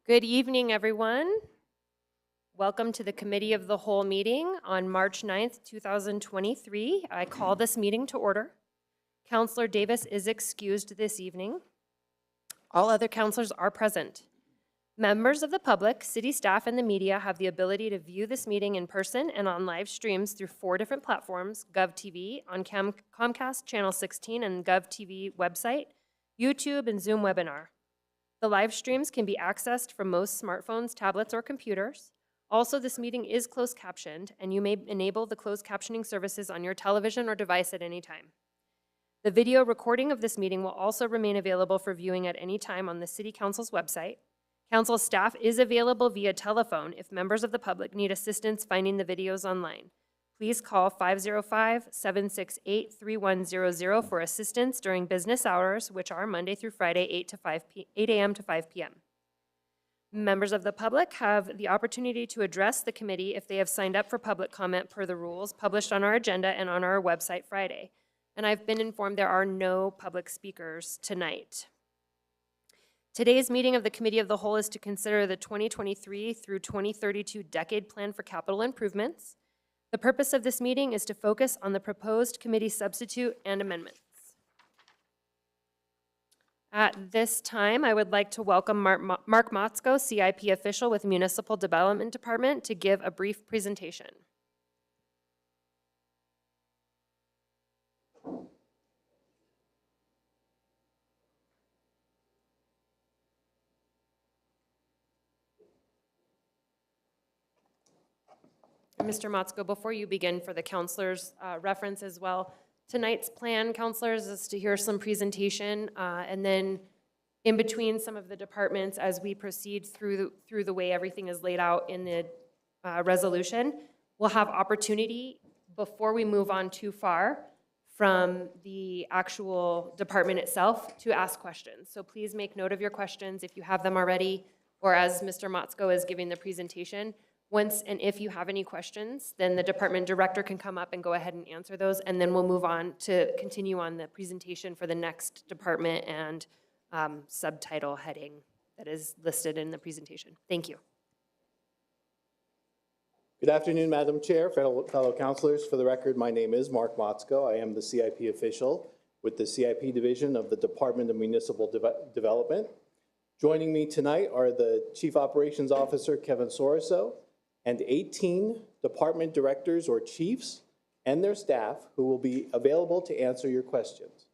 Good evening, everyone. Welcome to the Committee of the Whole meeting on March 9th, 2023. I call this meeting to order. Councillor Davis is excused this evening. All other councillors are present. Members of the public, city staff, and the media have the ability to view this meeting in person and on live streams through 4 different platforms: GovTV, on Comcast Channel 16 and GovTV website, YouTube, and Zoom webinar. The live streams can be accessed from most smartphones, tablets, or computers. Also, this meeting is closed captioned, and you may enable the closed captioning services on your television or device at any time. The video recording of this meeting will also remain available for viewing at any time on the City Council's website. Council staff is available via telephone if members of the public need assistance finding the videos online. Please call 505-768-3100 for assistance during business hours, which are Monday through Friday, 8 a.m. to 5 p.m. Members of the public have the opportunity to address the committee if they have signed up for public comment per the rules published on our agenda and on our website Friday. And I've been informed there are no public speakers tonight. Today's meeting of the Committee of the Whole is to consider the 2023 through 2032 decade plan for capital improvements. The purpose of this meeting is to focus on the proposed committee substitute and amendments. At this time, I would like to welcome Mark Motzko, CIP official with Municipal Development Department, to give a brief presentation. Mr. Motzko, before you begin, for the councilors' reference as well, tonight's plan, councilors, is to hear some presentation, and then in between some of the departments, as we proceed through the way everything is laid out in the resolution, we'll have opportunity before we move on too far from the actual department itself to ask questions. So please make note of your questions if you have them already, or as Mr. Motzko is giving the presentation. Once and if you have any questions, then the department director can come up and go ahead and answer those, and then we'll move on to continue on the presentation for the next department and subtitle heading that is listed in the presentation. Thank you. Good afternoon, Madam Chair, fellow councilors. For the record, my name is Mark Motzko. I am the CIP official with the CIP division of the Department of Municipal Development. Joining me tonight are the Chief Operations Officer, Kevin Soroso, and 18 department directors or chiefs and their staff who will be available to answer your questions.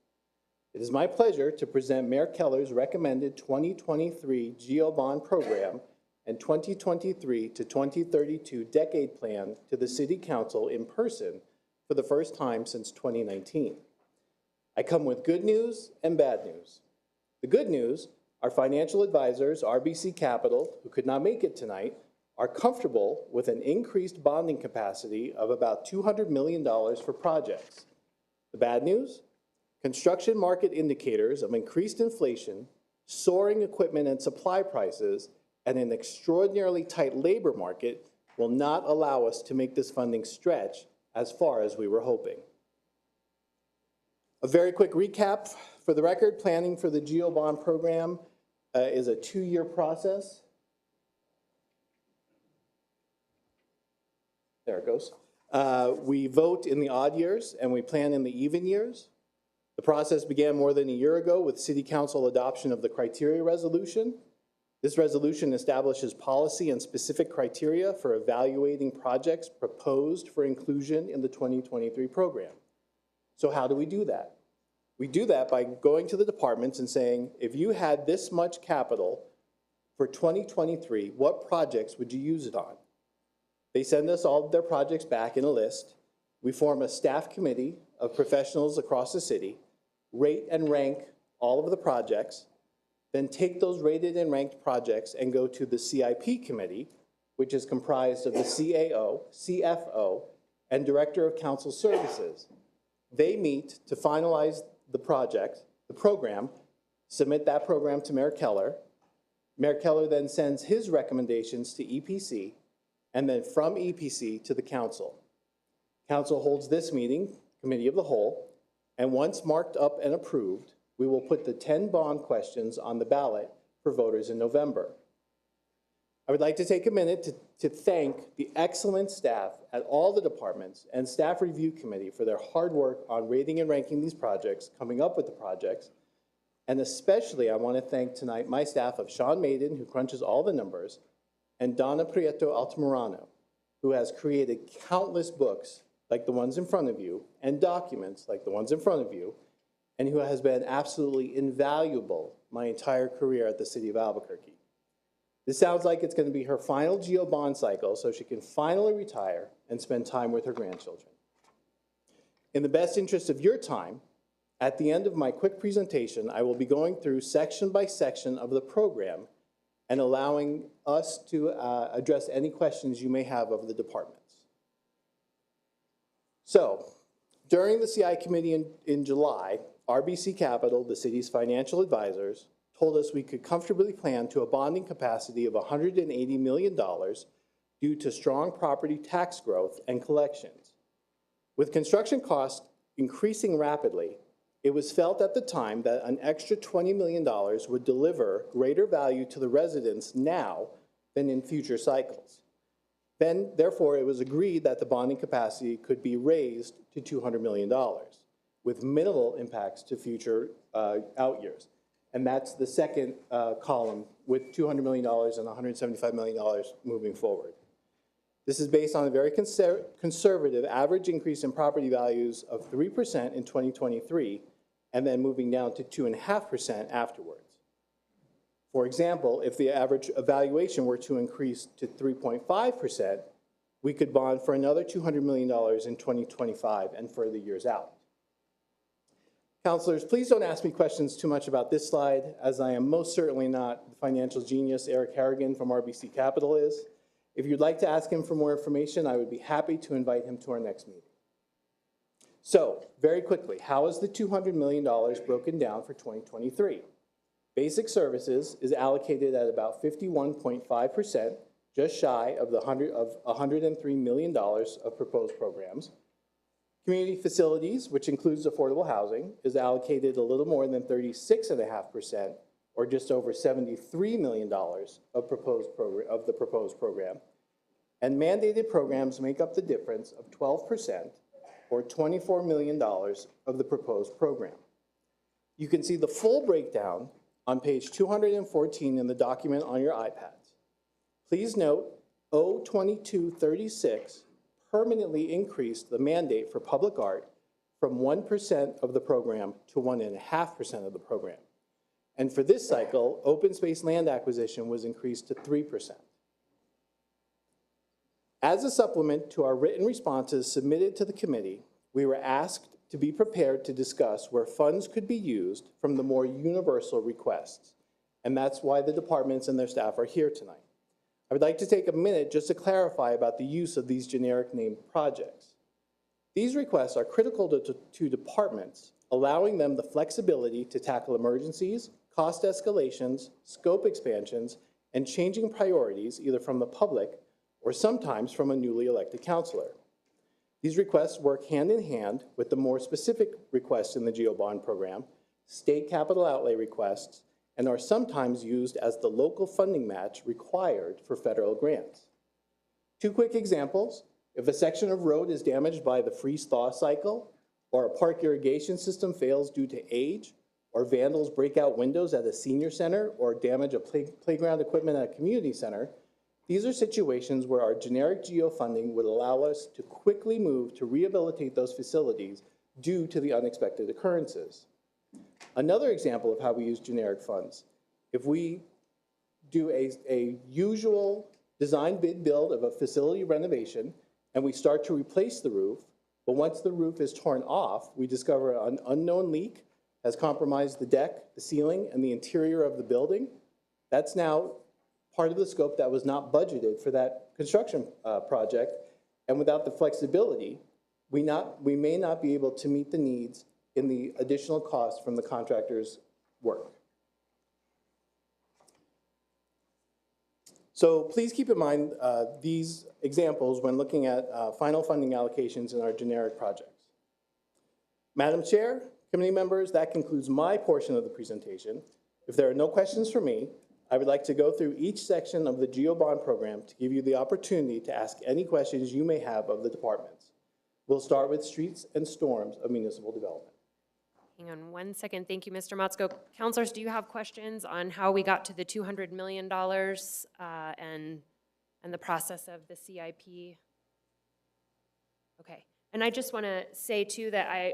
It is my pleasure to present Mayor Keller's recommended 2023 GeoBond program and 2023 to 2032 decade plan to the City Council in person for the first time since 2019. I come with good news and bad news. The good news, our financial advisors, RBC Capital, who could not make it tonight, are comfortable with an increased bonding capacity of about $200 million for projects. The bad news? Construction market indicators of increased inflation, soaring equipment and supply prices, and an extraordinarily tight labor market will not allow us to make this funding stretch as far as we were hoping. A very quick recap. For the record, planning for the GeoBond program is a 2-year process. There it goes. We vote in the odd years and we plan in the even years. The process began more than a year ago with City Council adoption of the criteria resolution. This resolution establishes policy and specific criteria for evaluating projects proposed for inclusion in the 2023 program. So how do we do that? We do that by going to the departments and saying, if you had this much capital for 2023, what projects would you use it on? They send us all of their projects back in a list. We form a staff committee of professionals across the city, rate and rank all of the projects, then take those rated and ranked projects and go to the CIP committee, which is comprised of the CAO, CFO, and Director of Council Services. They meet to finalize the program, submit that program to Mayor Keller. Mayor Keller then sends his recommendations to EPC, and then from EPC to the council. Council holds this meeting, Committee of the Whole, and once marked up and approved, we will put the 10 bond questions on the ballot for voters in November. I would like to take a minute to thank the excellent staff at all the departments and staff review committee for their hard work on rating and ranking these projects, coming up with the projects. And especially, I want to thank tonight my staff of Sean Maiden, who crunches all the numbers, and Donna Prieto Altamirano, who has created countless books like the ones in front of you and documents like the ones in front of you, and who has been absolutely invaluable my entire career at the City of Albuquerque. This sounds like it's going to be her final GO bond cycle, so she can finally retire and spend time with her grandchildren. In the best interest of your time, at the end of my quick presentation, I will be going through section by section of the program and allowing us to address any questions you may have of the departments. So, during the CI committee in July, RBC Capital, the city's financial advisors, told us we could comfortably plan to a bonding capacity of $180 million due to strong property tax growth and collections. With construction costs increasing rapidly, it was felt at the time that an extra $20 million would deliver greater value to the residents now than in future cycles. Then, therefore, it was agreed that the bonding capacity could be raised to $200 million with minimal impacts to future out years. And that's the second column with $200 million and $175 million moving forward. This is based on a very conservative average increase in property values of 3% in 2023, and then moving down to 2.5% afterwards. For example, if the average evaluation were to increase to 3.5%, we could bond for another $200 million in 2025 and further years out. Counselors, please don't ask me questions too much about this slide, as I am most certainly not the financial genius Eric Harrigan from RBC Capital is. If you'd like to ask him for more information, I would be happy to invite him to our next meeting. So, very quickly, how is the $200 million broken down for 2023? Basic services is allocated at about 51.5%, just shy of the $103 million of proposed programs. Community facilities, which includes affordable housing, is allocated a little more than 36.5%, or just over $73 million of the proposed program. And mandated programs make up the difference of 12%, or $24 million of the proposed program. You can see the full breakdown on page 214 in the document on your iPads. Please note, O2236 permanently increased the mandate for public art from 1% of the program to 1.5% of the program. And for this cycle, open space land acquisition was increased to 3%. As a supplement to our written responses submitted to the committee, we were asked to be prepared to discuss where funds could be used from the more universal requests. And that's why the departments and their staff are here tonight. I would like to take a minute just to clarify about the use of these generic named projects. These requests are critical to departments, allowing them the flexibility to tackle emergencies, cost escalations, scope expansions, and changing priorities either from the public or sometimes from a newly elected councilor. These requests work hand in hand with the more specific requests in the GO Bond program, state capital outlay requests, and are sometimes used as the local funding match required for federal grants. Two quick examples: if a section of road is damaged by the freeze-thaw cycle, or a park irrigation system fails due to age, or vandals break out windows at a senior center, or damage a playground equipment at a community center, these are situations where our generic GO funding would allow us to quickly move to rehabilitate those facilities due to the unexpected occurrences. Another example of how we use generic funds: if we do a usual design bid build of a facility renovation and we start to replace the roof, but once the roof is torn off, we discover an unknown leak has compromised the deck, the ceiling, and the interior of the building, that's now part of the scope that was not budgeted for that construction project, and without the flexibility, we may not be able to meet the needs in the additional costs from the contractor's work. So please keep in mind these examples when looking at final funding allocations in our generic projects. Madam Chair, committee members, that concludes my portion of the presentation. If there are no questions for me, I would like to go through each section of the GEO bond program to give you the opportunity to ask any questions you may have of the departments. We'll start with streets and storms of municipal development. Hang on one second. Thank you, Mr. Motzko. Counselors, do you have questions on how we got to the $200 million and the process of the CIP? Okay. And I just want to say, too, that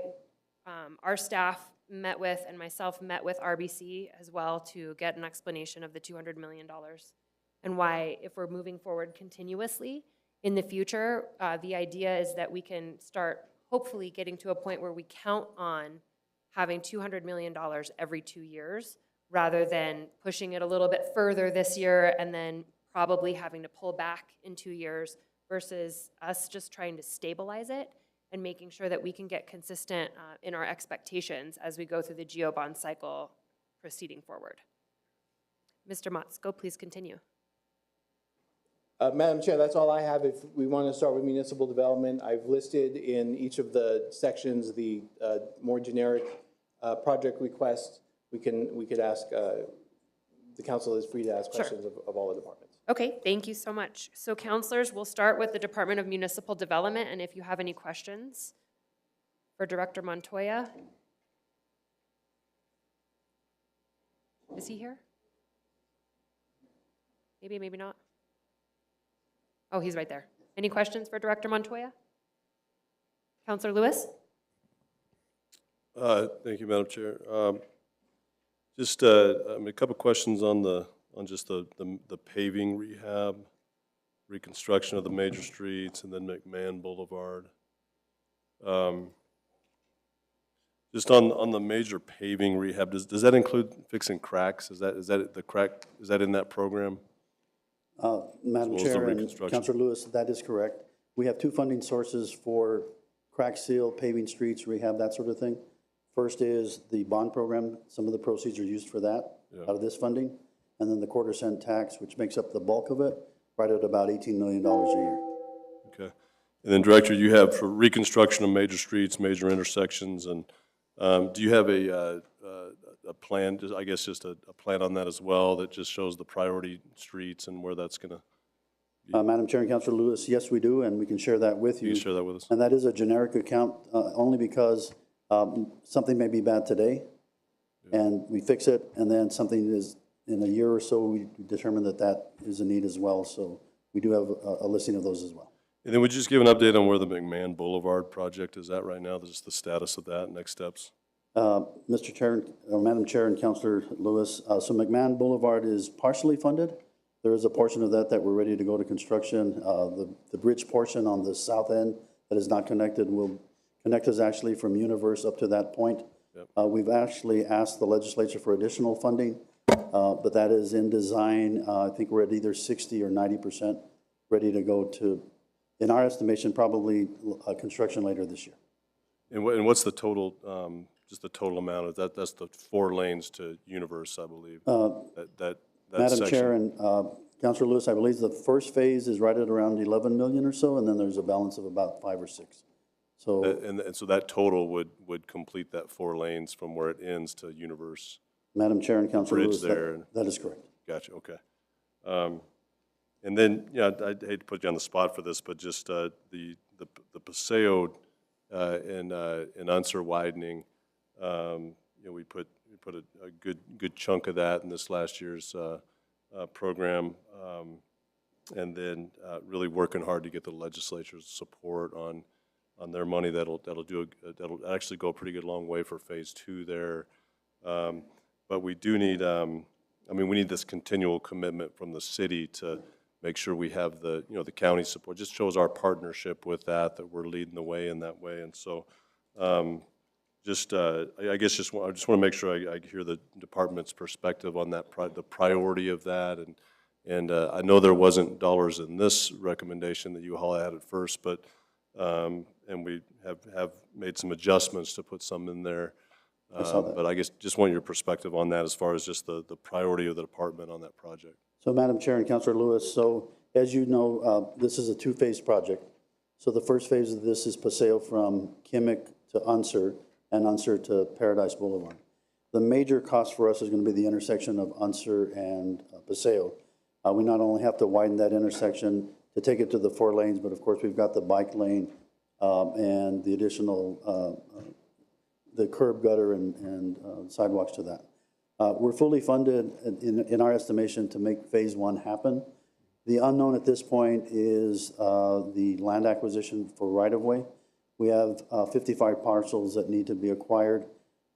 our staff met with, and myself met with RBC as well to get an explanation of the $200 million and why, if we're moving forward continuously in the future, the idea is that we can start hopefully getting to a point where we count on having $200 million every 2 years, rather than pushing it a little bit further this year and then probably having to pull back in 2 years, versus us just trying to stabilize it and making sure that we can get consistent in our expectations as we go through the GEO bond cycle proceeding forward. Mr. Motzko, please continue. Madam Chair, that's all I have. If we want to start with municipal development, I've listed in each of the sections the more generic project requests. We could ask, the council is free to ask questions of all the departments. Okay, thank you so much. So counselors, we'll start with the Department of Municipal Development, and if you have any questions for Director Montoya. Is he here? Maybe, maybe not. Oh, he's right there. Any questions for Director Montoya? Councilor Lewis? Thank you, Madam Chair. Just a couple questions on just the paving rehab, reconstruction of the major streets, and then McMahon Boulevard. Just on the major paving rehab, does that include fixing cracks? Is that in that program? Madam Chair and Councilor Lewis, that is correct. We have two funding sources for crack seal, paving streets, rehab, that sort of thing. First is the bond program. Some of the proceeds are used for that out of this funding. And then the quarter-cent tax, which makes up the bulk of it, right at about $18 million a year. Okay. And then, Director, you have for reconstruction of major streets, major intersections, and do you have a plan, I guess just a plan on that as well that just shows the priority streets and where that's going to be? Madam Chair and Councilor Lewis, yes, we do, and we can share that with you. Can you share that with us? And that is a generic account only because something may be bad today, and we fix it, and then something is in a year or so, we determine that that is a need as well. So we do have a listing of those as well. And then would you just give an update on where the McMahon Boulevard project is at right now, just the status of that, next steps? Mr. Chair, Madam Chair and Councilor Lewis, so McMahon Boulevard is partially funded. There is a portion of that we're ready to go to construction. The bridge portion on the south end that is not connected will connect us actually from Universe up to that point. Yep. We've actually asked the legislature for additional funding, but that is in design. I think we're at either 60 or 90% ready to go to, in our estimation, probably construction later this year. And what's the total, just the total amount of that? That's the 4 lanes to Universe, I believe. That Madam section. Chair and Councilor Lewis, I believe the first phase is right at around 11 million or so, and then there's a balance of about 5 or 6. So and so that total would complete that 4 lanes from where it ends to Universe. Madam Chair and Councilor Lewis, there. That is correct. Gotcha. Okay. And then, yeah, I hate to put you on the spot for this, but just the Paseo and Unser widening. We put a good chunk of that in this last year's program, and then really working hard to get the legislature's support on their money. That'll actually go a pretty good long way for phase 2 there. But we do need, we need this continual commitment from the city to make sure we have the county support. Just shows our partnership with that we're leading the way in that way. And so, I just want to make sure I hear the department's perspective on that, the priority of that. And I know there wasn't dollars in this recommendation that you all had at first, but and we have made some adjustments to put some in there. But I guess just want your perspective on that as far as just the priority of the department on that project. So Madam Chair and Councilor Lewis, so as you know, this is a 2-phase project. So the first phase of this is Paseo from Kimmick to Unser and Unser to Paradise Boulevard. The major cost for us is going to be the intersection of Unser and Paseo. We not only have to widen that intersection to take it to the 4 lanes, but of course, we've got the bike lane and the additional, the curb gutter and sidewalks to that. We're fully funded in our estimation to make phase 1 happen. The unknown at this point is the land acquisition for right-of-way. We have 55 parcels that need to be acquired.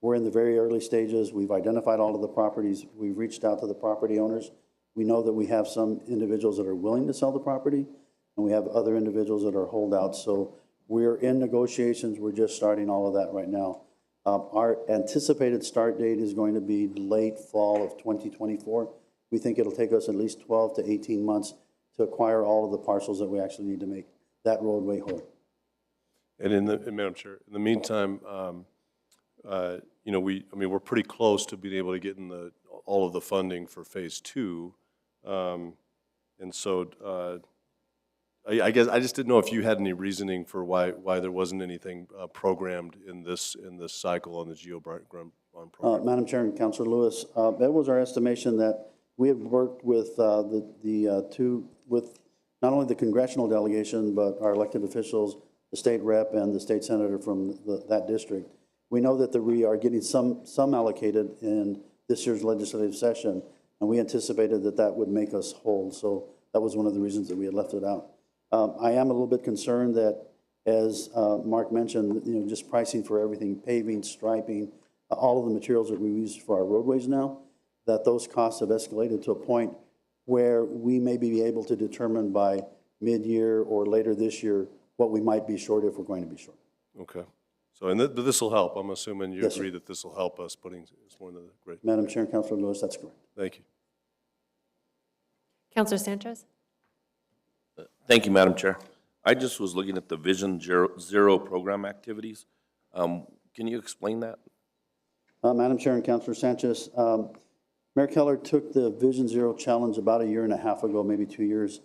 We're in the very early stages. We've identified all of the properties. We've reached out to the property owners. We know that we have some individuals that are willing to sell the property, and we have other individuals that are holdouts. So we're in negotiations. We're just starting all of that right now. Our anticipated start date is going to be late fall of 2024. We think it'll take us at least 12 to 18 months to acquire all of the parcels that we actually need to make that roadway whole. And Madam Chair, in the meantime, you know, we're pretty close to being able to get in all of the funding for phase 2. And so I guess I just didn't know if you had any reasoning for why there wasn't anything programmed in this cycle on the GeoBond program. Madam Chair and Councilor Lewis, that was our estimation that we had worked with with not only the congressional delegation, but our elected officials, the state rep and the state senator from that district. We know that we are getting some allocated in this year's legislative session, and we anticipated that would make us whole. So that was one of the reasons that we had left it out. I am a little bit concerned that, as Mark mentioned, you know, just pricing for everything, paving, striping, all of the materials that we use for our roadways now, that those costs have escalated to a point where we may be able to determine by mid-year or later this year what we might be short if we're going to be short. Okay. So, and this will help. I'm assuming you Yes, agree sir. that this will help us putting this one in the great. Madam Chair and Councilor Lewis, that's correct. Thank you. Counselor Sanchez? Thank you, Madam Chair. I just was looking at the Vision Zero program activities. Can you explain that? Madam Chair and Councilor Sanchez, Mayor Keller took the Vision Zero challenge about 1.5 years ago, maybe 2 years.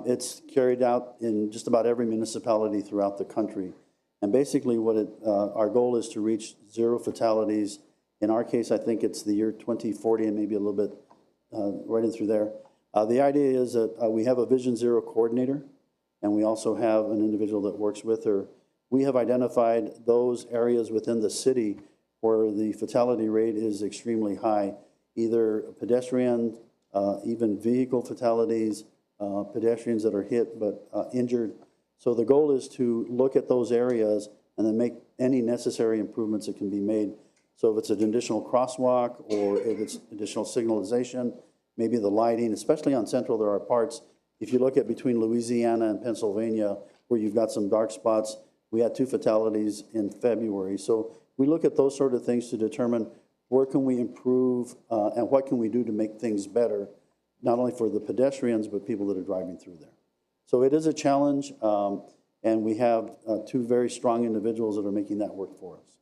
It's carried out in just about every municipality throughout the country. And basically what our goal is to reach 0 fatalities. In our case, I think it's the year 2040 and maybe a little bit right in through there. The idea is that we have a Vision Zero coordinator, and we also have an individual that works with her. We have identified those areas within the city where the fatality rate is extremely high, either pedestrian, even vehicle fatalities, pedestrians that are hit but injured. So the goal is to look at those areas and then make any necessary improvements that can be made. So if it's an additional crosswalk or if it's additional signalization, maybe the lighting, especially on Central, there are parts. If you look at between Louisiana and Pennsylvania where you've got some dark spots, we had 2 fatalities in February. So we look at those sort of things to determine where can we improve and what can we do to make things better, not only for the pedestrians, but people that are driving through there. So it is a challenge, and we have 2 very strong individuals that are making that work for us.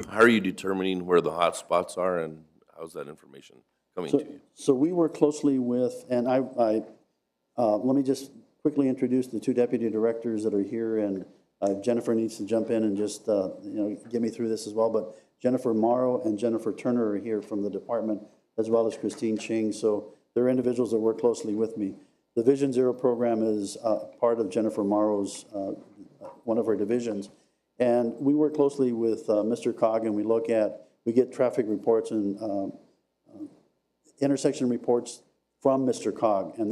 How are you determining where the hot spots are, and how's that information coming to you? So we work closely with, and let me just quickly introduce the 2 deputy directors that are here, and Jennifer needs to jump in and just get me through this as well. But Jennifer Morrow and Jennifer Turner are here from the department, as well as Christine Ching. So they're individuals that work closely with me. The Vision Zero program is part of Jennifer Morrow's, one of her divisions. And we work closely with Mr. Cog, and we get traffic reports and intersection reports from Mr. Cog. And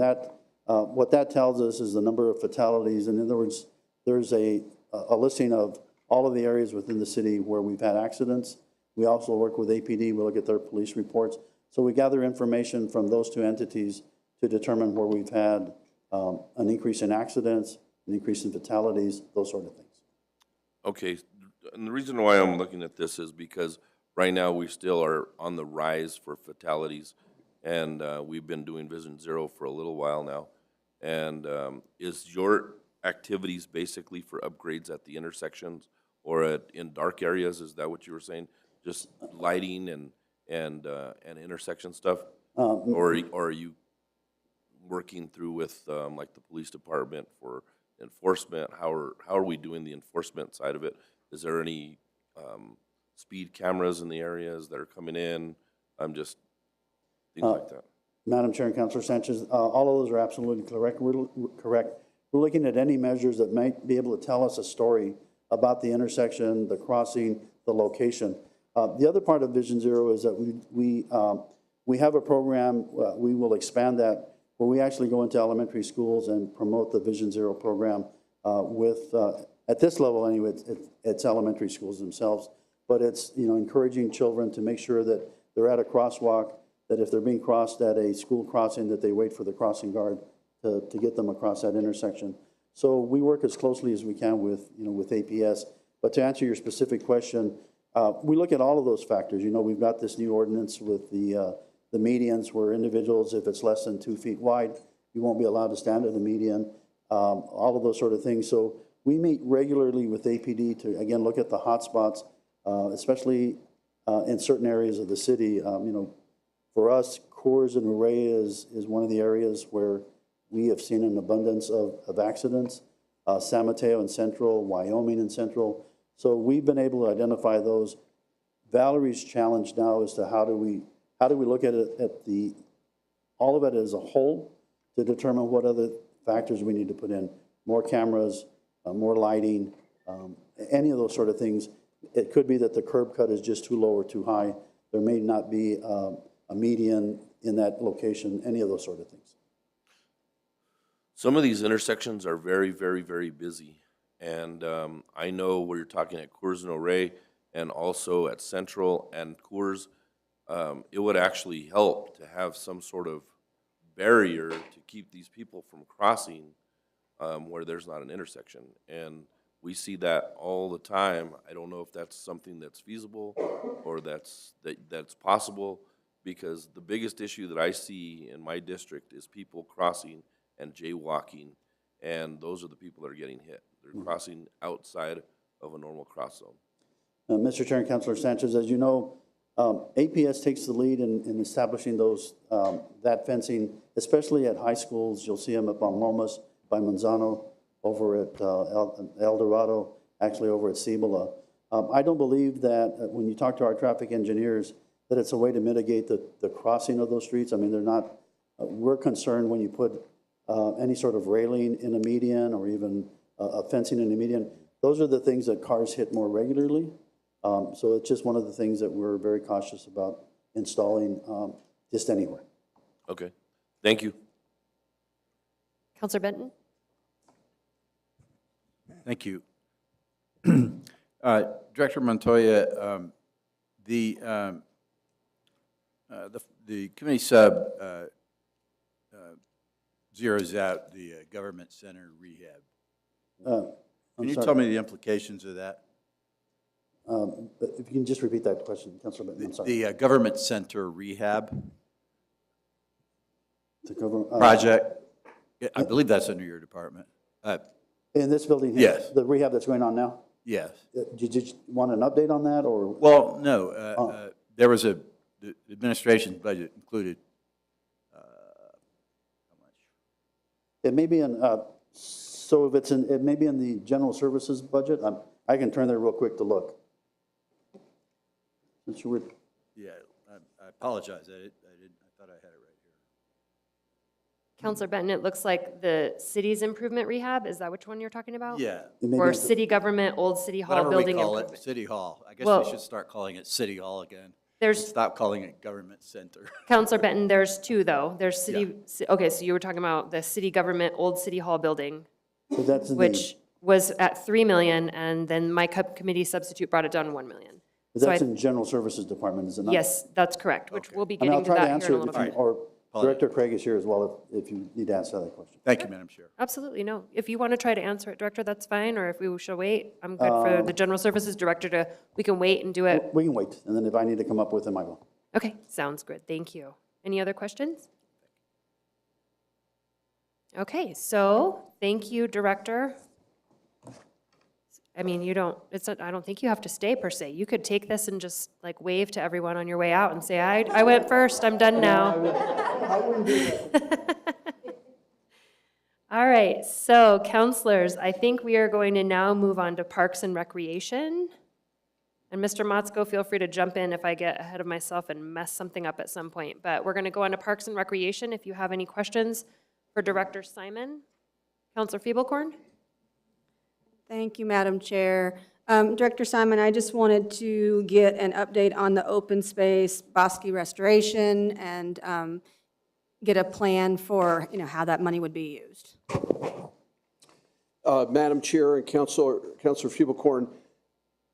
what that tells us is the number of fatalities. And in other words, there's a listing of all of the areas within the city where we've had accidents. We also work with APD. We look at their police reports. So we gather information from those 2 entities to determine where we've had an increase in accidents, an increase in fatalities, those sort of things. Okay, and the reason why I'm looking at this is because right now we still are on the rise for fatalities, and we've been doing Vision Zero for a little while now. And is your activities basically for upgrades at the intersections or in dark areas? Is that what you were saying? Just lighting and intersection stuff? Or are you working through with like the police department for enforcement? How are we doing the enforcement side of it? Is there any speed cameras in the areas that are coming in, just things like that. Madam Chair and Councilor Sanchez, all of those are absolutely correct. We're looking at any measures that might be able to tell us a story about the intersection, the crossing, the location. The other part of Vision Zero is that we have a program, we will expand that, where we actually go into elementary schools and promote the Vision Zero program at this level anyway, it's elementary schools themselves, but it's, encouraging children to make sure that they're at a crosswalk, that if they're being crossed at a school crossing, that they wait for the crossing guard to get them across that intersection. So we work as closely as we can with APS. But to answer your specific question, we look at all of those factors. We've got this new ordinance with the medians where individuals, if it's less than 2 feet wide, you won't be allowed to stand at the median, all of those sort of things. So we meet regularly with APD to, again, look at the hot spots, especially in certain areas of the city. For us, Coors and Array is one of the areas where we have seen an abundance of accidents. San Mateo and Central, Wyoming and Central. So we've been able to identify those. Valerie's challenge now is to how do we look at it all of it as a whole to determine what other factors we need to put in. More cameras, more lighting, any of those sort of things. It could be that the curb cut is just too low or too high. There may not be a median in that location, any of those sort of things. Some of these intersections are very, very, very busy. And I know where you're talking at Coors and Array and also at Central and Coors, it would actually help to have some sort of barrier to keep these people from crossing where there's not an intersection. And we see that all the time. I don't know if that's something that's feasible or that's possible, because the biggest issue that I see in my district is people crossing and jaywalking, and those are the people that are getting hit. They're crossing outside of a normal cross zone. Mr. Chair and Councilor Sanchez, as you know, APS takes the lead in establishing that fencing, especially at high schools. You'll see them up on Lomas, by Manzano, over at El Dorado, actually over at Cibola. I don't believe that when you talk to our traffic engineers, that it's a way to mitigate the crossing of those streets. I mean, they're not, we're concerned when you put any sort of railing in a median or even a fencing in a median. Those are the things that cars hit more regularly. So it's just one of the things that we're very cautious about installing just anywhere. Okay, thank you. Counselor Benton? Thank you. Director Montoya, the committee sub zeroes out the government center rehab. Can you tell me the implications of that? But if you can just repeat that question, Councilor Benton, I'm sorry. The government center rehab The government, project, I believe that's under your department. in this building here? Yes. The rehab that's going on now? Yes. Did you want an update on that, or? Well, no, there was the administration budget included, how much? It may be in, so if it's in, it may be in the general services budget. I can turn there real quick to look. Since you were, Yeah, I apologize, I thought I had it right here. Counselor Benton, it looks like the city's improvement rehab, is that which one you're talking about? Yeah, it may be Or in- city government, old city hall whatever we building call it, improvement? City Hall. I guess Well- we should start calling it City Hall again. There's, Stop calling it Government Center. Counselor Benton, there's two, though. There's okay, so you were talking about the city government, old city hall building, so that's in the, which was at 3 million, and then my committee substitute brought it down to 1 million. but So that's I, in general services department, is it not? yes, that's correct, which we'll be I mean, I'll getting to try to that answer here in a it, little bit. or Director Craig is here as well, if you need to answer that question. Thank you, Madam Chair. Absolutely, no. If you want to try to answer it, Director, that's fine, or if we should wait, I'm good for the General Services Director we can wait and do it. We can wait, and then if I need to come up with them, I will. Okay, sounds good, thank you. Any other questions? Okay, so, thank you, Director. I mean, you don't, I don't think you have to stay per se. You could take this and just like wave to everyone on your way out and say, I went first, I'm done now. All right, so counselors, I think we are going to now move on to Parks and Recreation. And Mr. Motzko, feel free to jump in if I get ahead of myself and mess something up at some point. But we're going to go on to Parks and Recreation. If you have any questions for Director Simon. Counselor Feeblecorn? Thank you, Madam Chair. Director Simon, I just wanted to get an update on the open space Bosque restoration and get a plan for, how that money would be used. Madam Chair and Councilor Feeblecorn,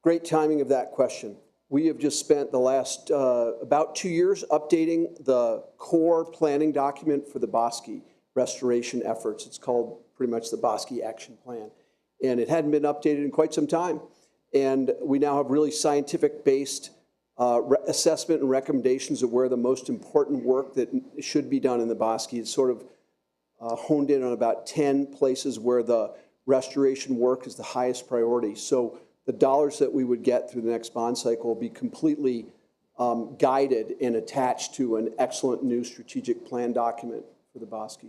great timing of that question. We have just spent the last about 2 years updating the core planning document for the Bosque restoration efforts. It's called pretty much the Bosque Action Plan. And it hadn't been updated in quite some time. And we now have really scientific-based assessment and recommendations of where the most important work that should be done in the Bosque. It's sort of honed in on about 10 places where the restoration work is the highest priority. So the dollars that we would get through the next bond cycle will be completely guided and attached to an excellent new strategic plan document for the Bosque.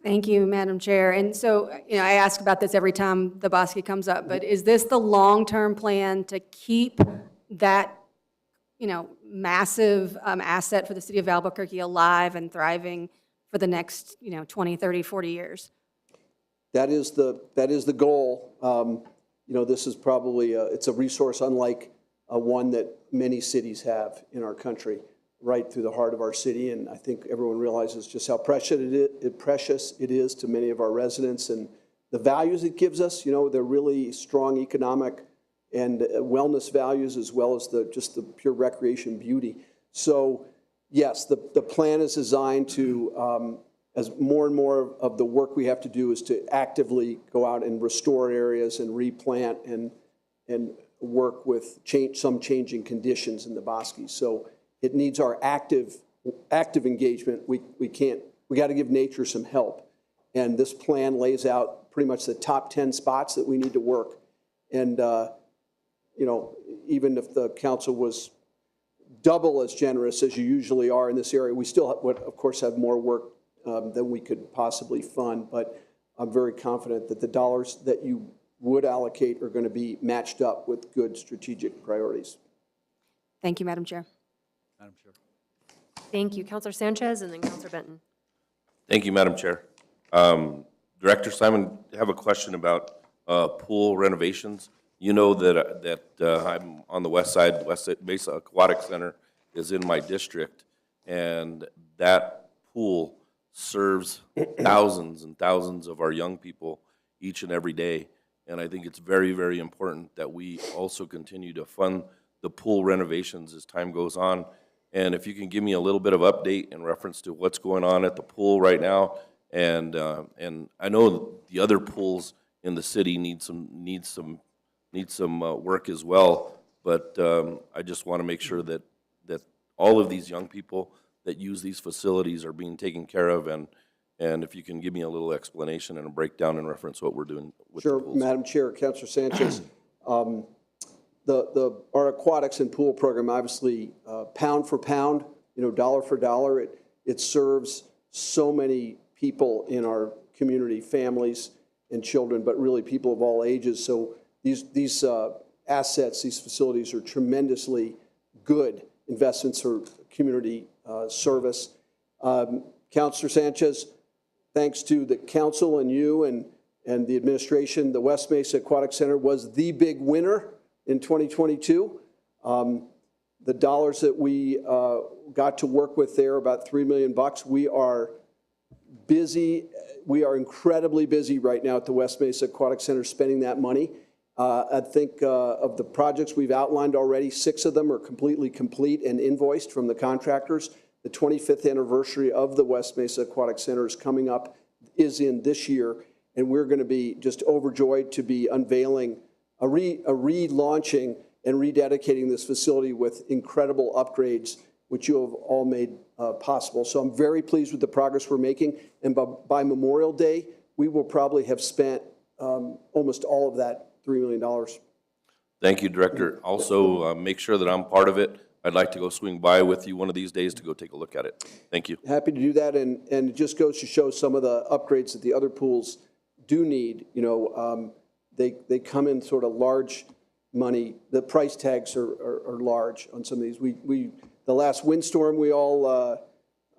Thank you, Madam Chair. And so, I ask about this every time the Bosque comes up, but is this the long-term plan to keep that, massive asset for the city of Albuquerque alive and thriving for the next, 20, 30, 40 years? That is the goal. This is probably it's a resource unlike one that many cities have in our country, right through the heart of our city. And I think everyone realizes just how precious it is to many of our residents and the values it gives us. They're really strong economic and wellness values, as well as just the pure recreation beauty. So yes, the plan is designed to, as more and more of the work we have to do is to actively go out and restore areas and replant and work with some changing conditions in the Bosque. So it needs our active engagement. We got to give nature some help. And this plan lays out pretty much the top 10 spots that we need to work. And, even if the council was double as generous as you usually are in this area, we still would, of course, have more work than we could possibly fund. But I'm very confident that the dollars that you would allocate are going to be matched up with good strategic priorities. Thank you, Madam Chair. Madam Chair. Thank you. Counselor Sanchez and then Counselor Benton. Thank you, Madam Chair. Director Simon, I have a question about pool renovations. You know that I'm on the west side. West Mesa Aquatic Center is in my district, and that pool serves thousands and thousands of our young people each and every day. And I think it's very, very important that we also continue to fund the pool renovations as time goes on. And if you can give me a little bit of update in reference to what's going on at the pool right now, and I know the other pools in the city need some work as well. But I just want to make sure that all of these young people that use these facilities are being taken care of, and if you can give me a little explanation and a breakdown in reference to what we're doing with the pools. Sure, Madam Chair, Councilor Sanchez. Our aquatics and pool program, obviously, pound for pound, dollar for dollar, it serves so many people in our community, families and children, but really people of all ages. So these assets, these facilities are tremendously good investments for community service. Councilor Sanchez, thanks to the council and you and the administration, the West Mesa Aquatic Center was the big winner in 2022. The dollars that we got to work with there, about $3 million. We are busy. We are incredibly busy right now at the West Mesa Aquatic Center spending that money. I think of the projects we've outlined already, 6 of them are completely complete and invoiced from the contractors. The 25th anniversary of the West Mesa Aquatic Center is coming up, is in this year, and we're going to be just overjoyed to be unveiling a relaunching and rededicating this facility with incredible upgrades, which you have all made possible. So I'm very pleased with the progress we're making, and by Memorial Day, we will probably have spent almost all of that $3 million. Thank you, Director. Also, make sure that I'm part of it. I'd like to go swing by with you one of these days to go take a look at it. Thank you. Happy to do that, and it just goes to show some of the upgrades that the other pools do need. They come in sort of large money. The price tags are large on some of these. The last windstorm we all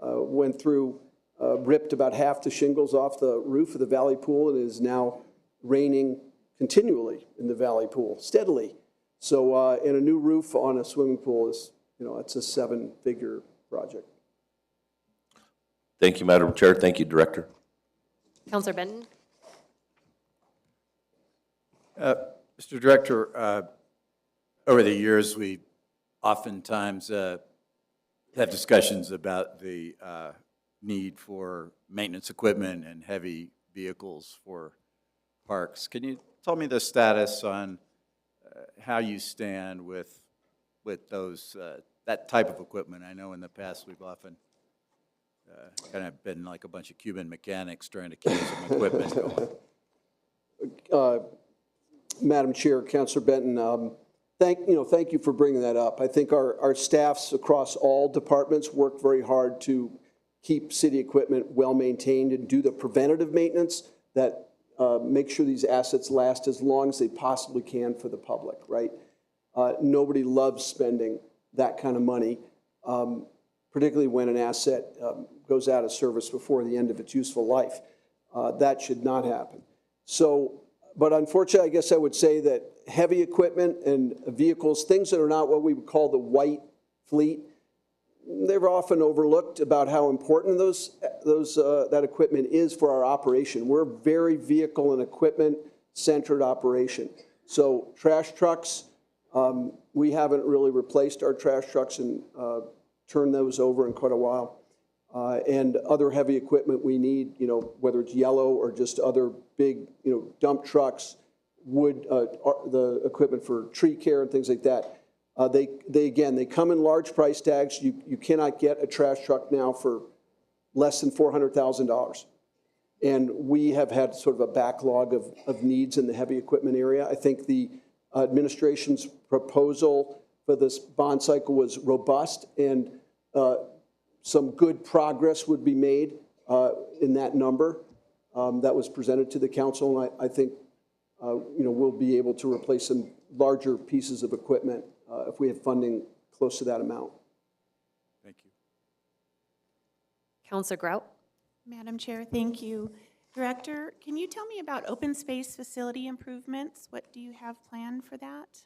went through ripped about half the shingles off the roof of the Valley Pool, and is now raining continually in the Valley Pool, steadily. So, and a new roof on a swimming pool is, it's a 7-figure project. Thank you, Madam Chair. Thank you, Director. Counselor Benton? Mr. Director, over the years, we oftentimes have discussions about the need for maintenance equipment and heavy vehicles for parks. Can you tell me the status on how you stand with those that type of equipment? I know in the past we've often kind of been like a bunch of Cuban mechanics trying to keep some equipment going. Madam Chair, Councilor Benton, thank you for bringing that up. I think our staffs across all departments work very hard to keep city equipment well-maintained and do the preventative maintenance that make sure these assets last as long as they possibly can for the public, right? Nobody loves spending that kind of money, particularly when an asset goes out of service before the end of its useful life. That should not happen. So, but unfortunately, I guess I would say that heavy equipment and vehicles, things that are not what we would call the white fleet, they're often overlooked about how important that equipment is for our operation. We're a very vehicle and equipment-centered operation. So trash trucks, we haven't really replaced our trash trucks and turned those over in quite a while. And other heavy equipment we need, whether it's yellow or just other big, dump trucks, wood, the equipment for tree care and things like that. They come in large price tags. You cannot get a trash truck now for less than $400,000. And we have had sort of a backlog of needs in the heavy equipment area. I think the administration's proposal for this bond cycle was robust, and some good progress would be made in that number that was presented to the council. And I think we'll be able to replace some larger pieces of equipment if we have funding close to that amount. Thank you. Counselor Grout? Madam Chair, thank you. Director, can you tell me about open space facility improvements? What do you have planned for that?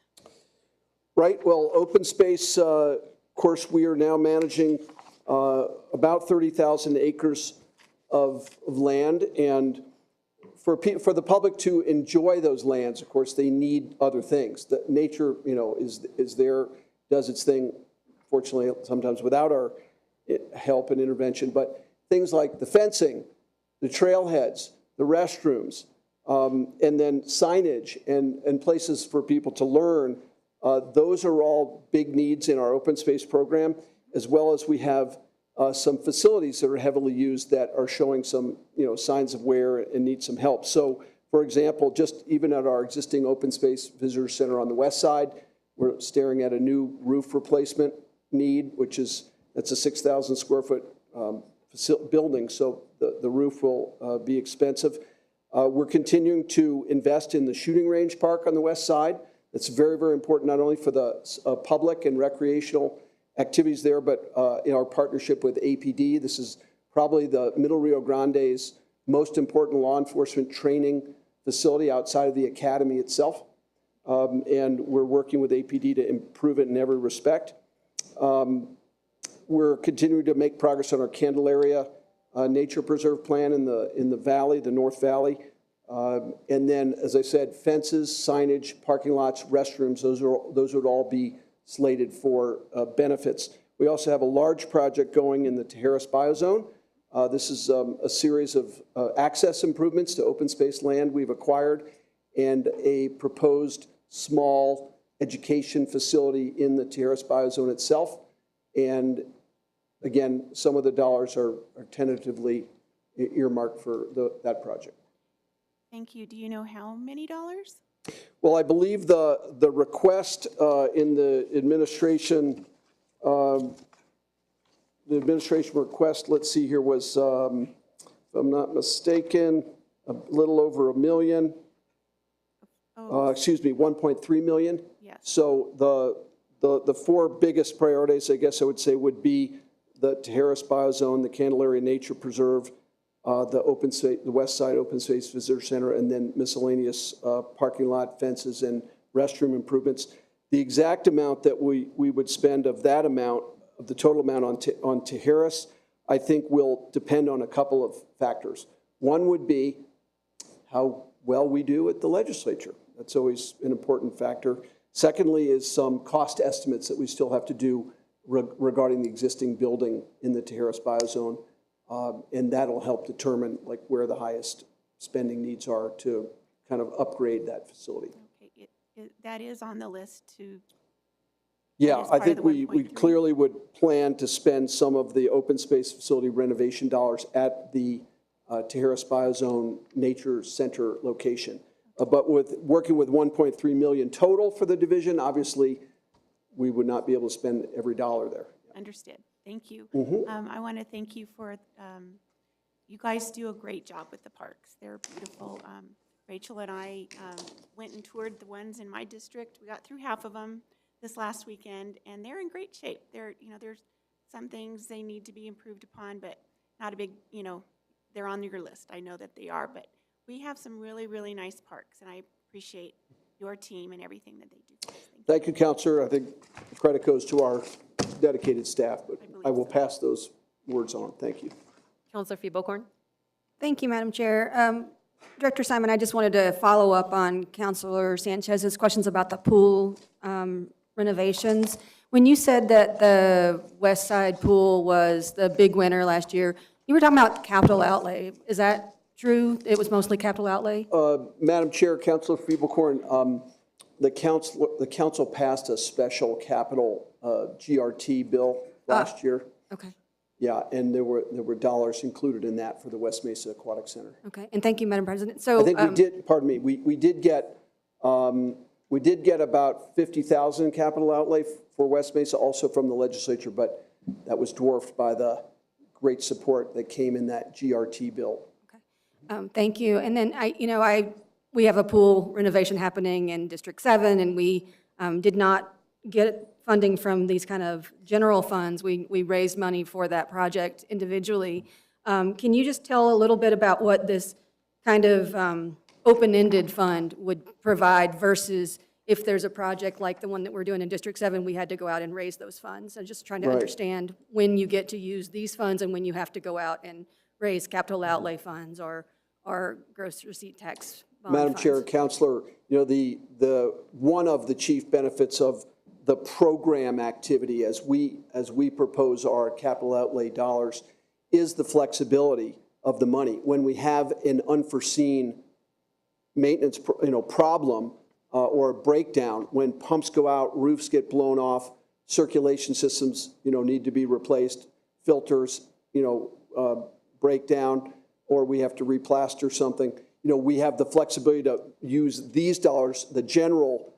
Right, well, open space, of course, we are now managing about 30,000 acres of land, and for the public to enjoy those lands, of course, they need other things. The nature, is there, does its thing, fortunately, sometimes without our help and intervention, but things like the fencing, the trailheads, the restrooms, and then signage and places for people to learn, those are all big needs in our open space program, as well as we have some facilities that are heavily used that are showing some signs of wear and need some help. So, for example, just even at our existing open space visitor center on the west side, we're staring at a new roof replacement need, that's a 6,000 square foot building, so the roof will be expensive. We're continuing to invest in the shooting range park on the west side. It's very, very important not only for the public and recreational activities there, but in our partnership with APD. This is probably the Middle Rio Grande's most important law enforcement training facility outside of the academy itself. And we're working with APD to improve it in every respect. We're continuing to make progress on our Candelaria Nature Preserve plan in the valley, the North Valley. And then, as I said, fences, signage, parking lots, restrooms, those would all be slated for benefits. We also have a large project going in the Tijeras Biozone. This is a series of access improvements to open space land we've acquired and a proposed small education facility in the Tijeras Biozone itself. And again, some of the dollars are tentatively earmarked for that project. Thank you. Do you know how many dollars? Well, I believe the request in the administration request, let's see here, was, if I'm not mistaken, a little over $1 million. Oh, Excuse me, 1.3 million. yes. Yes. So the four biggest priorities, I guess I would say, would be the Tijeras Biozone, the Candelaria Nature Preserve, the West Side Open Space Visitor Center, and then miscellaneous parking lot fences and restroom improvements. The exact amount that we would spend of that amount, of the total amount on Tijeras, I think will depend on a couple of factors. One would be how well we do at the legislature. That's always an important factor. Secondly is some cost estimates that we still have to do regarding the existing building in the Tijeras Biozone. And that'll help determine like where the highest spending needs are to kind of upgrade that facility. Okay, that is on the list to, Yeah, is I part of think the we 1.3. clearly would plan to spend some of the open space facility renovation dollars at the Tijeras Biozone Nature Center location. But with working with 1.3 million total for the division, obviously, we would not be able to spend every dollar there. understood. Thank you. Mm-hmm. I want to thank you for, you guys do a great job with the parks. They're beautiful. Rachel and I went and toured the ones in my district. We got through half of them this last weekend, and they're in great shape. There's some things they need to be improved upon, but not a big, they're on your list. I know that they are, but we have some really, really nice parks, and I appreciate your team and everything that they do for us. Thank you, Counselor. I think the credit goes to our dedicated staff, but I will pass those words on. Thank you. Counselor Fiebelkorn? Thank you, Madam Chair. Director Simon, I just wanted to follow up on Councilor Sanchez's questions about the pool renovations. When you said that the West Side pool was the big winner last year, you were talking about capital outlay. Is that true? It was mostly capital outlay? Madam Chair, Councilor Fiebelkorn, the council passed a special capital GRT bill last year. Okay, Yeah, and there were dollars included in that for the West Mesa Aquatic Center. okay. And thank you, Madam President. So I think we did, pardon me, we did get about 50,000 in capital outlay for West Mesa, also from the legislature, but that was dwarfed by the great support that came in that GRT bill. Thank you. And then we have a pool renovation happening in District 7, and we did not get funding from these kind of general funds. We raised money for that project individually. Can you just tell a little bit about what this kind of open-ended fund would provide versus if there's a project like the one that we're doing in District 7, we had to go out and raise those funds? I'm just trying to Right. understand when you get to use these funds and when you have to go out and raise capital outlay funds or gross receipt tax bond Madam Chair, funds. Counselor, the one of the chief benefits of the program activity as we propose our capital outlay dollars is the flexibility of the money. When we have an unforeseen maintenance problem or a breakdown, when pumps go out, roofs get blown off, circulation systems need to be replaced, filters break down, or we have to replaster something, we have the flexibility to use these dollars, the general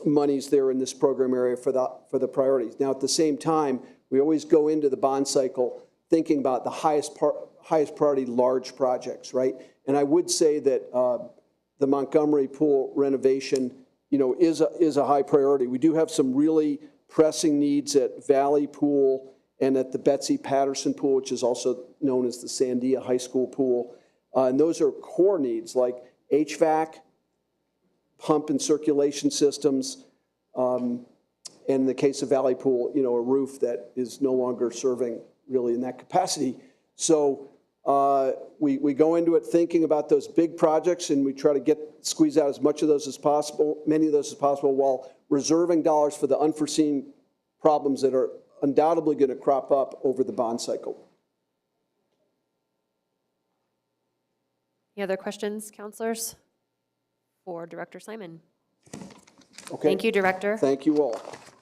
monies there in this program area for the priorities. Now, at the same time, we always go into the bond cycle thinking about the highest priority large projects, right? And I would say that the Montgomery pool renovation, is a high priority. We do have some really pressing needs at Valley Pool and at the Betsy Patterson Pool, which is also known as the Sandia High School Pool. And those are core needs like HVAC, pump and circulation systems, and in the case of Valley Pool, a roof that is no longer serving really in that capacity. So we go into it thinking about those big projects, and we try to squeeze out as much of those as possible, many of those as possible, while reserving dollars for the unforeseen problems that are undoubtedly going to crop up over the bond cycle. Any other questions, counselors? For Director Simon? Okay? Thank you, Director. Thank you all.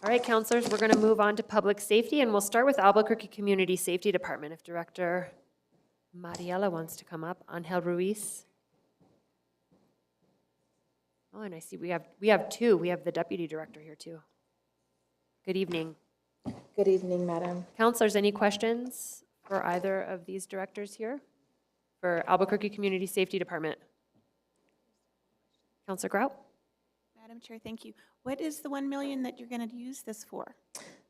All right, counselors, we're going to move on to public safety, and we'll start with Albuquerque Community Safety Department. If Director Mariela wants to come up. Angel Ruiz. Oh, and I see we have two. We have the Deputy Director here, too. Good evening. Good evening, Madam. Counselors, any questions for either of these directors here? For Albuquerque Community Safety Department? Counselor Grout? Madam Chair, thank you. What is the 1 million that you're going to use this for?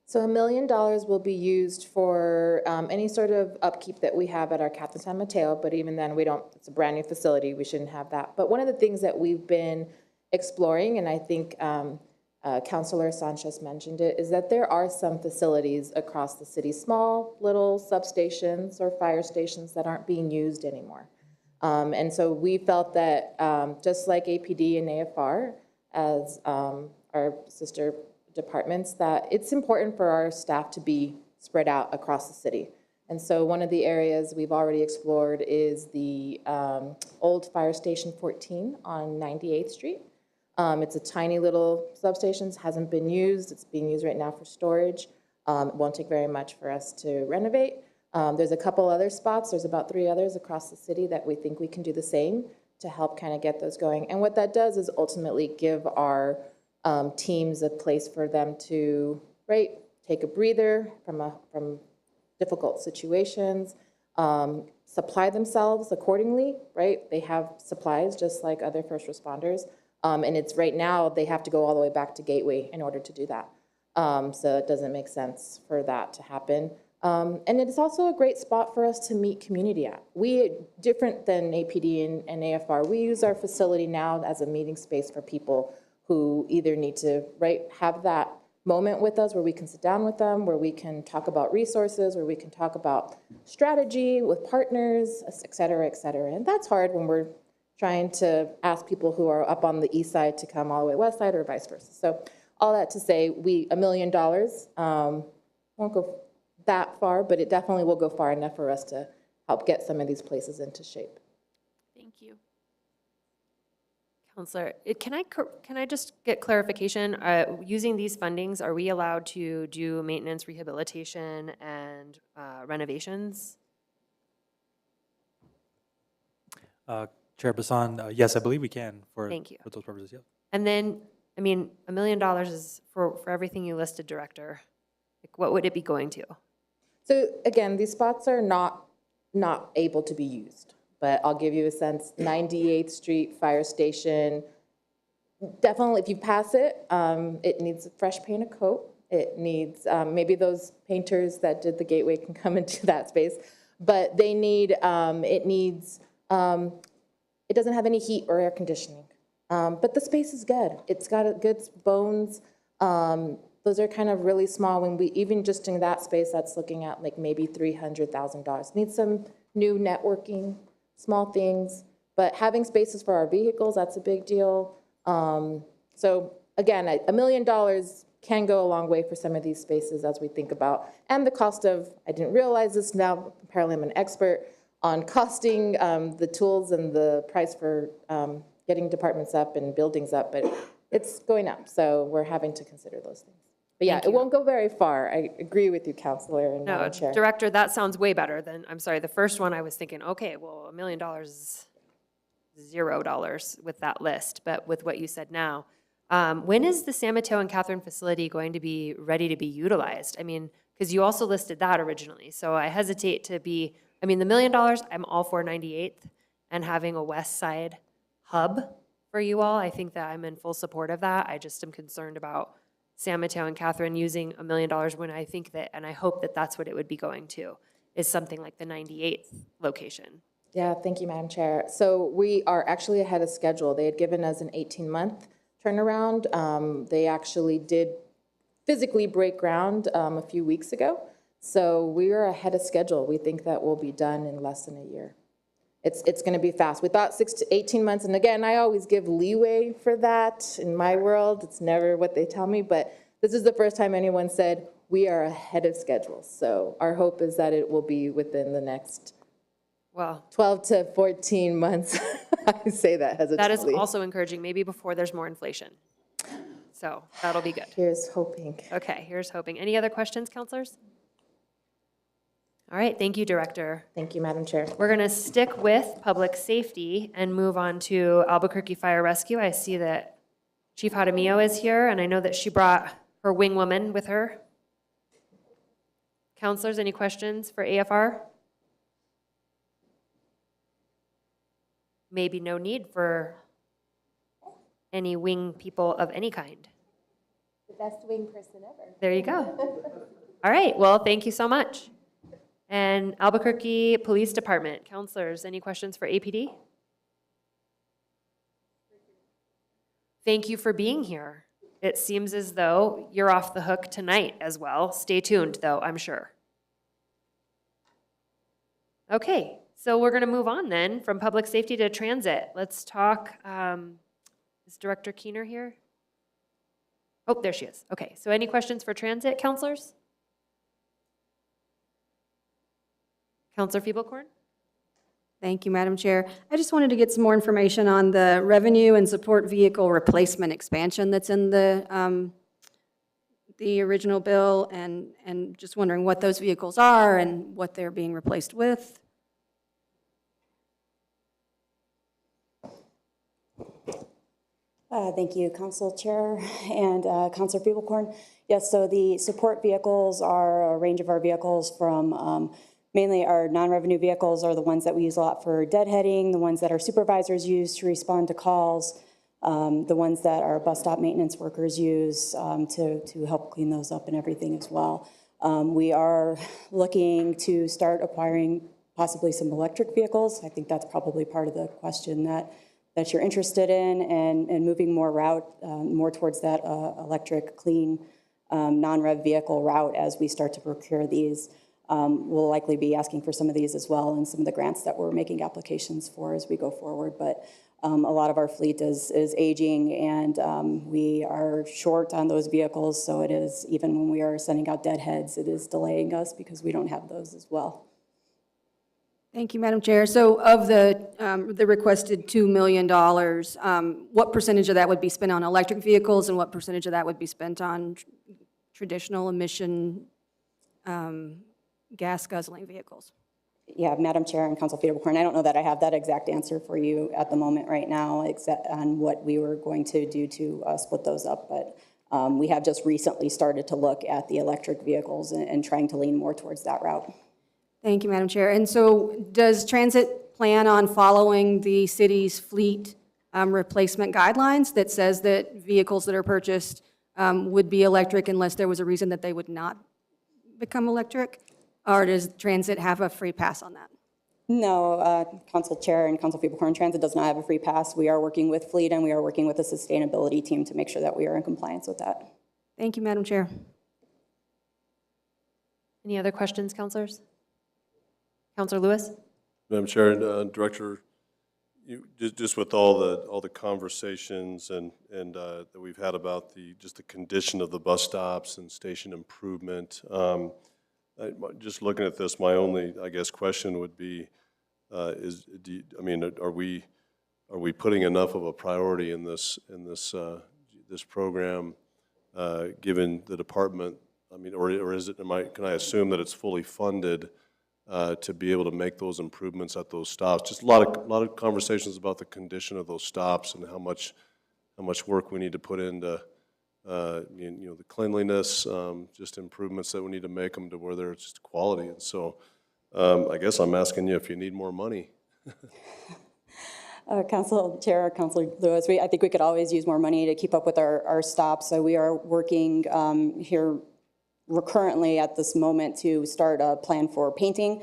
So $1 million will be used for any sort of upkeep that we have at our Catherine San Mateo, but even then, we don't, it's a brand-new facility, we shouldn't have that. But one of the things that we've been exploring, and I think Councilor Sanchez mentioned it, is that there are some facilities across the city, small little substations or fire stations that aren't being used anymore. And so we felt that just like APD and AFR, as our sister departments, that it's important for our staff to be spread out across the city. And so one of the areas we've already explored is the old Fire Station 14 on 98th Street. It's a tiny little substation, hasn't been used. It's being used right now for storage. It won't take very much for us to renovate. There's a couple other spots. There's about 3 others across the city that we think we can do the same to help kind of get those going. And what that does is ultimately give our teams a place for them to, right, take a breather from difficult situations, supply themselves accordingly, right? They have supplies just like other first responders. And it's right now, they have to go all the way back to Gateway in order to do that. So it doesn't make sense for that to happen. And it is also a great spot for us to meet community at. We, different than APD and AFR, we use our facility now as a meeting space for people who either need to, right, have that moment with us where we can sit down with them, where we can talk about resources, where we can talk about strategy with partners, et cetera, et cetera. And that's hard when we're trying to ask people who are up on the east side to come all the way west side or vice versa. So all that to say, $1 million won't go that far, but it definitely will go far enough for us to help get some of these places into shape. Thank you. Counselor, can I just get clarification? Using these fundings, are we allowed to do maintenance, rehabilitation, and renovations? Chair Bassan, yes, I believe we can for Thank you. for those purposes, yeah. And then, I mean, $1 million is for everything you listed, Director. Like, what would it be going to? So again, these spots are not able to be used, but I'll give you a sense. 98th Street Fire Station, definitely if you pass it, it needs a fresh paint of coat. It needs, maybe those painters that did the Gateway can come into that space, but they need, it needs, it doesn't have any heat or air conditioning. But the space is good. It's got a good bones. Those are kind of really small. When we, even just in that space, that's looking at like maybe $300,000. Needs some new networking, small things, but having spaces for our vehicles, that's a big deal. So again, $1 million can go a long way for some of these spaces as we think about, and the cost of, I didn't realize this, now apparently I'm an expert on costing the tools and the price for getting departments up and buildings up, but it's going up, so we're having to consider those things. But yeah, Thank it you. won't go very far. I agree with you, Counselor and No, Madam Chair. Director, that sounds way better than, I'm sorry, the first one I was thinking, okay, well, $1 million is $0 with that list, but with what you said now, when is the San Mateo and Catherine facility going to be ready to be utilized? I mean, because you also listed that originally, so I hesitate to be, I mean, the $1 million, I'm all for 98th and having a west side hub for you all. I think that I'm in full support of that. I just am concerned about San Mateo and Catherine using $1 million when I think that, and I hope that that's what it would be going to, is something like the 98th location. Yeah, thank you, Madam Chair. So we are actually ahead of schedule. They had given us an 18-month turnaround. They actually did physically break ground a few weeks ago. So we are ahead of schedule. We think that will be done in less than a year. It's going to be fast. We thought 6 to 18 months, and again, I always give leeway for that. In my world, it's never what they tell me, but this is the first time anyone said we are ahead of schedule. So our hope is that it will be within the next Well, 12 to 14 months. I say that hesitantly. that is also encouraging, maybe before there's more inflation. So that'll be good. Here's hoping. Okay, here's hoping. Any other questions, counselors? All right, thank you, Director. Thank you, Madam Chair. We're going to stick with public safety and move on to Albuquerque Fire Rescue. I see that Chief Jaramillo is here, and I know that she brought her wing woman with her. Counselors, any questions for AFR? Maybe no need for any wing people of any kind? The best wing person ever. There you go. All right, well, thank you so much. And Albuquerque Police Department, counselors, any questions for APD? Thank you for being here. It seems as though you're off the hook tonight as well. Stay tuned, though, I'm sure. Okay, so we're going to move on then from public safety to transit. Let's talk, is Director Keener here? Oh, there she is. Okay, so any questions for transit, counselors? Counselor Fiebelkorn? Thank you, Madam Chair. I just wanted to get some more information on the revenue and support vehicle replacement expansion that's in the original bill, and just wondering what those vehicles are and what they're being replaced with. Thank you, Council Chair and Councilor Fiebelkorn. Yes, so the support vehicles are a range of our vehicles from mainly our non-revenue vehicles are the ones that we use a lot for deadheading, the ones that our supervisors use to respond to calls, the ones that our bus stop maintenance workers use to help clean those up and everything as well. We are looking to start acquiring possibly some electric vehicles. I think that's probably part of the question that you're interested in, and moving more towards that electric, clean, non-rev vehicle route as we start to procure these. We'll likely be asking for some of these as well in some of the grants that we're making applications for as we go forward. But a lot of our fleet is aging, and we are short on those vehicles. So it is, even when we are sending out deadheads, it is delaying us because we don't have those as well. Thank you, Madam Chair. So of the requested $2 million, what percentage of that would be spent on electric vehicles, and what percentage of that would be spent on traditional emission gas guzzling vehicles? Yeah, Madam Chair and Council Fiebelkorn, I don't know that I have that exact answer for you at the moment right now, except on what we were going to do to split those up. But we have just recently started to look at the electric vehicles and trying to lean more towards that route. Thank you, Madam Chair. And so does transit plan on following the city's fleet replacement guidelines that says that vehicles that are purchased would be electric unless there was a reason that they would not become electric? Or does transit have a free pass on that? No, Council Chair and Council Fiebelkorn, transit does not have a free pass. We are working with fleet, and we are working with the sustainability team to make sure that we are in compliance with that. Thank you, Madam Chair. Any other questions, counselors? Counselor Lewis? Madam Chair and Director, just with all the conversations and that we've had about just the condition of the bus stops and station improvement, just looking at this, my only, I guess, question would be, are we putting enough of a priority in this program, given the department? I mean, or is it? Can I assume that it's fully funded to be able to make those improvements at those stops? Just a lot of conversations about the condition of those stops and how much work we need to put into the cleanliness, just improvements that we need to make them to where they're just quality. And so I guess I'm asking you if you need more money. Council Chair, Councilor Lewis, I think we could always use more money to keep up with our stops. So we are working here currently at this moment to start a plan for painting.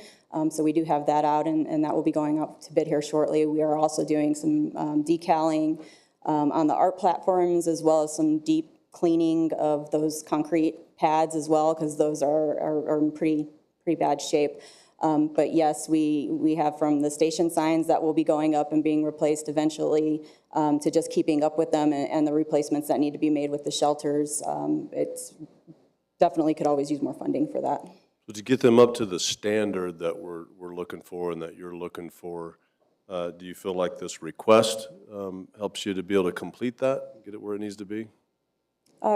So we do have that out, and that will be going up to bid here shortly. We are also doing some decaling on the art platforms, as well as some deep cleaning of those concrete pads as well, because those are in pretty bad shape. But yes, we have from the station signs that will be going up and being replaced eventually, to just keeping up with them and the replacements that need to be made with the shelters. It's definitely could always use more funding for that. So to get them up to the standard that we're looking for and that you're looking for, do you feel like this request helps you to be able to complete that, get it where it needs to be?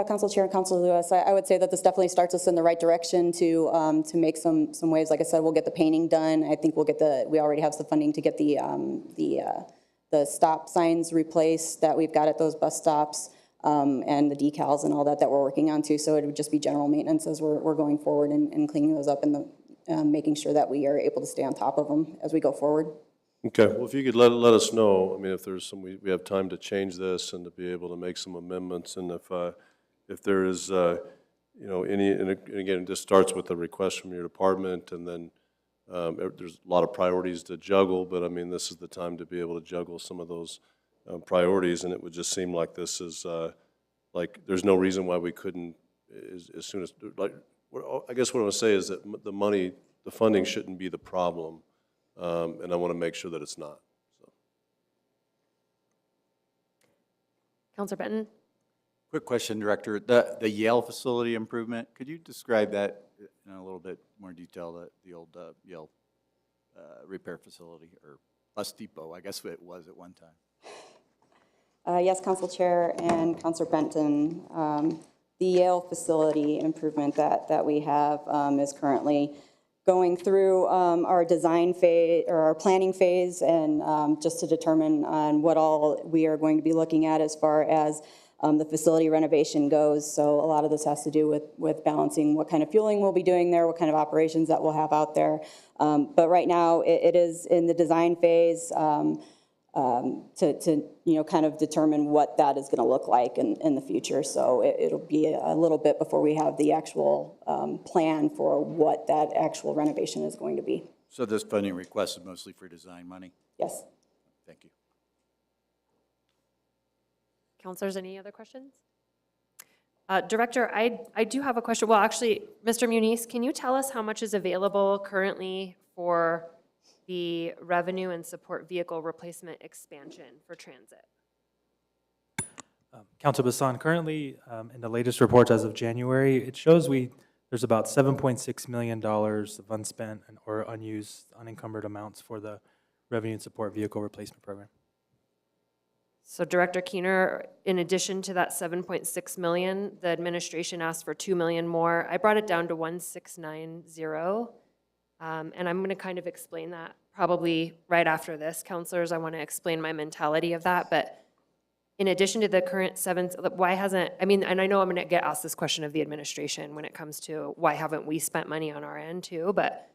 Council Chair and Councilor Lewis, I would say that this definitely starts us in the right direction to make some waves. Like I said, we'll get the painting done. I think we already have some funding to get the stop signs replaced that we've got at those bus stops, and the decals and all that we're working on too. So it would just be general maintenance as we're going forward and cleaning those up and making sure that we are able to stay on top of them as we go forward. Okay, well, if you could let us know, I mean, if there's some, we have time to change this and to be able to make some amendments, and if there is, any, and again, it just starts with a request from your department, and then there's a lot of priorities to juggle, but I mean, this is the time to be able to juggle some of those priorities, and it would just seem like this is, like, there's no reason why we couldn't, as soon as, like, I guess what I want to say is that the funding shouldn't be the problem. And I want to make sure that it's not. So. Counselor Benton? Quick question, Director. The Yale facility improvement, could you describe that in a little bit more detail, the old Yale repair facility, or bus depot, I guess it was at one time? Yes, Council Chair and Councilor Benton. The Yale facility improvement that we have is currently going through our design phase, or our planning phase, and just to determine on what all we are going to be looking at as far as the facility renovation goes. So a lot of this has to do with balancing what kind of fueling we'll be doing there, what kind of operations that we'll have out there. But right now, it is in the design phase to kind of determine what that is going to look like in the future. So it'll be a little bit before we have the actual plan for what that actual renovation is going to be. So this funding request is mostly for design money? Yes. Thank you. Counselors, any other questions? Director, I do have a question. Well, actually, Mr. Muniz, can you tell us how much is available currently for the revenue and support vehicle replacement expansion for transit? Council Bassan, currently, in the latest reports as of January, it shows there's about $7.6 million of unspent or unused, unencumbered amounts for the revenue and support vehicle replacement program. So Director Keener, in addition to that 7.6 million, the administration asked for 2 million more. I brought it down to 1,690. And I'm going to kind of explain that probably right after this. Counselors, I want to explain my mentality of that. But in addition to the current why hasn't, I mean, and I know I'm going to get asked this question of the administration when it comes to why haven't we spent money on our end too, but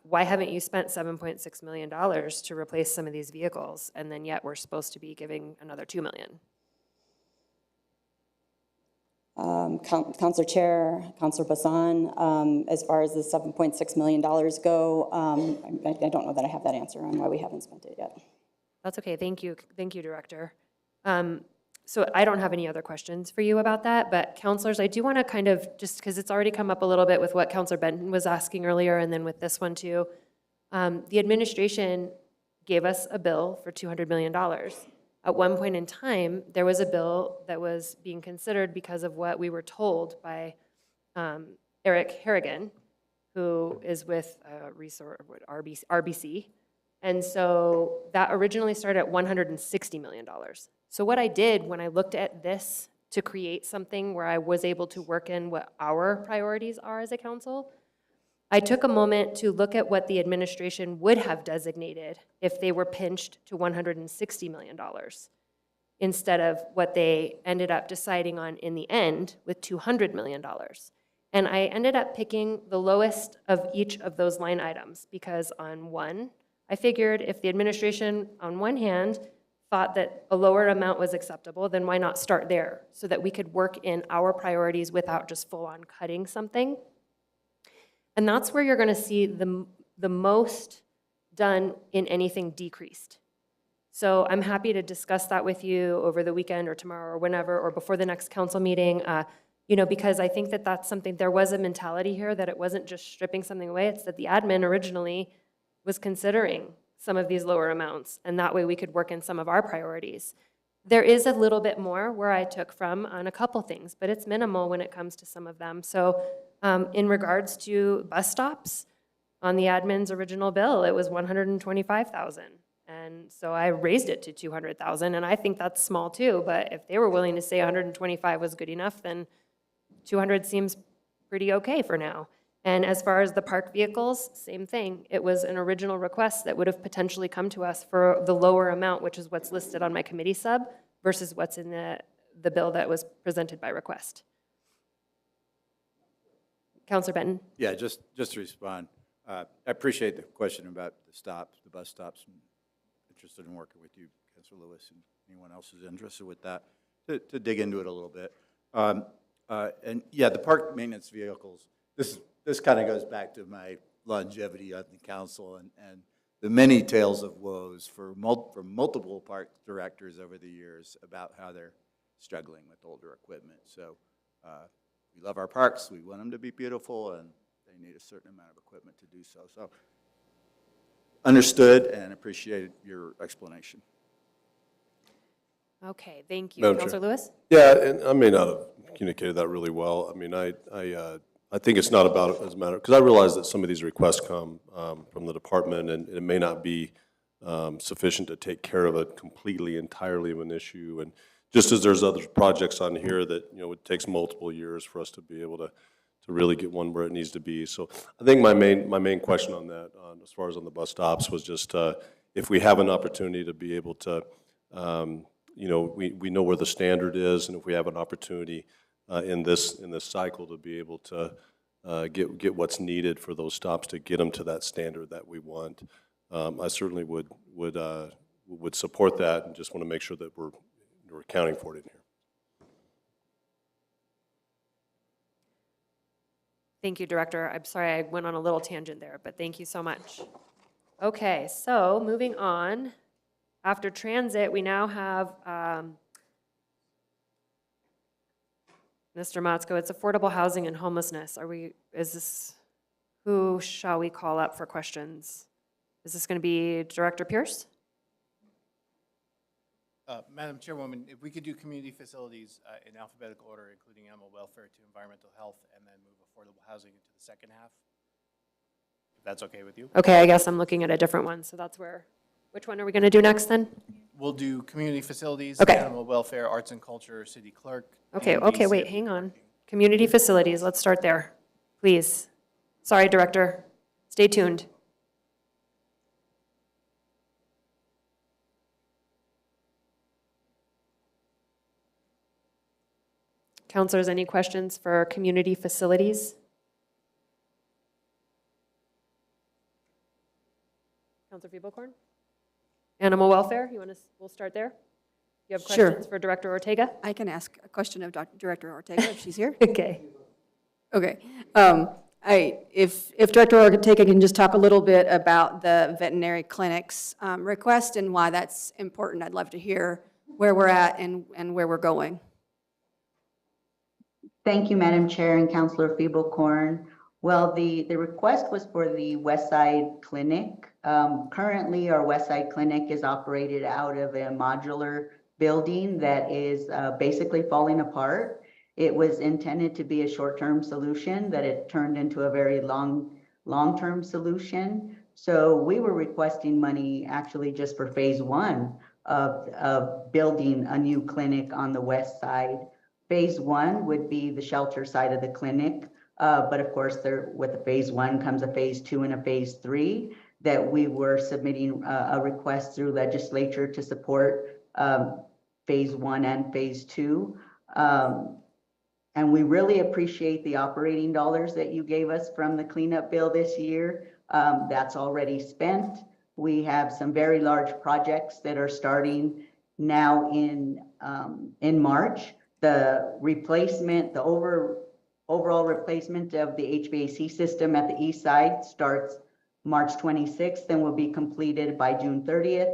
why haven't you spent $7.6 million to replace some of these vehicles? And then yet we're supposed to be giving another 2 million. Councilor Chair, Councilor Bassan, as far as the $7.6 million go, I don't know that I have that answer on why we haven't spent it yet. That's okay. Thank you. Thank you, Director. So I don't have any other questions for you about that, but counselors, I do want to kind of, just because it's already come up a little bit with what Counselor Benton was asking earlier, and then with this one too, the administration gave us a bill for $200 million. At one point in time, there was a bill that was being considered because of what we were told by Eric Harrigan, who is with RBC. And so that originally started at $160 million. So what I did when I looked at this to create something where I was able to work in what our priorities are as a council, I took a moment to look at what the administration would have designated if they were pinched to $160 million instead of what they ended up deciding on in the end with $200 million. And I ended up picking the lowest of each of those line items because on one, I figured if the administration, on one hand, thought that a lower amount was acceptable, then why not start there so that we could work in our priorities without just full-on cutting something. And that's where you're going to see the most done in anything decreased. So I'm happy to discuss that with you over the weekend or tomorrow or whenever or before the next council meeting, because I think that that's something, there was a mentality here that it wasn't just stripping something away, it's that the admin originally was considering some of these lower amounts, and that way we could work in some of our priorities. There is a little bit more where I took from on a couple things, but it's minimal when it comes to some of them. So in regards to bus stops, on the admin's original bill, it was $125,000. And so I raised it to $200,000, and I think that's small too, but if they were willing to say 125 was good enough, then 200 seems pretty okay for now. And as far as the park vehicles, same thing. It was an original request that would have potentially come to us for the lower amount, which is what's listed on my committee sub, versus what's in the bill that was presented by request. Councilor Benton? Yeah, just to respond, I appreciate the question about the stops, the bus stops. interested in working with you, Councilor Lewis, and anyone else who's interested with that, to dig into it a little bit. And yeah, the park maintenance vehicles, this kind of goes back to my longevity on the council and the many tales of woes from multiple park directors over the years about how they're struggling with older equipment. So we love our parks, we want them to be beautiful, and they need a certain amount of equipment to do so. So understood and appreciated your explanation. Okay, thank you. Madam Chair. Counselor Lewis? Yeah, and I may not have communicated that really well. I mean, I think it's not about, as a matter, because I realize that some of these requests come from the department, and it may not be sufficient to take care of it completely, entirely of an issue. And just as there's other projects on here that, you know, it takes multiple years for us to be able to really get one where it needs to be. So I think my main question on that, as far as on the bus stops, was just if we have an opportunity to be able to, you know, we know where the standard is, and if we have an opportunity in this cycle to be able to get what's needed for those stops to get them to that standard that we want, I certainly would support that, and just want to make sure that we're accounting for it in here. Thank you, Director. I'm sorry I went on a little tangent there, but thank you so much. Okay, so moving on. After transit, we now have Mr. Motzko. It's affordable housing and homelessness. Who shall we call up for questions? Is this going to be Director Pierce? Madam Chairwoman, if we could do community facilities in alphabetical order, including animal welfare to environmental health, and then move affordable housing into the second half, if that's okay with you. Okay, I guess I'm looking at a different one, so that's where, which one are we going to do next then? We'll do community facilities, Okay. animal welfare, arts and culture, city clerk. Okay, and okay, wait, DCF. hang on. Community facilities, let's start there, please. Sorry, Director, stay tuned. Counselors, any questions for community facilities? Counselor Fiebelkorn? Animal welfare, we'll start there? You have Sure. questions for Director Ortega? I can ask a question of Director Ortega if she's here. Okay. Okay. If Director Ortega can just talk a little bit about the veterinary clinics request and why that's important, I'd love to hear where we're at and where we're going. Thank you, Madam Chair and Councilor Fiebelkorn. Well, the request was for the West Side Clinic. Currently, our West Side Clinic is operated out of a modular building that is basically falling apart. It was intended to be a short-term solution, that it turned into a very long-term solution. So we were requesting money actually just for phase one of building a new clinic on the west side. Phase one would be the shelter side of the clinic. But of course, with the phase one comes a phase two and a phase three, that we were submitting a request through legislature to support phase one and phase two. And we really appreciate the operating dollars that you gave us from the cleanup bill this year. That's already spent. We have some very large projects that are starting now in March. The replacement, the overall replacement of the HVAC system at the east side starts March 26th and will be completed by June 30th.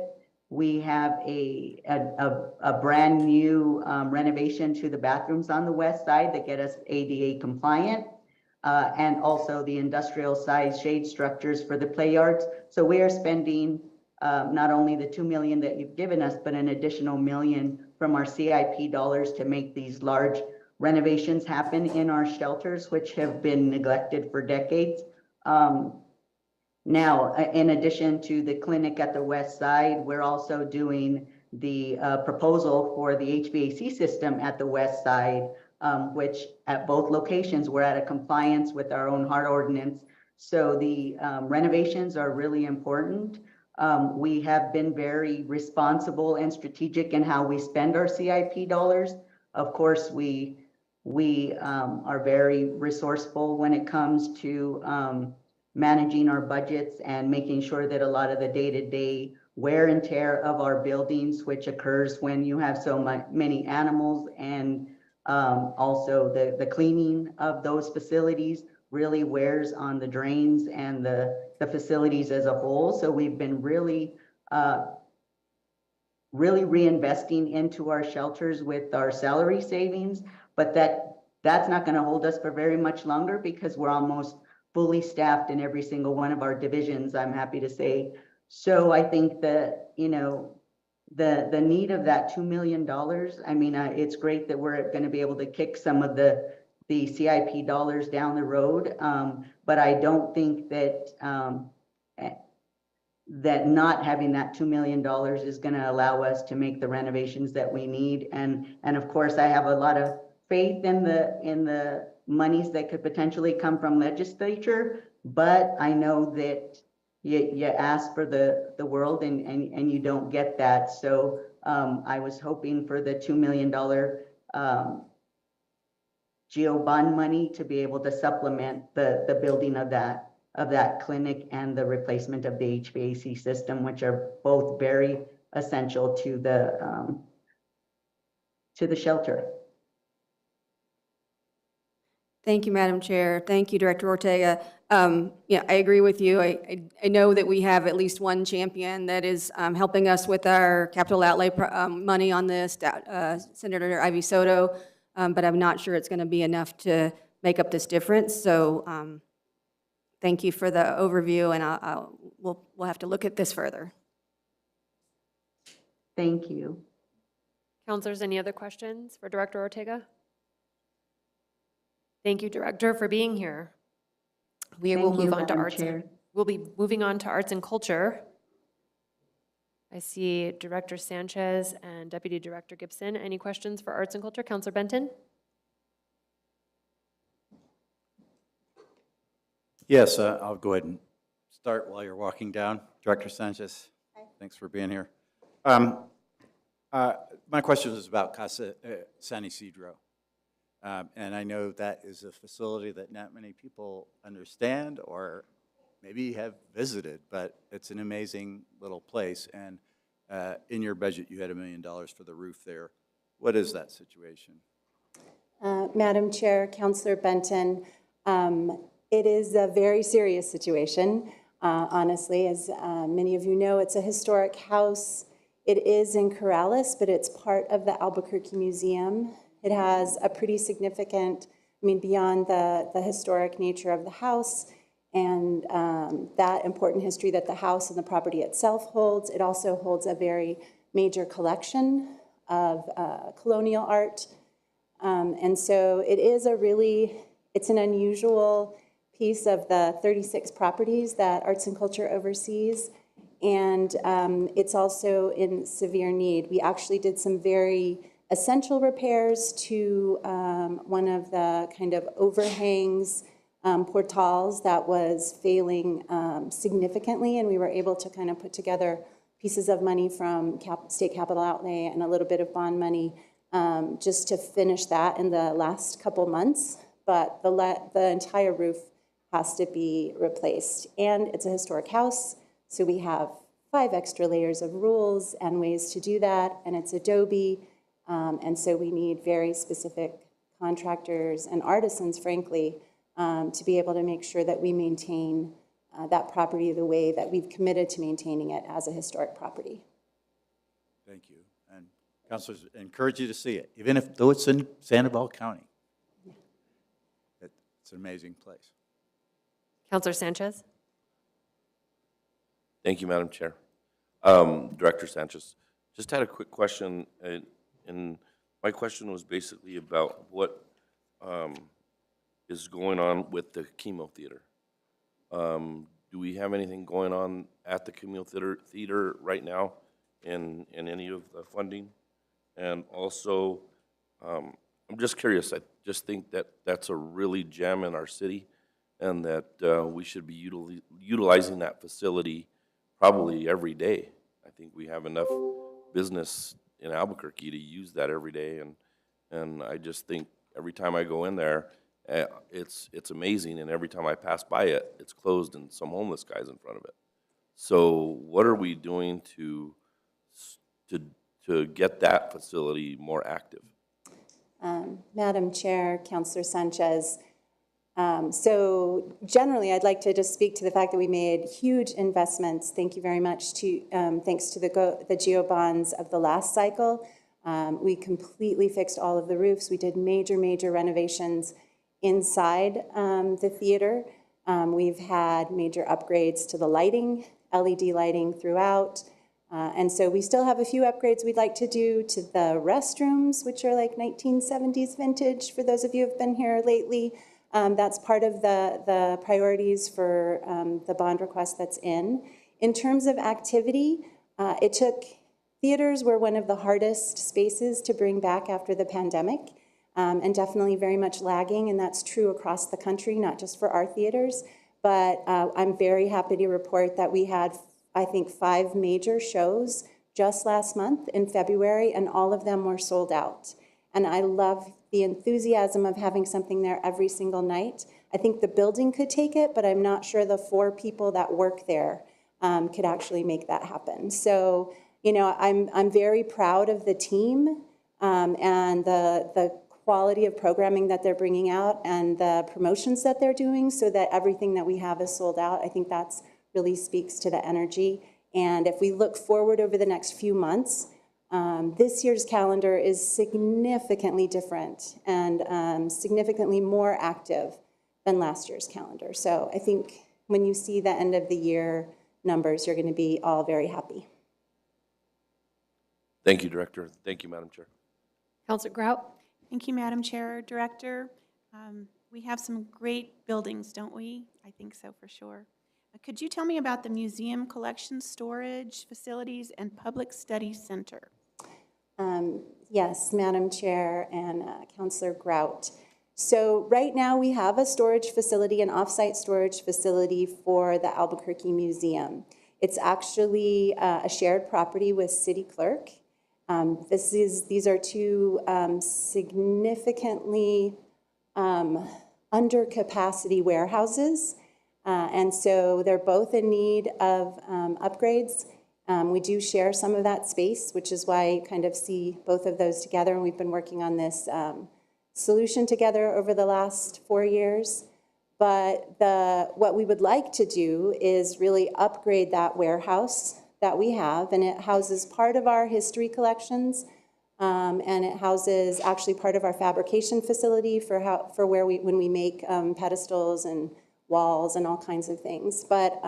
We have a brand new renovation to the bathrooms on the west side that get us ADA compliant, and also the industrial size shade structures for the play yards. So we are spending not only the $2 million that you've given us, but an additional $1 million from our CIP dollars to make these large renovations happen in our shelters, which have been neglected for decades. Now, in addition to the clinic at the west side, we're also doing the proposal for the HVAC system at the west side, which at both locations, we're out of compliance with our own HART ordinance. So the renovations are really important. We have been very responsible and strategic in how we spend our CIP dollars. Of course, we are very resourceful when it comes to managing our budgets and making sure that a lot of the day-to-day wear and tear of our buildings, which occurs when you have so many animals, and also the cleaning of those facilities really wears on the drains and the facilities as a whole. So we've been really reinvesting into our shelters with our salary savings, but that's not going to hold us for very much longer because we're almost fully staffed in every single one of our divisions, I'm happy to say. So I think that, you know, the need of that $2 million, I mean, it's great that we're going to be able to kick some of the CIP dollars down the road, but I don't think that that not having that $2 million is going to allow us to make the renovations that we need. And of course, I have a lot of faith in the monies that could potentially come from legislature, but I know that you ask for the world and you don't get that. So I was hoping for the $2 million GEO bond money to be able to supplement the building of that clinic and the replacement of the HVAC system, which are both very essential to the shelter. Thank you, Madam Chair. Thank you, Director Ortega. Yeah, I agree with you. I know that we have at least one champion that is helping us with our capital outlay money on this, Senator Ivy Soto, but I'm not sure it's going to be enough to make up this difference. So thank you for the overview, and we'll have to look at this further. Thank you. Counselors, any other questions for Director Ortega? Thank you, Director, for being here. We will move on to arts. We'll be moving on to arts and culture. I see Director Sanchez and Deputy Director Gibson. Any questions for arts and culture? Counselor Benton? Yes, I'll go ahead and start while you're walking down. Director Sanchez, thanks for being here. My question is about Casa San Isidro. And I know that is a facility that not many people understand or maybe have visited, but it's an amazing little place. And in your budget, you had $1 million for the roof there. What is that situation? Madam Chair, Councilor Benton, it is a very serious situation, honestly. As many of you know, it's a historic house. It is in Corrales, but it's part of the Albuquerque Museum. It has a pretty significant, beyond the historic nature of the house and that important history that the house and the property itself holds, it also holds a very major collection of colonial art. And so it is it's an unusual piece of the 36 properties that Arts and Culture oversees. And it's also in severe need. We actually did some very essential repairs to one of the kind of overhangs, portals that was failing significantly, and we were able to kind of put together pieces of money from state capital outlay and a little bit of bond money just to finish that in the last couple months. But the entire roof has to be replaced, and it's a historic house, so we have 5 extra layers of rules and ways to do that, and it's Adobe. And so we need very specific contractors and artisans, frankly, to be able to make sure that we maintain that property the way that we've committed to maintaining it as a historic property. Thank you. And councilors, encourage you to see it, even though it's in Sandoval County. Yeah. It's an amazing place. Counselor Sanchez? Thank you, Madam Chair. Director Sanchez, just had a quick question. And my question was basically about what is going on with the Chemo Theater. Do we have anything going on at the Chemo Theater right now in any of the funding? And also, I'm just curious, I just think that that's a really gem in our city, and that we should be utilizing that facility probably every day. I think we have enough business in Albuquerque to use that every day, and I just think every time I go in there, it's amazing, and every time I pass by it, it's closed and some homeless guy's in front of it. So what are we doing to get that facility more active? Madam Chair, Councilor Sanchez, so generally, I'd like to just speak to the fact that we made huge investments. Thank you very much to, thanks to the GEO bonds of the last cycle. We completely fixed all of the roofs. We did major renovations inside the theater. We've had major upgrades to the lighting, LED lighting throughout. And so we still have a few upgrades we'd like to do to the restrooms, which are like 1970s vintage, for those of you who have been here lately. That's part of the priorities for the bond request that's in. In terms of activity, theaters were one of the hardest spaces to bring back after the pandemic, and definitely very much lagging, and that's true across the country, not just for our theaters. But I'm very happy to report that we had, I think, 5 major shows just last month in February, and all of them were sold out. And I love the enthusiasm of having something there every single night. I think the building could take it, but I'm not sure the 4 people that work there could actually make that happen. So, you know, I'm very proud of the team and the quality of programming that they're bringing out and the promotions that they're doing, so that everything that we have is sold out. I think that's really speaks to the energy. And if we look forward over the next few months, this year's calendar is significantly different and significantly more active than last year's calendar. So I think when you see the end of the year numbers, you're going to be all very happy. Thank you, Director. Thank you, Madam Chair. Counselor Grout? Thank you, Madam Chair, Director. We have some great buildings, don't we? I think so, for sure. Could you tell me about the museum collection storage facilities and public study center? Yes, Madam Chair and Councilor Grout. So right now we have a storage facility, an off-site storage facility for the Albuquerque Museum. It's actually a shared property with City Clerk. These are 2 significantly under capacity warehouses. And so they're both in need of upgrades. We do share some of that space, which is why you kind of see both of those together. And we've been working on this solution together over the last 4 years. But what we would like to do is really upgrade that warehouse that we have. And it houses part of our history collections. And it houses actually part of our fabrication facility for when we make pedestals and walls and all kinds of things. But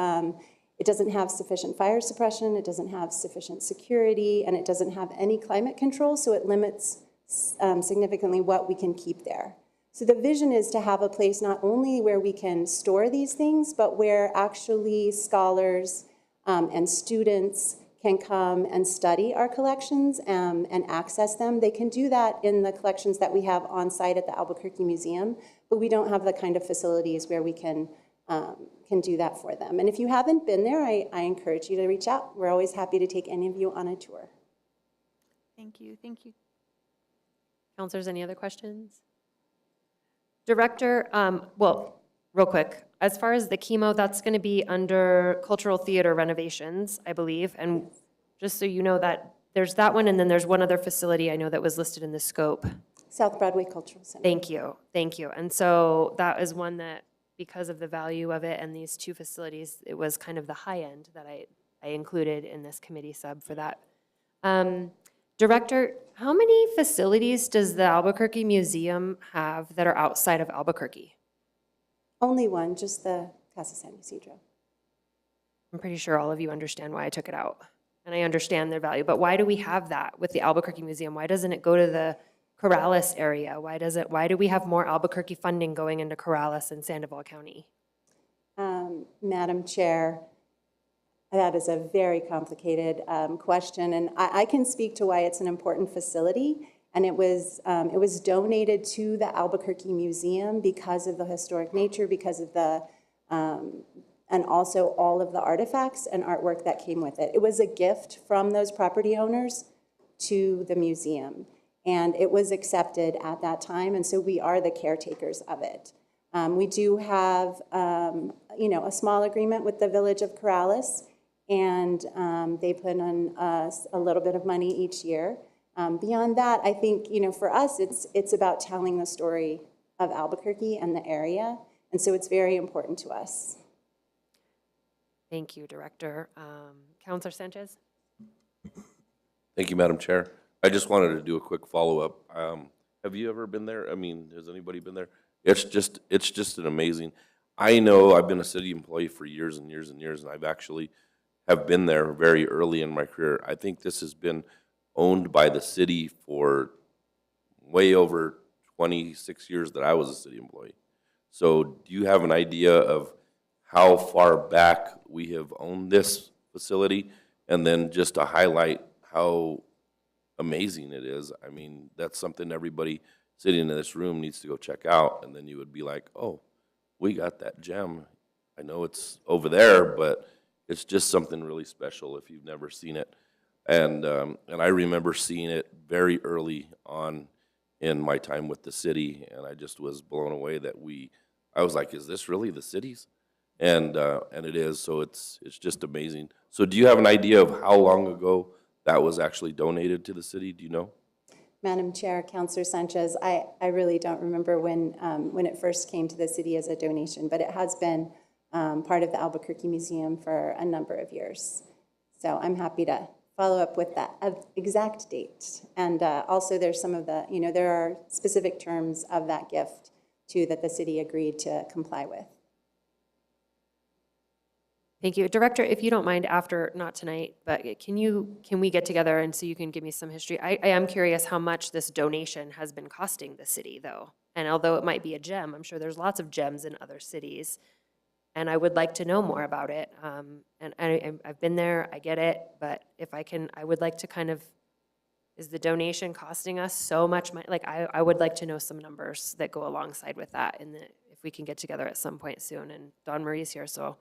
it doesn't have sufficient fire suppression, it doesn't have sufficient security, and it doesn't have any climate control, so it limits significantly what we can keep there. So the vision is to have a place not only where we can store these things, but where actually scholars and students can come and study our collections and access them. They can do that in the collections that we have on site at the Albuquerque Museum, but we don't have the kind of facilities where we can do that for them. And if you haven't been there, I encourage you to reach out. We're always happy to take any of you on a tour. Thank you. Thank you. Counselors, any other questions? Director, well, real quick, as far as the chemo, that's going to be under cultural theater renovations, I believe. And just so you know that there's that one, and then there's one other facility I know that was listed in the scope. South Broadway Cultural Center. Thank you. Thank you. And so that is one that, because of the value of it and these 2 facilities, it was kind of the high end that I included in this committee sub for that. Director, how many facilities does the Albuquerque Museum have that are outside of Albuquerque? Only one, just the Casa San Isidro. I'm pretty sure all of you understand why I took it out. And I understand their value, but why do we have that with the Albuquerque Museum? Why doesn't it go to the Corrales area? Why do we have more Albuquerque funding going into Corrales and Sandoval County? Madam Chair, that is a very complicated question, and I can speak to why it's an important facility. And it was donated to the Albuquerque Museum because of the historic nature, because of the, and also all of the artifacts and artwork that came with it. It was a gift from those property owners to the museum, and it was accepted at that time, and so we are the caretakers of it. We do have, a small agreement with the Village of Corrales, and they put on a little bit of money each year. Beyond that, I think, for us, it's about telling the story of Albuquerque and the area, and so it's very important to us. Thank you, Director. Counselor Sanchez? Thank you, Madam Chair. I just wanted to do a quick follow-up. Have you ever been there? I mean, has anybody been there? It's just an amazing, I know I've been a city employee for years and years and years, and I've actually have been there very early in my career. I think this has been owned by the city for way over 26 years that I was a city employee. So do you have an idea of how far back we have owned this facility? And then just to highlight how amazing it is. I mean, that's something everybody sitting in this room needs to go check out. And then you would be like, oh, we got that gem. I know it's over there, but it's just something really special if you've never seen it. And I remember seeing it very early on in my time with the city, and I just was blown away that I was like, is this really the city's? And it is, so it's just amazing. So do you have an idea of how long ago that was actually donated to the city? Do you know? Madam Chair, Councilor Sanchez, I really don't remember when it first came to the city as a donation, but it has been part of the Albuquerque Museum for a number of years. So I'm happy to follow up with that exact date. And also there's some of the, there are specific terms of that gift too that the city agreed to comply with. Thank you. Director, if you don't mind, after, not tonight, but can we get together and so you can give me some history? I am curious how much this donation has been costing the city, though. And although it might be a gem, I'm sure there's lots of gems in other cities. And I would like to know more about it. And I've been there, I get it, but if I can, I would like to kind of, is the donation costing us so much money? Like, I would like to know some numbers that go alongside with that, and if we can get together at some point soon. And Dawn Marie's here, so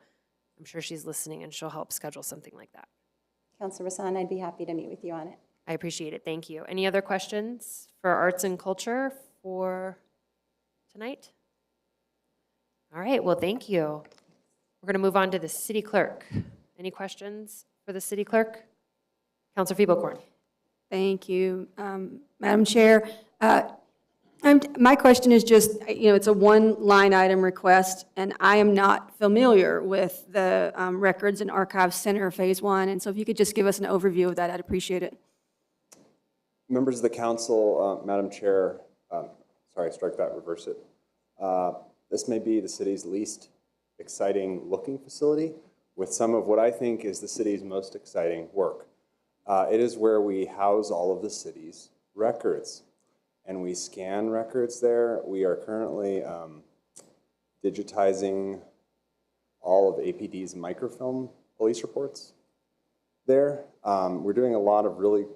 I'm sure she's listening and she'll help schedule something like that. Councilor Rasan, I'd be happy to meet with you on it. I appreciate it. Thank you. Any other questions for arts and culture for tonight? All right. Well, thank you. We're going to move on to the city clerk. Any questions for the city clerk? Councilor Fiebelkorn. Thank you, Madam Chair. My question is just, it's a one-line item request, and I am not familiar with the Records and Archives Center Phase 1, and so if you could just give us an overview of that, I'd appreciate it. Members of the council, Madam Chair, sorry, strike that, reverse it. This may be the city's least exciting looking facility with some of what I think is the city's most exciting work. It is where we house all of the city's records, and we scan records there. We are currently digitizing all of APD's microfilm police reports there. We're doing a lot of really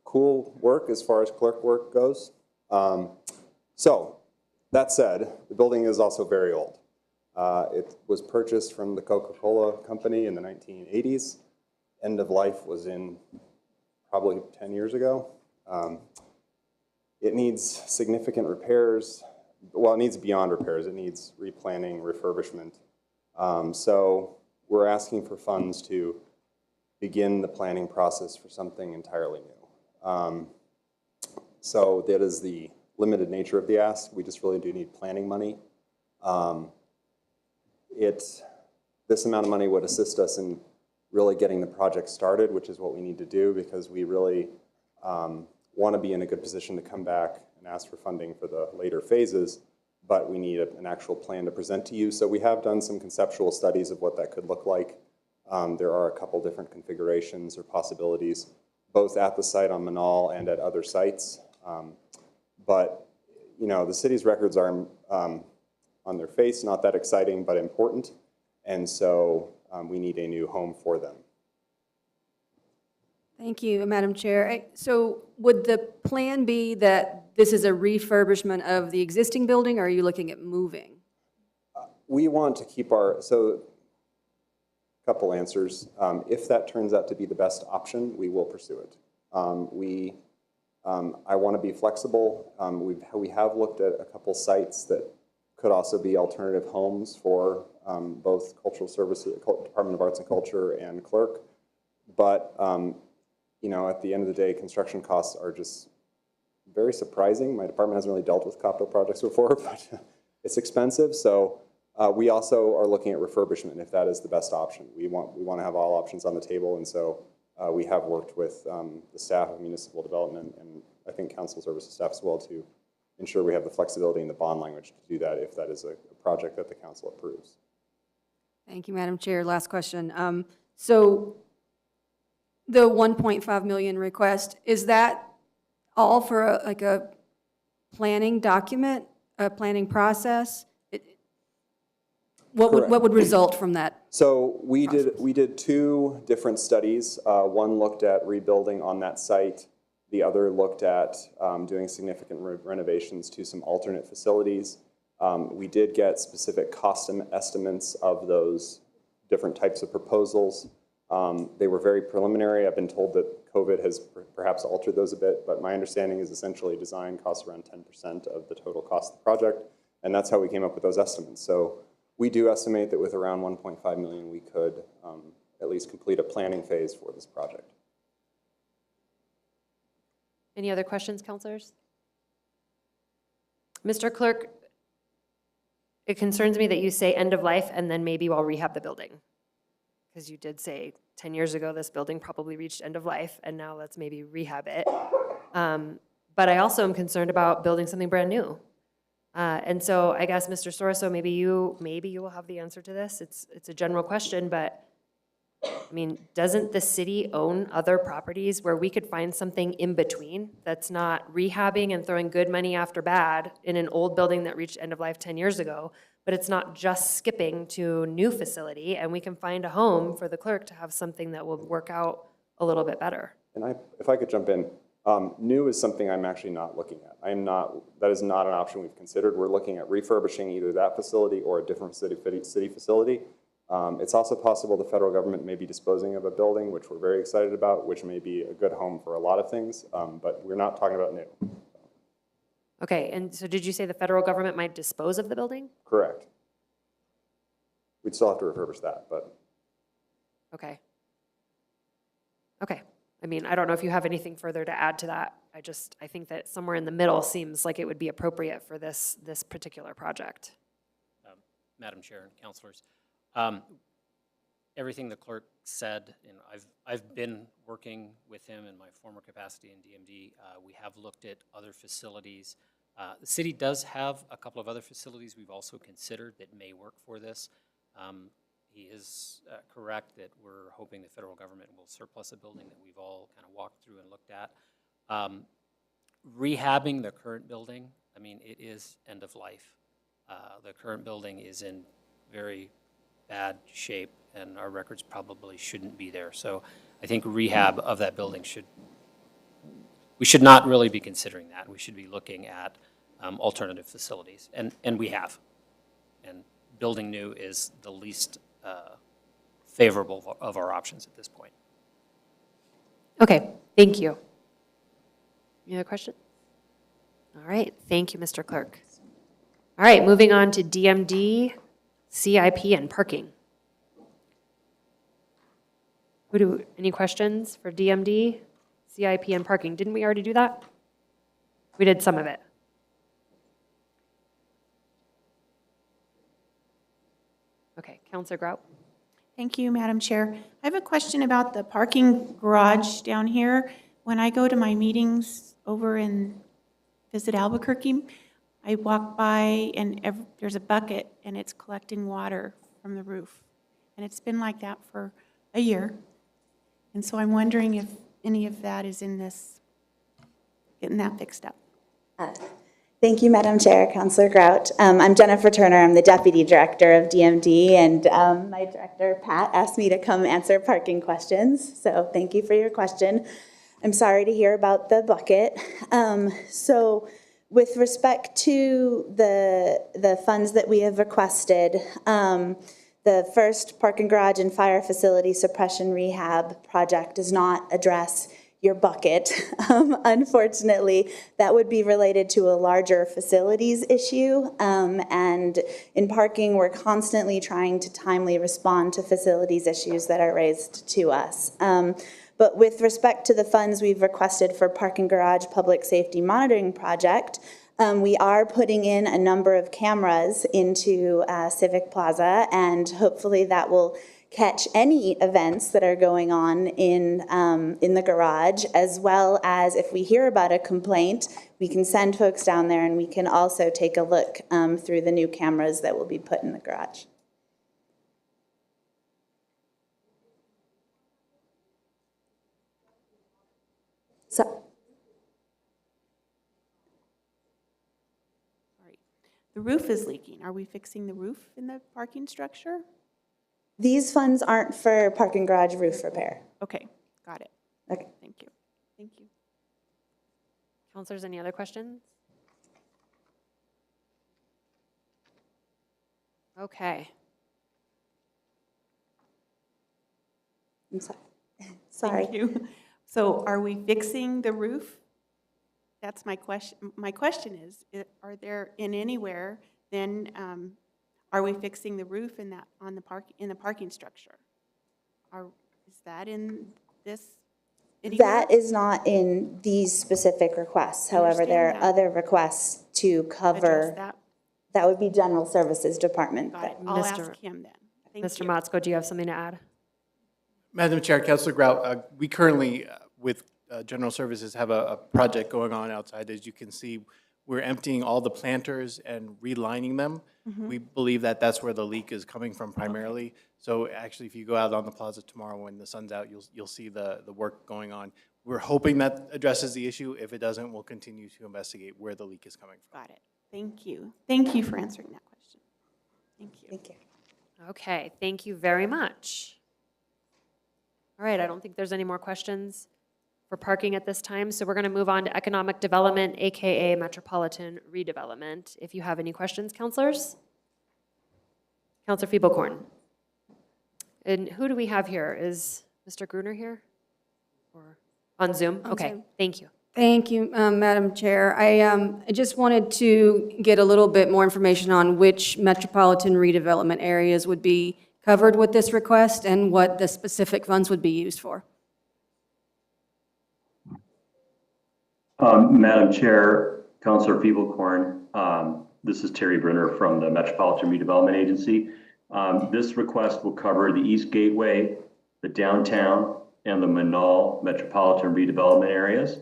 cool work as far as clerk work goes. So, that said, the building is also very old. It was purchased from the Coca-Cola company in the 1980s. End of life was in probably 10 years ago. It needs significant repairs. Well, it needs beyond repairs. It needs replanning, refurbishment. So we're asking for funds to begin the planning process for something entirely new. So that is the limited nature of the ask. We just really do need planning money. This amount of money would assist us in really getting the project started, which is what we need to do because we really want to be in a good position to come back and ask for funding for the later phases, but we need an actual plan to present to you. So we have done some conceptual studies of what that could look like. There are a couple different configurations or possibilities, both at the site on Manal and at other sites. But, the city's records are on their face, not that exciting, but important. And so we need a new home for them. Thank you, Madam Chair. So would the plan be that this is a refurbishment of the existing building, or are you looking at moving? We want to keep so a couple answers. If that turns out to be the best option, we will pursue it. I want to be flexible. We have looked at a couple sites that could also be alternative homes for both Cultural Services, Department of Arts and Culture and Clerk. but, you know, at the end of the day, construction costs are just very surprising. My department hasn't really dealt with capital projects before, but it's expensive. So we also are looking at refurbishment if that is the best option. We want to have all options on the table, and so we have worked with the staff of municipal development and I think council services staff as well to ensure we have the flexibility in the bond language to do that if that is a project that the council approves. Thank you, Madam Chair. Last question. So the 1.5 million request, is that all for a planning document, a planning process? What would result from that? So we did two different studies. One looked at rebuilding on that site. The other looked at doing significant renovations to some alternate facilities. We did get specific cost estimates of those different types of proposals. They were very preliminary. I've been told that COVID has perhaps altered those a bit, but my understanding is essentially design costs around 10% of the total cost of the project, and that's how we came up with those estimates. So we do estimate that with around 1.5 million, we could at least complete a planning phase for this project. Any other questions, councilors? Mr. Clerk, it concerns me that you say end of life and then maybe we'll rehab the building. Because you did say 10 years ago this building probably reached end of life and now let's maybe rehab it. But I also am concerned about building something brand new. And so I guess, Mr. Soroso, maybe you will have the answer to this. It's a general question, but I mean, doesn't the city own other properties where we could find something in between that's not rehabbing and throwing good money after bad in an old building that reached end of life 10 years ago, but it's not just skipping to new facility and we can find a home for the clerk to have something that will work out a little bit better? And if I could jump in, new is something I'm actually not looking at. That is not an option we've considered. We're looking at refurbishing either that facility or a different city facility. It's also possible the federal government may be disposing of a building, which we're very excited about, which may be a good home for a lot of things, but we're not talking about new. Okay, and so did you say the federal government might dispose of the building? Correct. We'd still have to refurbish that, but. Okay. Okay. I mean, I don't know if you have anything further to add to that. I think that somewhere in the middle seems like it would be appropriate for this particular project. Madam Chair and councilors, everything the clerk said, I've been working with him in my former capacity in DMD. We have looked at other facilities. The city does have a couple of other facilities we've also considered that may work for this. He is correct that we're hoping the federal government will surplus a building that we've all kind of walked through and looked at. Rehabbing the current building, I mean, it is end of life. The current building is in very bad shape and our records probably shouldn't be there. So I think rehab of that building we should not really be considering that. We should be looking at alternative facilities, and we have. And building new is the least favorable of our options at this point. Okay, thank you. Any other question? All right, thank you, Mr. Clerk. All right, moving on to DMD, CIP, and parking. Any questions for DMD, CIP, and parking? Didn't we already do that? We did some of it. Okay, Councilor Grout. Thank you, Madam Chair. I have a question about the parking garage down here. When I go to my meetings over and visit Albuquerque, I walk by and there's a bucket and it's collecting water from the roof. And it's been like that for a year. And so I'm wondering if any of that is in this, getting that fixed up. Thank you, Madam Chair, Councilor Grout. I'm Jennifer Turner. I'm the Deputy Director of DMD, and my director, Pat, asked me to come answer parking questions. So thank you for your question. I'm sorry to hear about the bucket. So with respect to the funds that we have requested, the first parking garage and fire facility suppression rehab project does not address your bucket. Unfortunately, that would be related to a larger facilities issue. And in parking, we're constantly trying to timely respond to facilities issues that are raised to us. But with respect to the funds we've requested for Parking Garage Public Safety Monitoring Project, we are putting in a number of cameras into Civic Plaza, and hopefully that will catch any events that are going on in the garage, as well as if we hear about a complaint, we can send folks down there and we can also take a look through the new cameras that will be put in the garage. So, The roof is leaking. Are we fixing the roof in the parking structure? these funds aren't for parking garage roof repair. Okay, got it. Okay. Thank you. Thank you. Counselors, any other questions? Okay. I'm sorry. Sorry. Thank you. So are we fixing the roof? That's my question. My question is, are there in anywhere, then, are we fixing the roof in that, on the in the parking structure? Is that in this? Anywhere? That is not in these specific requests. However, there are Understand other requests to cover. Address that? That would be General Services Department. Got it. I'll ask him then. Thank Mr. you. Motzko, do you have something to add? Madam Chair, Councilor Grout, we currently, with General Services, have a project going on outside. As you can see, we're emptying all the planters and relining them. We believe that that's where the leak is coming from primarily. So actually, if you go out on the plaza tomorrow when the sun's out, you'll see the work going on. We're hoping that addresses the issue. If it doesn't, we'll continue to investigate where the leak is coming from. Got it. Thank you. Thank you for answering that question. Thank you. Thank you. Okay, thank you very much. All right, I don't think there's any more questions for parking at this time, so we're going to move on to economic development, AKA metropolitan redevelopment. If you have any questions, counselors? Counselor Fiebelkorn. And who do we have here? Is Mr. Gruner here? Or on Zoom? On Okay, Zoom. thank you. Thank you, Madam Chair. I just wanted to get a little bit more information on which metropolitan redevelopment areas would be covered with this request and what the specific funds would be used for. Madam Chair, Councilor Fiebelkorn, this is Terry Brunner from the Metropolitan Redevelopment Agency. This request will cover the East Gateway, the downtown, and the Manal Metropolitan Redevelopment areas.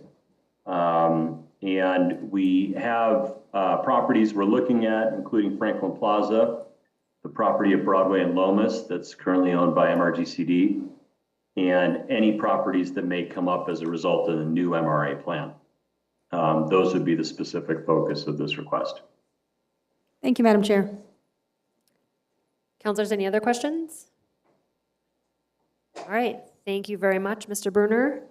And we have properties we're looking at, including Franklin Plaza, the property of Broadway and Lomas that's currently owned by MRGCD, and any properties that may come up as a result of the new MRA plan. Those would be the specific focus of this request. Thank you, Madam Chair. Counselors, any other questions? All right, thank you very much, Mr. Bruner.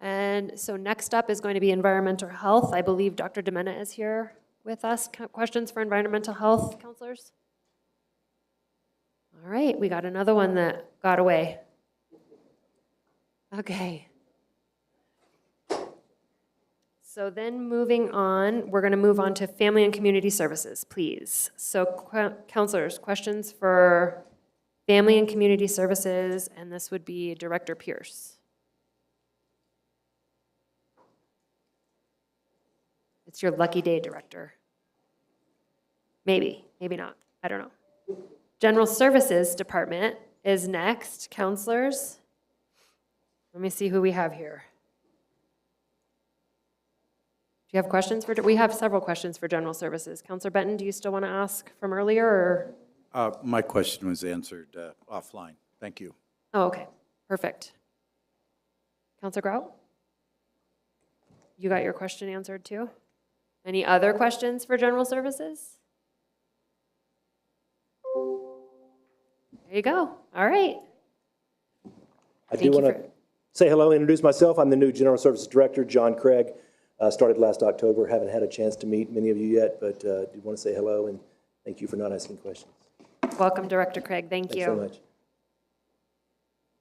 And so next up is going to be environmental health. I believe Dr. DeMena is here with us. Questions for environmental health, counselors? All right, we got another one that got away. Okay. So then moving on, we're going to move on to family and community services, please. So counselors, questions for family and community services, and this would be Director Pierce. It's your lucky day, Director. Maybe, maybe not. I don't know. General Services Department is next. Counselors, let me see who we have here. Do you have questions for, we have several questions for General Services. Counselor Benton, do you still want to ask from earlier, or? My question was answered offline. Thank you. Oh, okay, perfect. Counselor Grout? You got your question answered too? Any other questions for General Services? There you go. All right. I do want to say hello and introduce myself. I'm the new General Services Director, John Craig. Started last October. Haven't had a chance to meet many of you yet, but do want to say hello and thank you for not asking questions. Welcome, Director Craig. Thank you. Thanks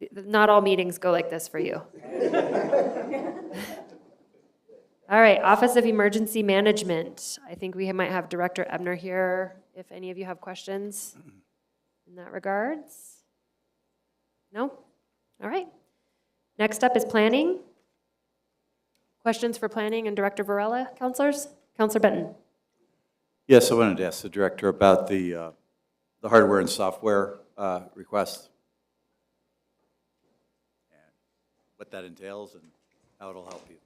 so much. Not all meetings go like this for you. All right, Office of Emergency Management. I think we might have Director Ebner here, if any of you have questions in that regards. No? All right. Next up is Planning. Questions for Planning and Director Varela, counselors? Counselor Benton. Yes, I wanted to ask the director about the hardware and software request, and what that entails and how it'll help you.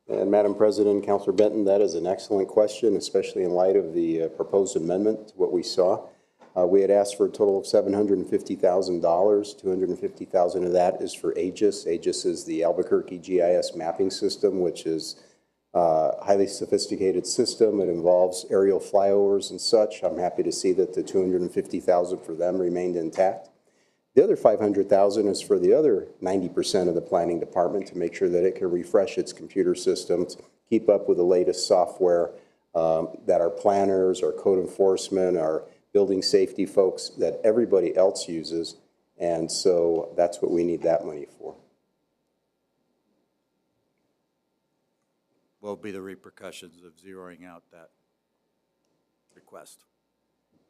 And Madam President, Councilor Benton, that is an excellent question, especially in light of the proposed amendment to what we saw. We had asked for a total of $750,000. $250,000 of that is for AGIS. AGIS is the Albuquerque GIS mapping system, which is a highly sophisticated system. It involves aerial flyovers and such. I'm happy to see that the $250,000 for them remained intact. The other $500,000 is for the other 90% of the planning department to make sure that it can refresh its computer systems, keep up with the latest software that our planners, our code enforcement, our building safety folks, that everybody else uses. And so that's what we need that money for. What will be the repercussions of zeroing out that request?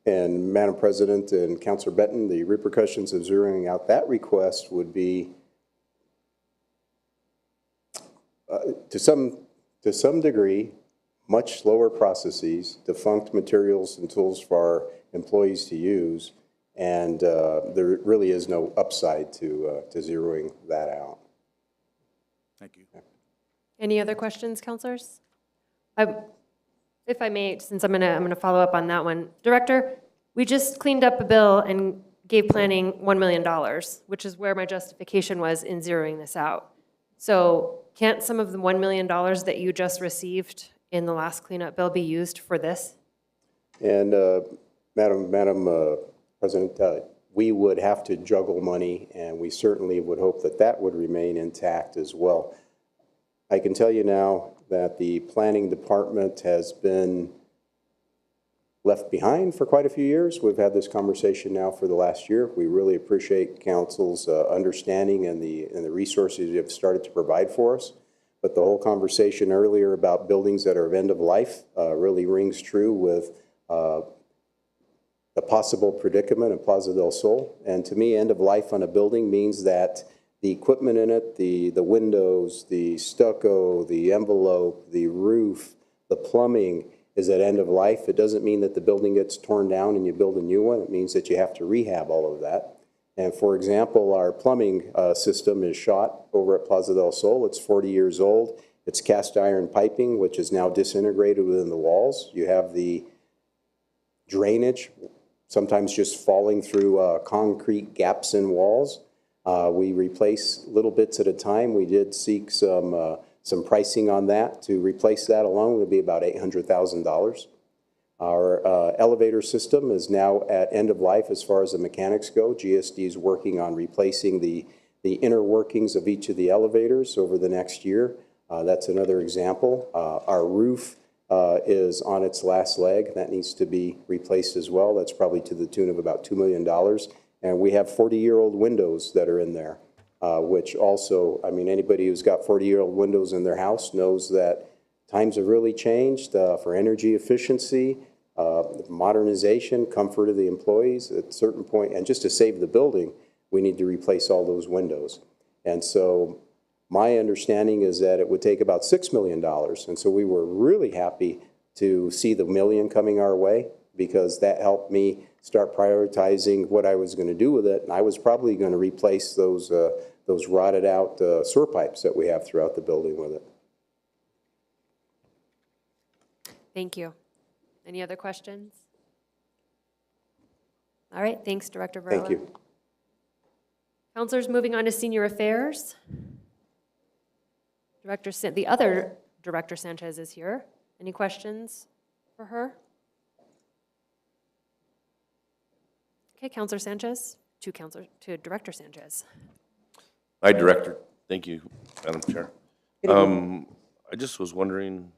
And Madam President and Councilor Benton, the repercussions of zeroing out that request would be, to some degree, much slower processes, defunct materials and tools for our employees to use, and there really is no upside to zeroing that out. Thank you. Any other questions, counselors? If I may, since I'm gonna follow up on that one. Director, we just cleaned up a bill and gave planning $1 million, which is where my justification was in zeroing this out. So can't some of the $1 million that you just received in the last cleanup bill be used for this? And Madam President, we would have to juggle money, and we certainly would hope that that would remain intact as well. I can tell you now that the planning department has been left behind for quite a few years. We've had this conversation now for the last year. We really appreciate council's understanding and the resources you have started to provide for us. But the whole conversation earlier about buildings that are of end of life really rings true with the possible predicament of Plaza del Sol. And to me, end of life on a building means that the equipment in it, the windows, the stucco, the envelope, the roof, the plumbing is at end of life. It doesn't mean that the building gets torn down and you build a new one. It means that you have to rehab all of that. And for example, our plumbing system is shot over at Plaza del Sol. It's 40 years old. It's cast iron piping, which is now disintegrated within the walls. You have the drainage, sometimes just falling through concrete gaps in walls. We replace little bits at a time. We did seek some pricing on that. To replace that alone would be about $800,000. Our elevator system is now at end of life as far as the mechanics go. GSD is working on replacing the inner workings of each of the elevators over the next year. That's another example. Our roof is on its last leg. That needs to be replaced as well. That's probably to the tune of about $2 million. And we have 40-year-old windows that are in there, which also, I mean, anybody who's got 40-year-old windows in their house knows that times have really changed for energy efficiency, modernization, comfort of the employees at a certain point. And just to save the building, we need to replace all those windows. And so my understanding is that it would take about $6 million. And so we were really happy to see the $1 million coming our way, because that helped me start prioritizing what I was going to do with it. And I was probably going to replace those rotted out sewer pipes that we have throughout the building with it. Thank you. Any other questions? All right, thanks, Director Varela. Thank you. Counselors, moving on to Senior Affairs. The other Director Sanchez is here. Any questions for her? Okay, Counselor Sanchez, to Director Sanchez. Hi, Director. Thank you, Madam Chair. I just was wondering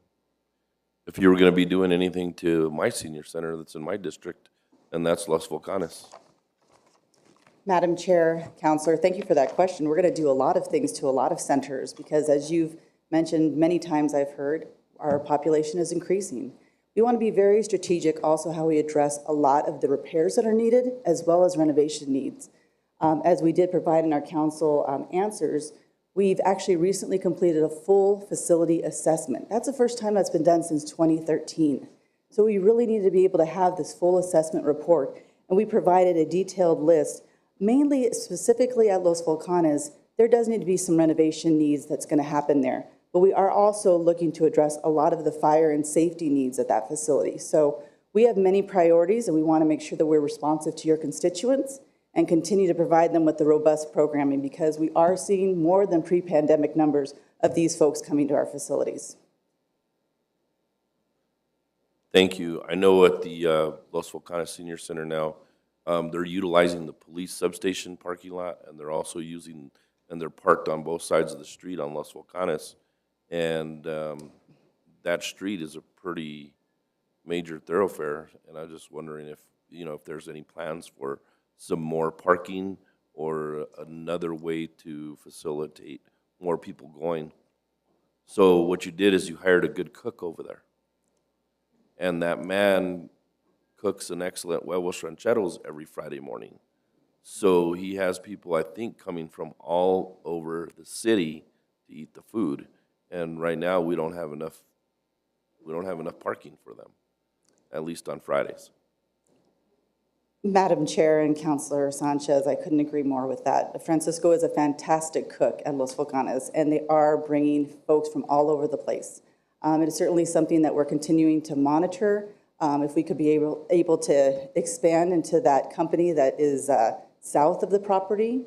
if you were going to be doing anything to my senior center that's in my district, and that's Los Volcanes. Madam Chair, Counselor, thank you for that question. We're going to do a lot of things to a lot of centers because, as you've mentioned many times I've heard, our population is increasing. We want to be very strategic also how we address a lot of the repairs that are needed as well as renovation needs. As we did provide in our council answers, we've actually recently completed a full facility assessment. That's the first time that's been done since 2013. So we really need to be able to have this full assessment report. And we provided a detailed list, mainly specifically at Los Volcanes. There does need to be some renovation needs that's going to happen there. But we are also looking to address a lot of the fire and safety needs at that facility. So we have many priorities, and we want to make sure that we're responsive to your constituents and continue to provide them with the robust programming, because we are seeing more than pre-pandemic numbers of these folks coming to our facilities. Thank you. I know at the Los Volcanes Senior Center now, they're utilizing the police substation parking lot, and they're also using, and they're parked on both sides of the street on Los Volcanes. And that street is a pretty major thoroughfare, and I'm just wondering if, you know, if there's any plans for some more parking or another way to facilitate more people going. So what you did is you hired a good cook over there. And that man cooks an excellent huevos rancheros every Friday morning. So he has people, I think, coming from all over the city to eat the food. And right now, we don't have enough parking for them, at least on Fridays. Madam Chair and Councilor Sanchez, I couldn't agree more with that. Francisco is a fantastic cook at Los Volcanes, and they are bringing folks from all over the place. It is certainly something that we're continuing to monitor. If we could be able to expand into that company that is south of the property,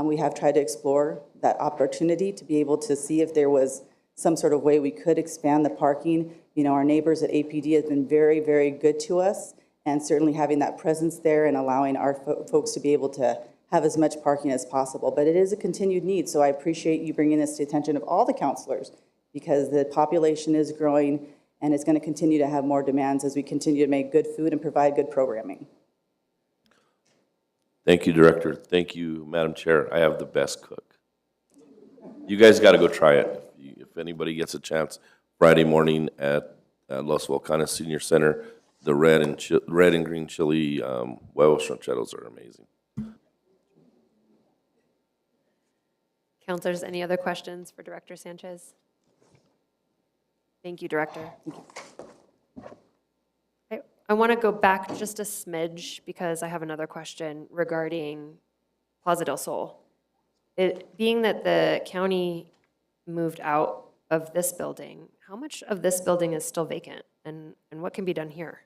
we have tried to explore that opportunity to be able to see if there was some sort of way we could expand the parking. You know, our neighbors at APD have been very, very good to us, and certainly having that presence there and allowing our folks to be able to have as much parking as possible. But it is a continued need, so I appreciate you bringing this to the attention of all the councilors, because the population is growing and it's going to continue to have more demands as we continue to make good food and provide good programming. Thank you, Director. Thank you, Madam Chair. I have the best cook. You guys got to go try it. If anybody gets a chance, Friday morning at Los Volcanes Senior Center, the red and green chili huevos rancheros are amazing. Councilors, any other questions for Director Sanchez? Thank you, Director. I want to go back just a smidge because I have another question regarding Plaza del Sol. Being that the county moved out of this building, how much of this building is still vacant, and what can be done here?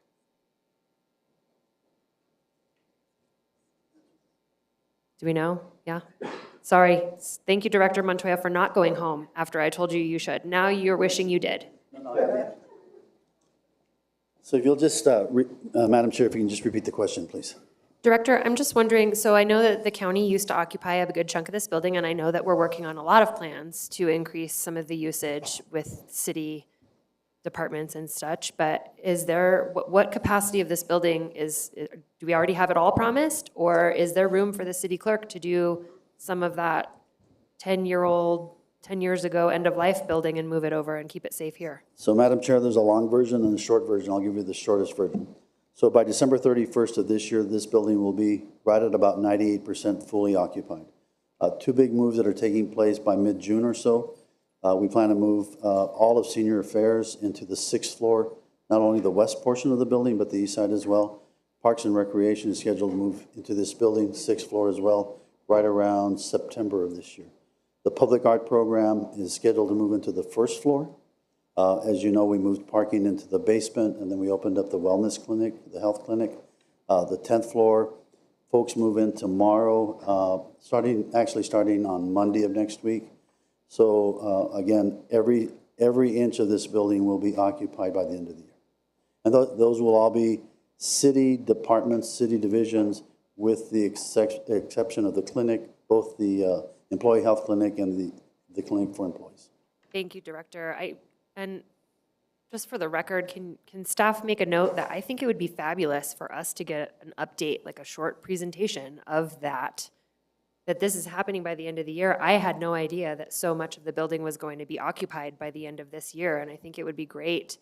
Do we know? Yeah? Sorry. Thank you, Director Montoya, for not going home after I told you you should. Now you're wishing you did. So if you'll just, Madam Chair, if you can just repeat the question, please. Director, I'm just wondering, so I know that the county used to occupy a good chunk of this building, and I know that we're working on a lot of plans to increase some of the usage with city departments and such, but is there, what capacity of this building do we already have it all promised, or is there room for the city clerk to do some of that 10 years ago end-of-life building and move it over and keep it safe here? So Madam Chair, there's a long version and a short version. I'll give you the shortest version. So by December 31st of this year, this building will be right at about 98% fully occupied. Two big moves that are taking place by mid-June or so. We plan to move all of senior affairs into the 6th floor, not only the west portion of the building, but the east side as well. Parks and Recreation is scheduled to move into this building, 6th floor as well, right around September of this year. The Public Art Program is scheduled to move into the 1st floor. As you know, we moved parking into the basement, and then we opened up the wellness clinic, the health clinic. The 10th floor, folks move in tomorrow, starting on Monday of next week. So again, every inch of this building will be occupied by the end of the year. And those will all be city departments, city divisions, with the exception of the clinic, both the employee health clinic and the clinic for employees. Thank you, Director. And just for the record, can staff make a note that I think it would be fabulous for us to get an update, like a short presentation of that that this is happening by the end of the year. I had no idea that so much of the building was going to be occupied by the end of this year, and I think it would be great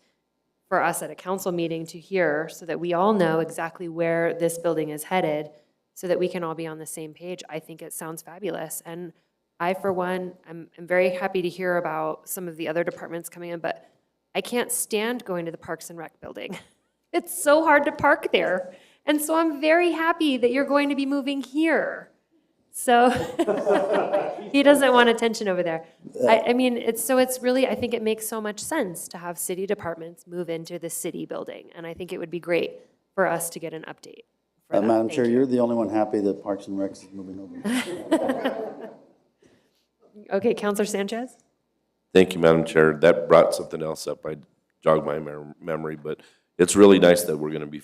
for us at a council meeting to hear so that we all know exactly where this building is headed so that we can all be on the same page. I think it sounds fabulous. And I, for one, I'm very happy to hear about some of the other departments coming in, but I can't stand going to the Parks and Rec building. It's so hard to park there. And so I'm very happy that you're going to be moving here. So he doesn't want attention over there. I mean, it's really, I think it makes so much sense to have city departments move into the city building. And I think it would be great for us to get an update. for that. Madam Thank Chair, you. you're the only one happy that Parks and Rec is moving over. Okay, Counselor Sanchez? Thank you, Madam Chair. That brought something else up. I jogged my memory, but it's really nice that we're going to be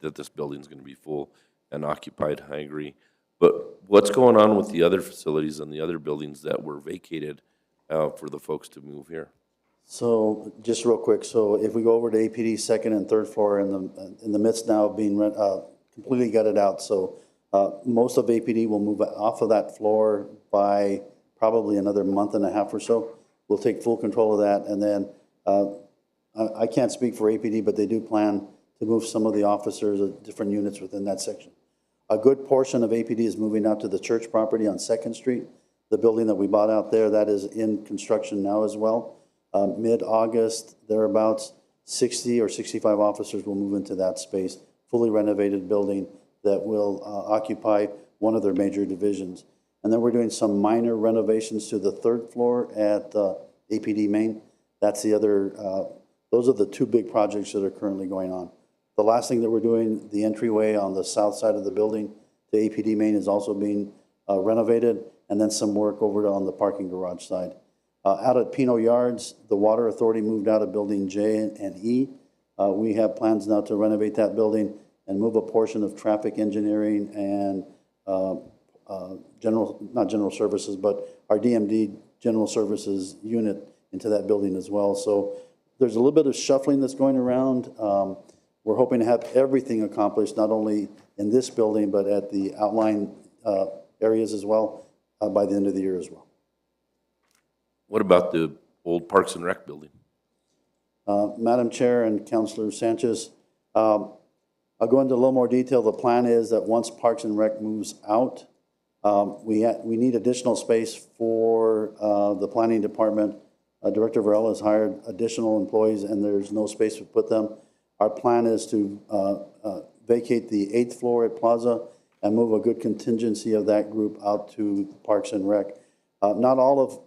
that this building's going to be full and occupied. I agree. But what's going on with the other facilities and the other buildings that were vacated for the folks to move here? So just real quick, so if we go over to APD second and third floor in the midst now of being completely gutted out. So most of APD will move off of that floor by probably another month and a half or so. We'll take full control of that. And then I can't speak for APD, but they do plan to move some of the officers of different units within that section. A good portion of APD is moving out to the church property on 2nd Street. The building that we bought out there, that is in construction now as well. Mid-August, thereabouts, 60 or 65 officers will move into that space, fully renovated building that will occupy one of their major divisions. And then we're doing some minor renovations to the 3rd floor at APD Main. That's the other, those are the two big projects that are currently going on. The last thing that we're doing, the entryway on the south side of the building to APD Main is also being renovated, and then some work over on the parking garage side. Out at Pino Yards, the Water Authority moved out of Building J and E. We have plans now to renovate that building and move a portion of traffic engineering and not general services, but our DMD general services unit into that building as well. So there's a little bit of shuffling that's going around. We're hoping to have everything accomplished, not only in this building, but at the outlying areas as well by the end of the year as well. What about the old Parks and Rec building? Madam Chair and Councilor Sanchez, I'll go into a little more detail. The plan is that once Parks and Rec moves out, we need additional space for the planning department. Director Varela has hired additional employees, and there's no space to put them. Our plan is to vacate the 8th floor at Plaza and move a good contingency of that group out to Parks and Rec. Not all of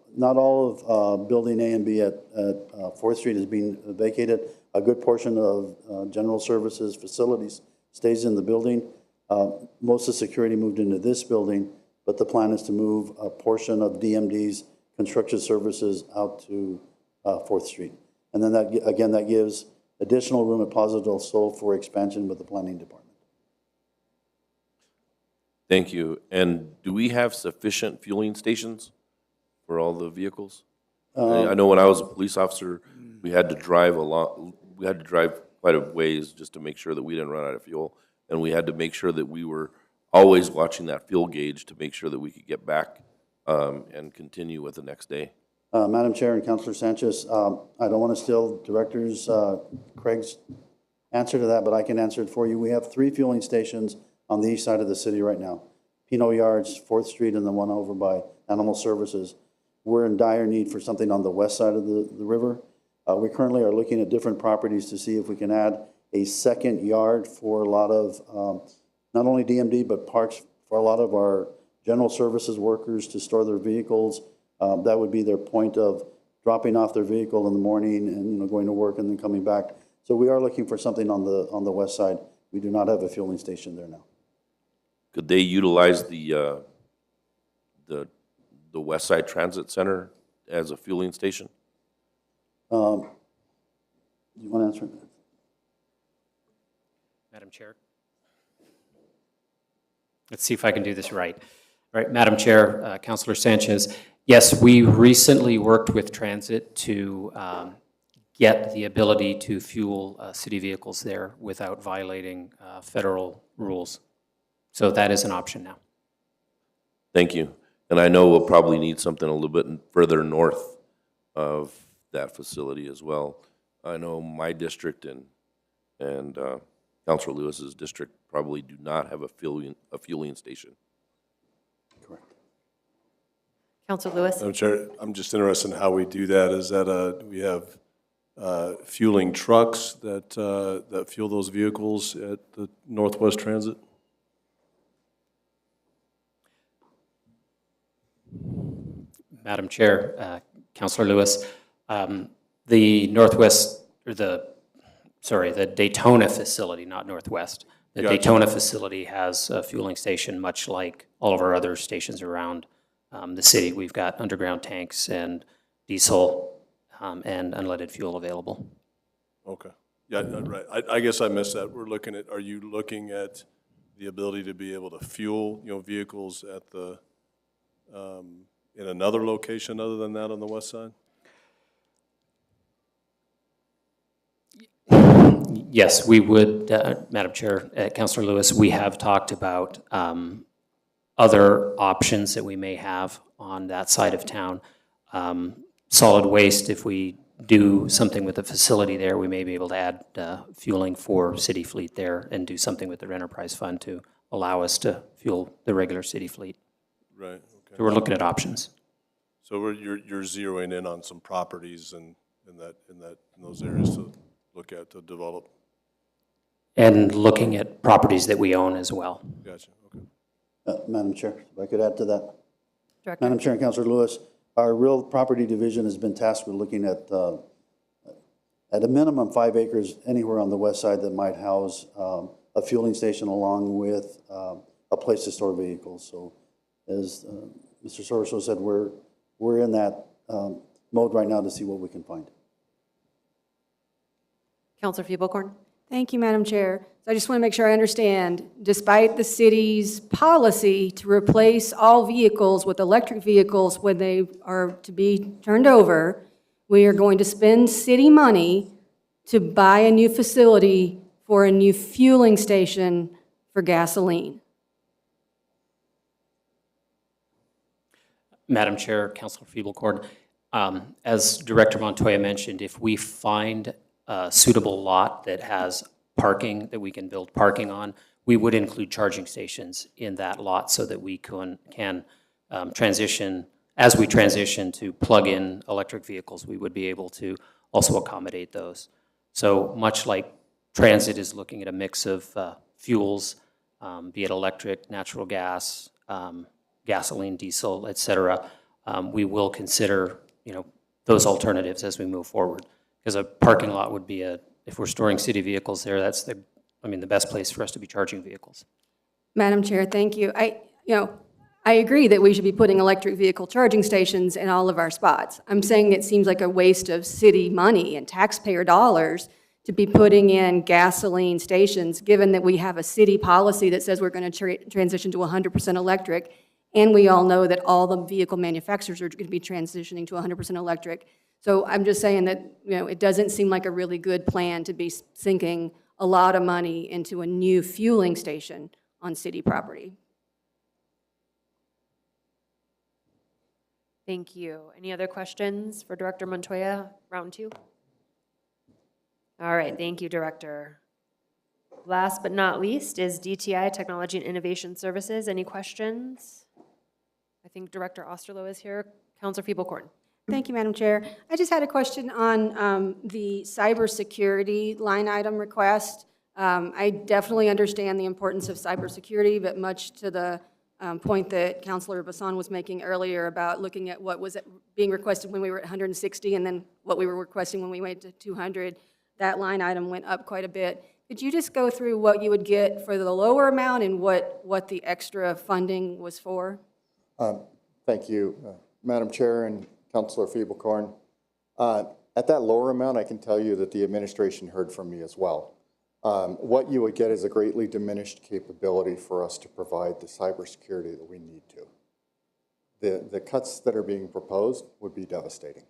Building A and B at 4th Street is being vacated. A good portion of general services facilities stays in the building. Most of the security moved into this building, but the plan is to move a portion of DMD's construction services out to 4th Street. And then that gives additional room at Plaza del Sol for expansion with the planning department. Thank you. And do we have sufficient fueling stations for all the vehicles? I know when I was a police officer, we had to drive quite a ways just to make sure that we didn't run out of fuel. And we had to make sure that we were always watching that fuel gauge to make sure that we could get back and continue with the next day. Madam Chair and Councilor Sanchez, I don't want to steal Director's Craig's answer to that, but I can answer it for you. We have 3 fueling stations on the east side of the city right now. Pino Yards, 4th Street, and the one over by Animal Services. We're in dire need for something on the west side of the river. We currently are looking at different properties to see if we can add a second yard for a lot of, not only DMD, but parks for a lot of our general services workers to store their vehicles. That would be their point of dropping off their vehicle in the morning and going to work and then coming back. So we are looking for something on the west side. We do not have a fueling station there now. Could they utilize the West Side Transit Center as a fueling station? You want to answer that? Madam Chair. Let's see if I can do this right. All right, Madam Chair, Councilor Sanchez, yes, we recently worked with Transit to get the ability to fuel city vehicles there without violating federal rules. So that is an option now. Thank you. And I know we'll probably need something a little bit further north of that facility as well. I know my district and Councilor Lewis's district probably do not have a fueling station. Counselor Lewis? Madam Chair, I'm just interested in how we do that. Is that we have fueling trucks that fuel those vehicles at the Northwest Transit? Madam Chair, Councilor Lewis, the Northwest, or the Daytona facility, not Northwest. The Gotcha. Daytona facility has a fueling station, much like all of our other stations around the city. We've got underground tanks and diesel and unleaded fuel available. Okay. Yeah, right. I guess I missed that. Are you looking at the ability to be able to fuel, vehicles at the, in another location other than that on the west side? Yes, we would, Madam Chair, Councilor Lewis, we have talked about other options that we may have on that side of town. Solid waste, if we do something with the facility there, we may be able to add fueling for city fleet there and do something with their enterprise fund to allow us to fuel the regular city fleet. Right, okay. So we're looking at options. So you're zeroing in on some properties in those areas to look at, to develop? And looking at properties that we own as well. Gotcha, okay. Madam Chair, if I could add to that. Director? Madam Chair and Councilor Lewis, our real property division has been tasked with looking at a minimum 5 acres anywhere on the west side that might house a fueling station along with a place to store vehicles. So as Mr. Sorso said, we're in that mode right now to see what we can find. Counselor Fiebelkorn? Thank you, Madam Chair. So I just want to make sure I understand, despite the city's policy to replace all vehicles with electric vehicles when they are to be turned over, we are going to spend city money to buy a new facility for a new fueling station for gasoline. Madam Chair, Councilor Fiebelkorn, as Director Montoya mentioned, if we find a suitable lot that has parking, that we can build parking on, we would include charging stations in that lot so that we can transition, as we transition to plug-in electric vehicles, we would be able to also accommodate those. So much like transit is looking at a mix of fuels, be it electric, natural gas, gasoline, diesel, et cetera, we will consider, those alternatives as we move forward. Because a parking lot would be if we're storing city vehicles there, that's the best place for us to be charging vehicles. Madam Chair, thank you. I agree that we should be putting electric vehicle charging stations in all of our spots. I'm saying it seems like a waste of city money and taxpayer dollars to be putting in gasoline stations, given that we have a city policy that says we're going to transition to 100% electric, and we all know that all the vehicle manufacturers are going to be transitioning to 100% electric. So I'm just saying that, it doesn't seem like a really good plan to be sinking a lot of money into a new fueling station on city property. Thank you. Any other questions for Director Montoya, round 2? All right, thank you, Director. Last but not least is DTI, Technology and Innovation Services. Any questions? I think Director Osterloh is here. Counselor Fiebelkorn. Thank you, Madam Chair. I just had a question on the cybersecurity line item request. I definitely understand the importance of cybersecurity, but much to the point that Councilor Bassan was making earlier about looking at what was being requested when we were at 160 and then what we were requesting when we went to 200, that line item went up quite a bit. Could you just go through what you would get for the lower amount and what the extra funding was for? Thank you, Madam Chair and Councilor Fiebelkorn. At that lower amount, I can tell you that the administration heard from me as well. What you would get is a greatly diminished capability for us to provide the cybersecurity that we need to. The cuts that are being proposed would be devastating.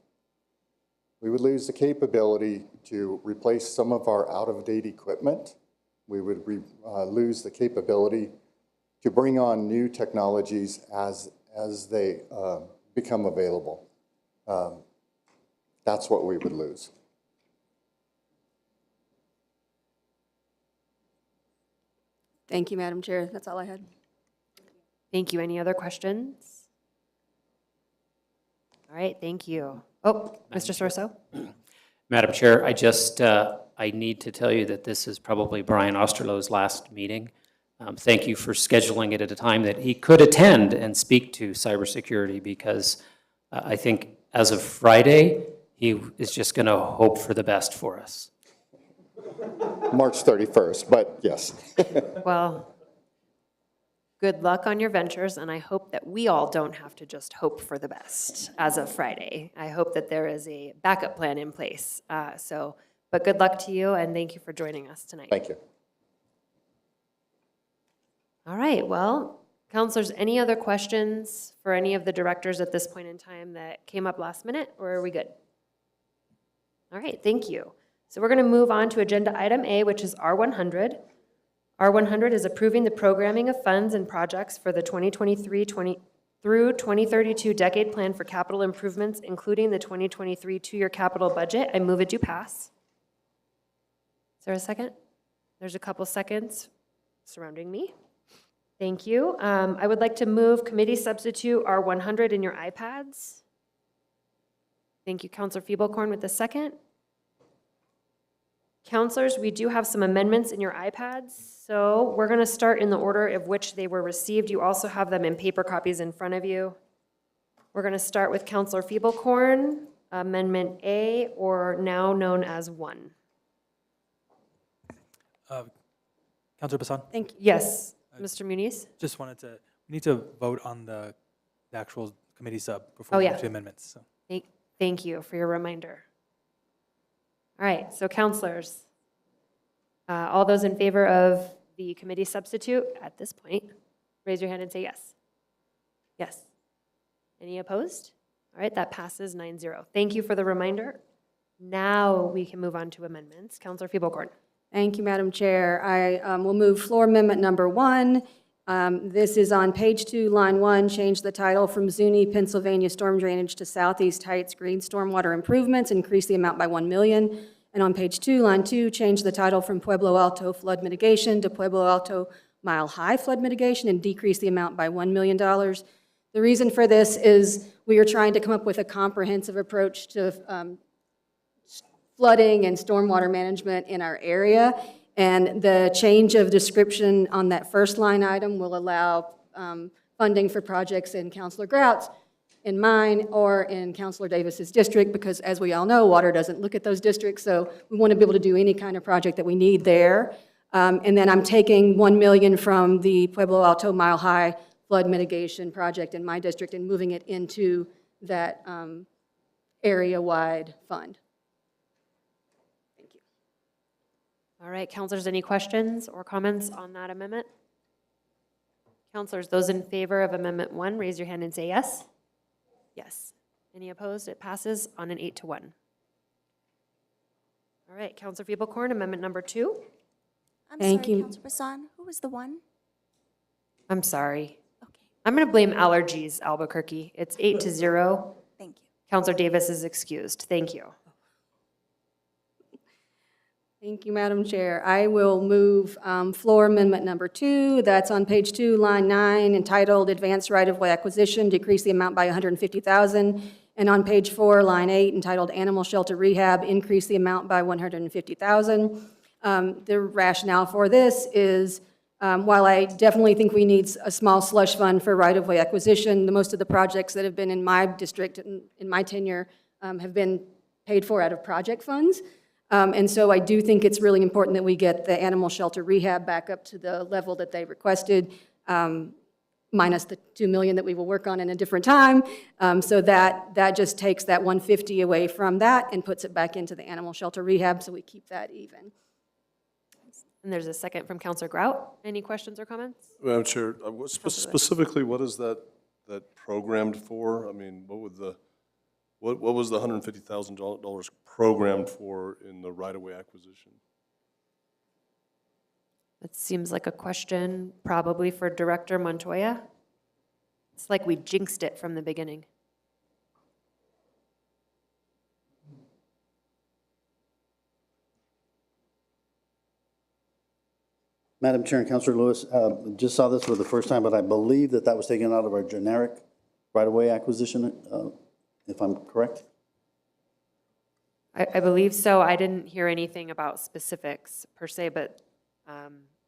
We would lose the capability to replace some of our out-of-date equipment. We would lose the capability to bring on new technologies as they become available. That's what we would lose. Thank you, Madam Chair. That's all I had. Thank you. Any other questions? All right, thank you. Oh, Mr. Sorso? Madam Chair, I need to tell you that this is probably Brian Osterloh's last meeting. Thank you for scheduling it at a time that he could attend and speak to cybersecurity, because I think as of Friday, he is just going to hope for the best for us. March 31st, but yes. Well, good luck on your ventures, and I hope that we all don't have to just hope for the best as of Friday. I hope that there is a backup plan in place. But good luck to you, and thank you for joining us tonight. Thank you. All right, well, counselors, any other questions for any of the directors at this point in time that came up last minute, or are we good? All right, thank you. So we're going to move on to agenda item A, which is R100. R100 is approving the programming of funds and projects for the 2023 through 2032 decade plan for capital improvements, including the 2023 two-year capital budget. I move it to pass. Is there a second? There's a couple seconds surrounding me. Thank you. I would like to move committee substitute R100 in your iPads. Thank you, Counselor Feeblecorn with the second. Counselors, we do have some amendments in your iPads, so we're going to start in the order of which they were received. You also have them in paper copies in front of you. We're going to start with Counselor Feeblecorn, Amendment A, or now known as 1. Counselor Bassan? Thank you. Yes, Mr. Muniz? Just wanted to, we need to vote on the actual committee sub before we yeah. move to amendments. So. Thank you for your reminder. All right, so counselors, all those in favor of the committee substitute at this point, raise your hand and say yes. Yes. Any opposed? All right, that passes 9-0. Thank you for the reminder. Now we can move on to amendments. Counselor Feeblecorn. Thank you, Madam Chair. I will move floor amendment number 1. This is on page 2, line 1, change the title from Zuni, Pennsylvania storm drainage to Southeast Heights green stormwater improvements, increase the amount by $1 million. And on page 2, line 2, change the title from Pueblo Alto flood mitigation to Pueblo Alto Mile High flood mitigation and decrease the amount by $1 million. The reason for this is we are trying to come up with a comprehensive approach to flooding and stormwater management in our area. And the change of description on that first line item will allow funding for projects in Councilor Grout's, in mine, or in Councilor Davis's district, because as we all know, water doesn't look at those districts, so we want to be able to do any kind of project that we need there. And then I'm taking $1 million from the Pueblo Alto Mile High flood mitigation project in my district and moving it into that area-wide fund. All right, counselors, any questions or comments on that amendment? Counselors, those in favor of Amendment 1, raise your hand and say yes. Yes. Any opposed? It passes on an 8-1. All right, Counselor Feeblecorn, Amendment number 2. Thank you. Counselor Bassan, who was the 1? I'm sorry. Okay. I'm going to blame allergies, Albuquerque. It's 8-0. Thank you. Counselor Davis is excused. Thank you. Thank you, Madam Chair. I will move floor amendment number 2. That's on page 2, line 9, entitled Advanced Right-of-Way Acquisition, decrease the amount by $150,000. And on page 4, line 8, entitled Animal Shelter Rehab, increase the amount by $150,000. The rationale for this is, while I definitely think we need a small slush fund for right-of-way acquisition, most of the projects that have been in my district, in my tenure, have been paid for out of project funds. And so I do think it's really important that we get the animal shelter rehab back up to the level that they requested, minus the $2 million that we will work on in a different time. So that just takes that $150 away from that and puts it back into the animal shelter rehab, so we keep that even. And there's a second from Counselor Grout. Any questions or comments? Madam Chair, specifically, what is that programmed for? I mean, what would the what was the $150,000 programmed for in the right-of-way acquisition? That seems like a question probably for Director Montoya. It's like we jinxed it from the beginning. Madam Chair and Councilor Lewis, just saw this for the first time, but I believe that that was taken out of our generic right-of-way acquisition, if I'm correct? I believe so. I didn't hear anything about specifics per se, but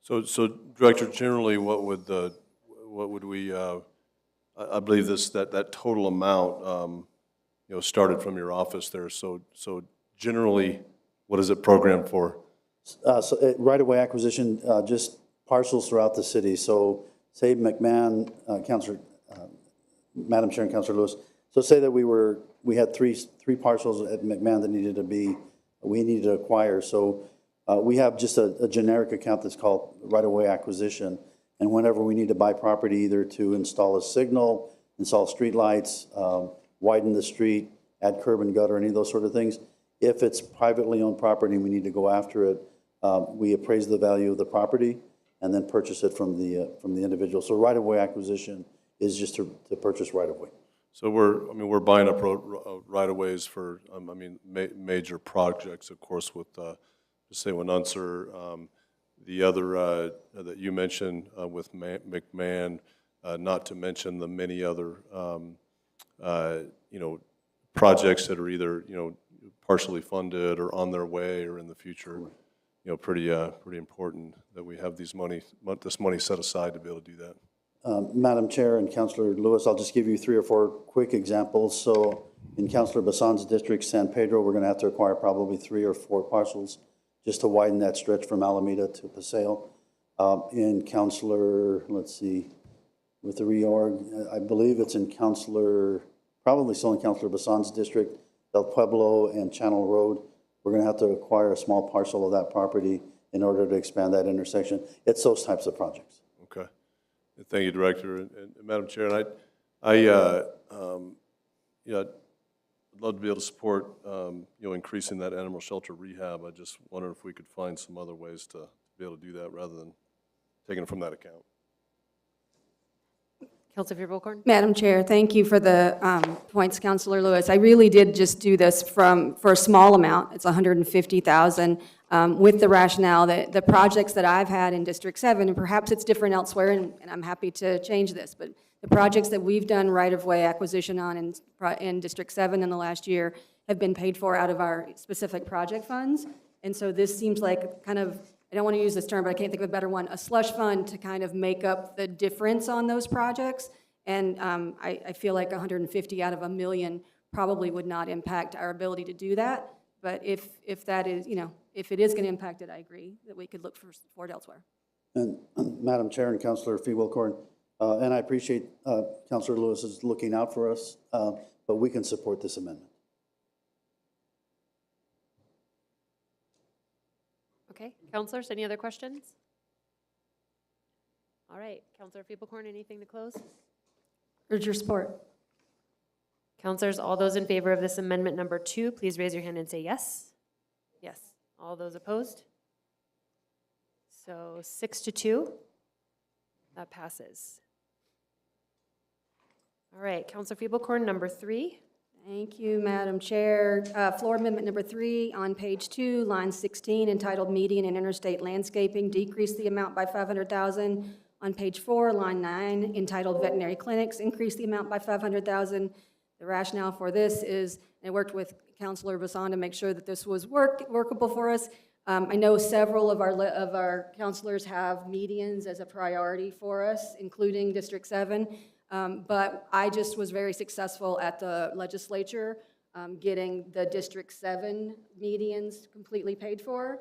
So Director, generally, what would we, I believe that total amount, started from your office there. So generally, what is it programmed for? Right-of-way acquisition, just parcels throughout the city. So say McMahon, Madam Chair and Councilor Lewis, so say that we had three parcels at McMahon that we needed to acquire. So we have just a generic account that's called right-of-way acquisition. And whenever we need to buy property, either to install a signal, install streetlights, widen the street, add curb and gutter, any of those sort of things, if it's privately owned property and we need to go after it, we appraise the value of the property and then purchase it from the individual. So right-of-way acquisition is just to purchase right-of-way. So we're buying up right-of-ways for, major projects, of course, with, just say, Unser, the other that you mentioned with McMahon, not to mention the many other, projects that are either, partially funded or on their way or in the future. Pretty important that we have this money set aside to be able to do that. Madam Chair and Councilor Lewis, I'll just give you 3 or 4 quick examples. So in Councilor Bassan's district, San Pedro, we're going to have to acquire probably 3 or 4 parcels just to widen that stretch from Alameda to Paseo. In Councilor, let's see, with the reorg, I believe it's in probably still in Councilor Bassan's district, El Pueblo and Channel Road. We're going to have to acquire a small parcel of that property in order to expand that intersection. It's those types of projects. Okay. Thank you, Director. And Madam Chair, and I'd love to be able to support, increasing that animal shelter rehab. I just wonder if we could find some other ways to be able to do that rather than taking it from that account. Councilor Bullcorn? Madam Chair, thank you for the points, Councilor Lewis. I really did just do this for a small amount. It's $150,000 with the rationale that the projects that I've had in District 7, and perhaps it's different elsewhere, and I'm happy to change this, but the projects that we've done right-of-way acquisition on in District 7 in the last year have been paid for out of our specific project funds. And so this seems like kind of, I don't want to use this term, but I can't think of a better one, a slush fund to kind of make up the difference on those projects. And I feel like 150 out of $1 million probably would not impact our ability to do that. But if that is, if it is going to impact it, I agree that we could look for support elsewhere. And Madam Chair and Councilor Fee Wilcorn, and I appreciate Councilor Lewis is looking out for us, but we can support this amendment. Okay, councilors, any other questions? All right, Councilor Feeblehorn, anything to close? Urge your support. Councilors, all those in favor of this amendment number 2, please raise your hand and say yes. Yes. All those opposed? So 6-2, that passes. All right, Councilor Feeblehorn, number 3. Thank you, Madam Chair. Floor amendment number 3 on page 2, line 16, entitled Median and Interstate Landscaping, decrease the amount by $500,000. On page 4, line 9, entitled Veterinary Clinics, increase the amount by $500,000. The rationale for this is, and I worked with Councilor Bassan to make sure that this was workable for us. I know several of our councilors have medians as a priority for us, including District 7. But I just was very successful at the legislature getting the District 7 medians completely paid for.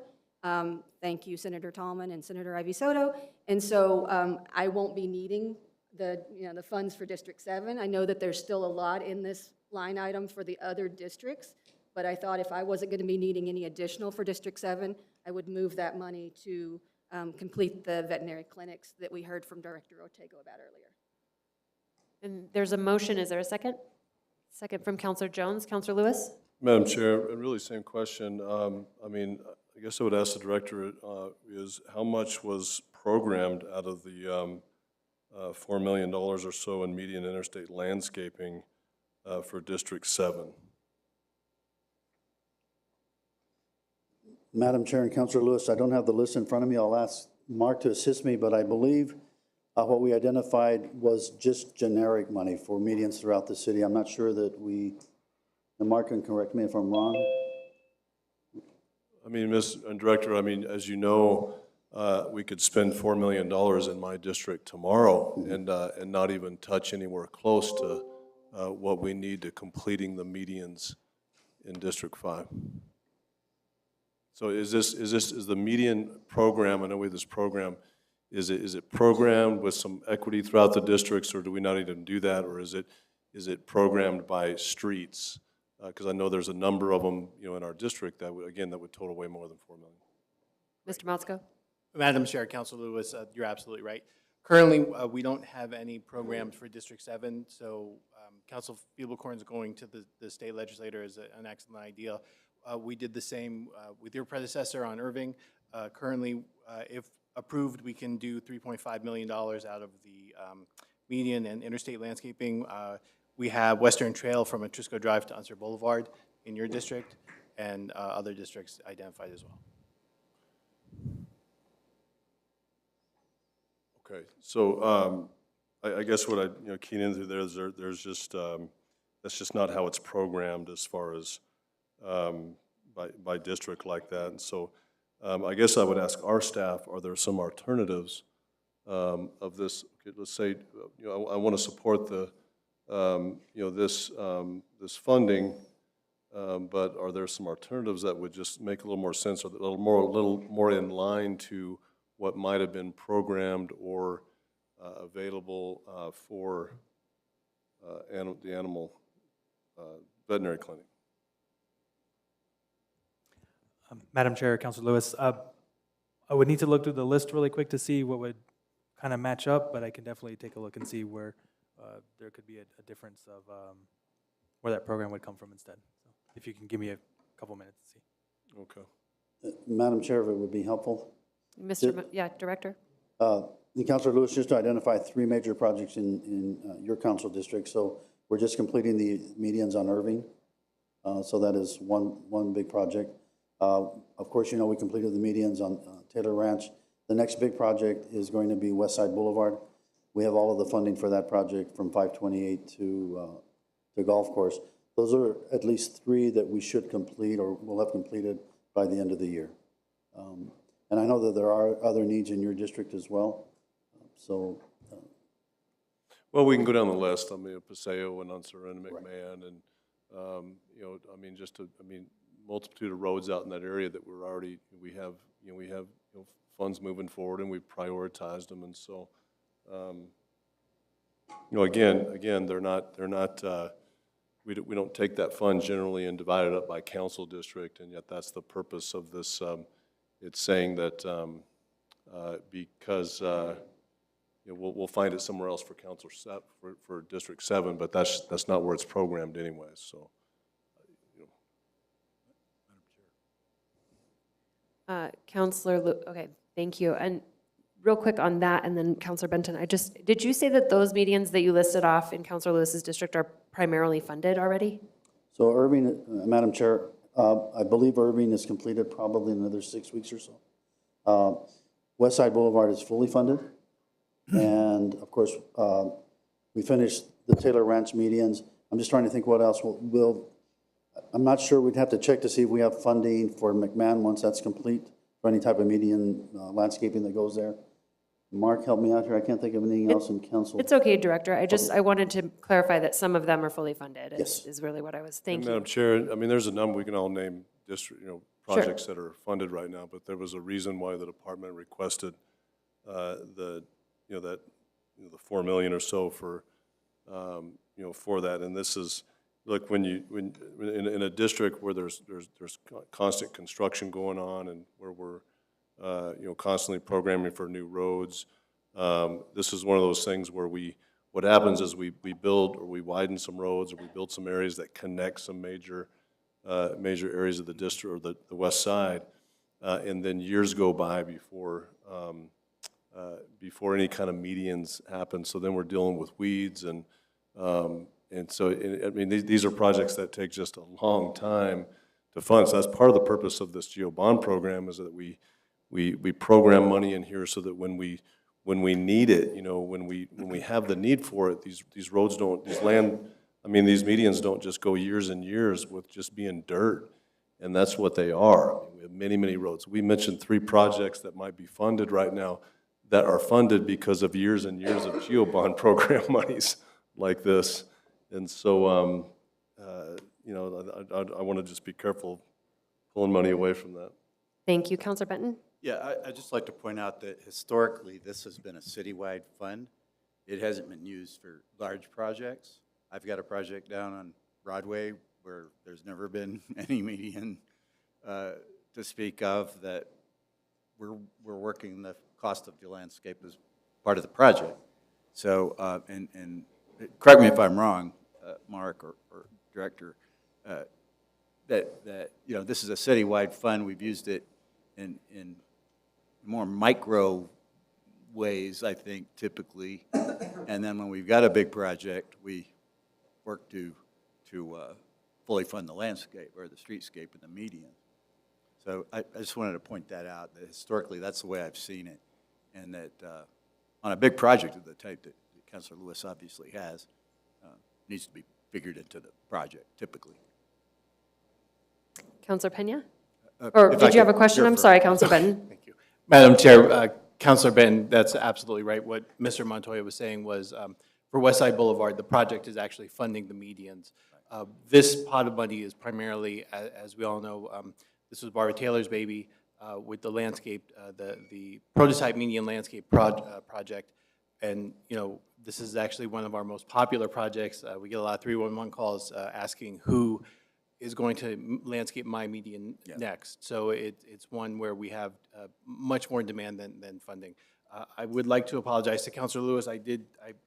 Thank you, Senator Tallman and Senator Ivy Soto. And so I won't be needing the funds for District 7. I know that there's still a lot in this line item for the other districts, but I thought if I wasn't going to be needing any additional for District 7, I would move that money to complete the veterinary clinics that we heard from Director Otego about earlier. And there's a motion, is there a second? Second from Councilor Jones. Councilor Lewis? Madam Chair, really same question. I guess I would ask the director, is how much was programmed out of the $4 million or so in median interstate landscaping for District 7? Madam Chair and Councilor Lewis, I don't have the list in front of me. I'll ask Mark to assist me, but I believe what we identified was just generic money for medians throughout the city. I'm not sure that we, and Mark can correct me if I'm wrong. I mean, Director, I mean, as you know, we could spend $4 million in my district tomorrow and not even touch anywhere close to what we need to completing the medians in District 5. So is the median program, I know we have this program, is it programmed with some equity throughout the districts, or do we not even do that, or is it programmed by streets? Because I know there's a number of them, you know, in our district that would, again, that would total way more than $4 million. Mr. Motzko? Madam Chair, Councilor Lewis, you're absolutely right. Currently, we don't have any programs for District 7, so Council Feeblecorn is going to the state legislator is an excellent idea. We did the same with your predecessor on Irving. Currently, if approved, we can do $3.5 million out of the median and interstate landscaping. We have Western Trail from Atrisco Drive to Unser Boulevard in your district, and other districts identified as well. Okay, so I guess what I keyed into there is there's just that's just not how it's programmed as far as by district like that. And so I guess I would ask our staff: are there some alternatives of this? Okay, let's say I want to support the this funding, but are there some alternatives that would just make a little more sense, or a little more in line to what might have been programmed or available for the animal veterinary clinic? Madam Chair, Councilor Lewis, I would need to look through the list really quick to see what would kind of match up, but I can definitely take a look and see where there could be a difference of where that program would come from instead. So if you can give me a couple minutes to see. Okay. Madam Chair, if it would be helpful. Yeah, Director? Councilor Lewis, just to identify 3 major projects in your council district. So we're just completing the medians on Irving. So that is one big project. Of course, you know, we completed the medians on Taylor Ranch. The next big project is going to be West Side Boulevard. We have all of the funding for that project from 528 to Golf Course. Those are at least 3 that we should complete or will have completed by the end of the year. And I know that there are other needs in your district as well. So. Well, we can go down the list. I mean, Paseo and Unser and McMahon, and you know, I mean, multitude of roads out in that area that we have funds moving forward, and we've prioritized them, and so you know, again, they're not. We don't take that fund generally and divide it up by council district, and yet that's the purpose of this. It's saying that because you know, we'll find it somewhere else for for District 7, but that's not where it's programmed anyway. So, you know. Councilor, okay, thank you. And real quick on that, and then Councilor Benton, did you say that those medians that you listed off in Councilor Lewis's district are primarily funded already? So Irving, Madam Chair, I believe Irving is completed probably in another 6 weeks or so. West Side Boulevard is fully funded. And of course, we finished the Taylor Ranch medians. I'm just trying to think what else I'm not sure. We'd have to check to see if we have funding for McMahon once that's complete, for any type of median landscaping that goes there. Mark, help me out here. I can't think of anything else in council. It's okay, Director. I wanted to clarify that some of them are fully funded. Yes. Is really what I was thinking. Madam Chair, I mean, there's a number, we can all name district, projects that are funded right now, but there was a reason why the department requested the $4 million or so for for that. And this is, look, when in a district where there's constant construction going on, and where we're constantly programming for new roads, this is one of those things where what happens is we build, or we widen some roads, or we build some areas that connect some major areas of the district, or the west side. and then years go by before any kind of medians happen. So then we're dealing with weeds and so, I mean, these are projects that take just a long time to fund. So that's part of the purpose of this GEO bond program, is that we program money in here so that when we need it, you know, when we have the need for it, these roads don't, these medians don't just go years and years with just being dirt. And that's what they are. I mean, we have many, many roads. We mentioned 3 projects that might be funded right now that are funded because of years and years of GEO bond program monies like this. And so, you know, I want to just be careful pulling money away from that. Thank you, Counselor Benton. Yeah, I'd just like to point out that historically, this has been a citywide fund. It hasn't been used for large projects. I've got a project down on Broadway where there's never been any median to speak of, that we're working the cost of the landscape as part of the project. So, and correct me if I'm wrong, Mark or Director, that you know, this is a citywide fund. We've used it in more micro ways, I think, typically. And then when we've got a big project, we work to fully fund the landscape or the streetscape and the median. So I just wanted to point that out, that historically that's the way I've seen it, and that on a big project of the type that Councilor Lewis obviously has, needs to be figured into the project typically. Counselor Pena? Or did you have a question? I'm sorry, Counselor Benton. Thank you. Madam Chair, Counselor Benton, that's absolutely right. What Mr. Montoya was saying was for West Side Boulevard, the project is actually funding the medians. This pot of money is primarily, as we all know, this was Barbara Taylor's baby with the landscape, the prototype median landscape project. And, you know, this is actually one of our most popular projects. We get a lot of 311 calls asking who is going to landscape my median next. So it's one where we have much more demand than funding. I would like to apologize to Councilor Lewis. I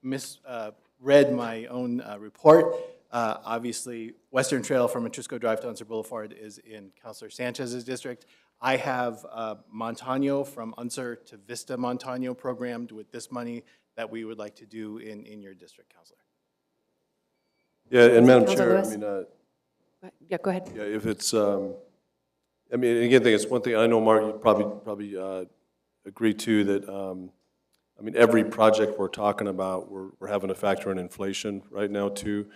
misread my own report. Obviously, Western Trail from Atrisco Drive to Unser Boulevard is in Councilor Sanchez's district. I have Montano from Unser to Vista Montano programmed with this money that we would like to do in your district, Councilor. Yeah, and Madam Councilor Chair, Lewis? Yeah, go ahead. Yeah, if it's, I mean, again, I think it's one thing, I know, Mark, you probably agree too, that, I mean, every project we're talking about, we're having to factor in inflation right now too.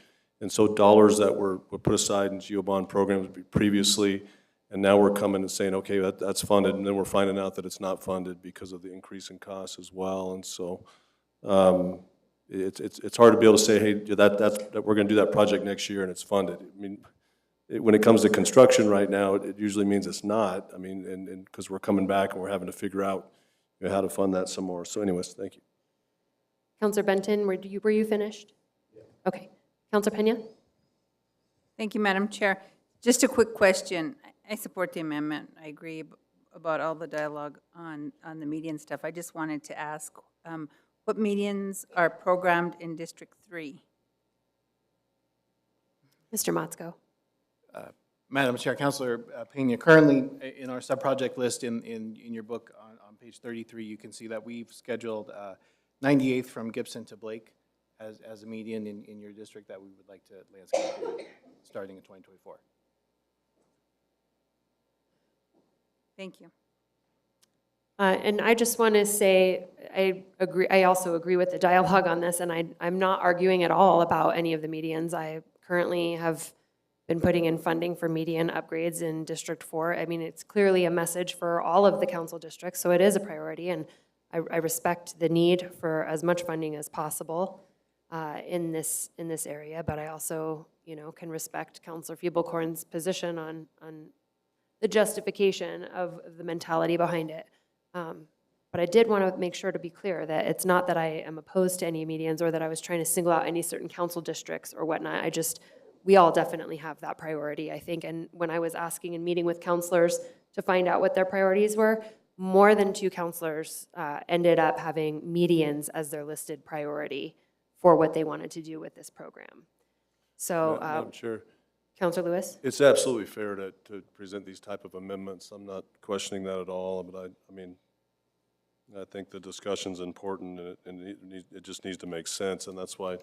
And so dollars that were put aside in GEO bond programs previously, and now we're coming and saying, okay, that's funded, and then we're finding out that it's not funded because of the increase in costs as well. And so it's hard to be able to say, hey, that we're going to do that project next year and it's funded. I mean, when it comes to construction right now, it usually means it's not. I mean, and because we're coming back and we're having to figure out, you know, how to fund that some more. So anyways, thank you. Counselor Benton, were you finished? Yeah. Okay. Counselor Pena? Thank you, Madam Chair. Just a quick question. I support the amendment. I agree about all the dialogue on the median stuff. I just wanted to ask, what medians are programmed in District 3? Mr. Motzko. Madam Chair, Councilor Pena, currently in our sub-project list in your book on page 33, you can see that we've scheduled 98th from Gibson to Blake as a median in your district that we would like to landscape starting in 2024. Thank you. And I just want to say, I also agree with the dialogue on this, and I'm not arguing at all about any of the medians. I currently have been putting in funding for median upgrades in District 4. I mean, it's clearly a message for all of the council districts, so it is a priority, and I respect the need for as much funding as possible in this area, but I also, you know, can respect Councilor Fiebelkorn's position on the justification of the mentality behind it. But I did want to make sure to be clear that it's not that I am opposed to any medians or that I was trying to single out any certain council districts or whatnot. We all definitely have that priority, I think. And when I was asking and meeting with counselors to find out what their priorities were, more than 2 counselors ended up having medians as their listed priority for what they wanted to do with this program. So, Madam Chair, Counselor Lewis? It's absolutely fair to present these type of amendments. I'm not questioning that at all, but I mean, I think the discussion's important, and it just needs to make sense, and that's why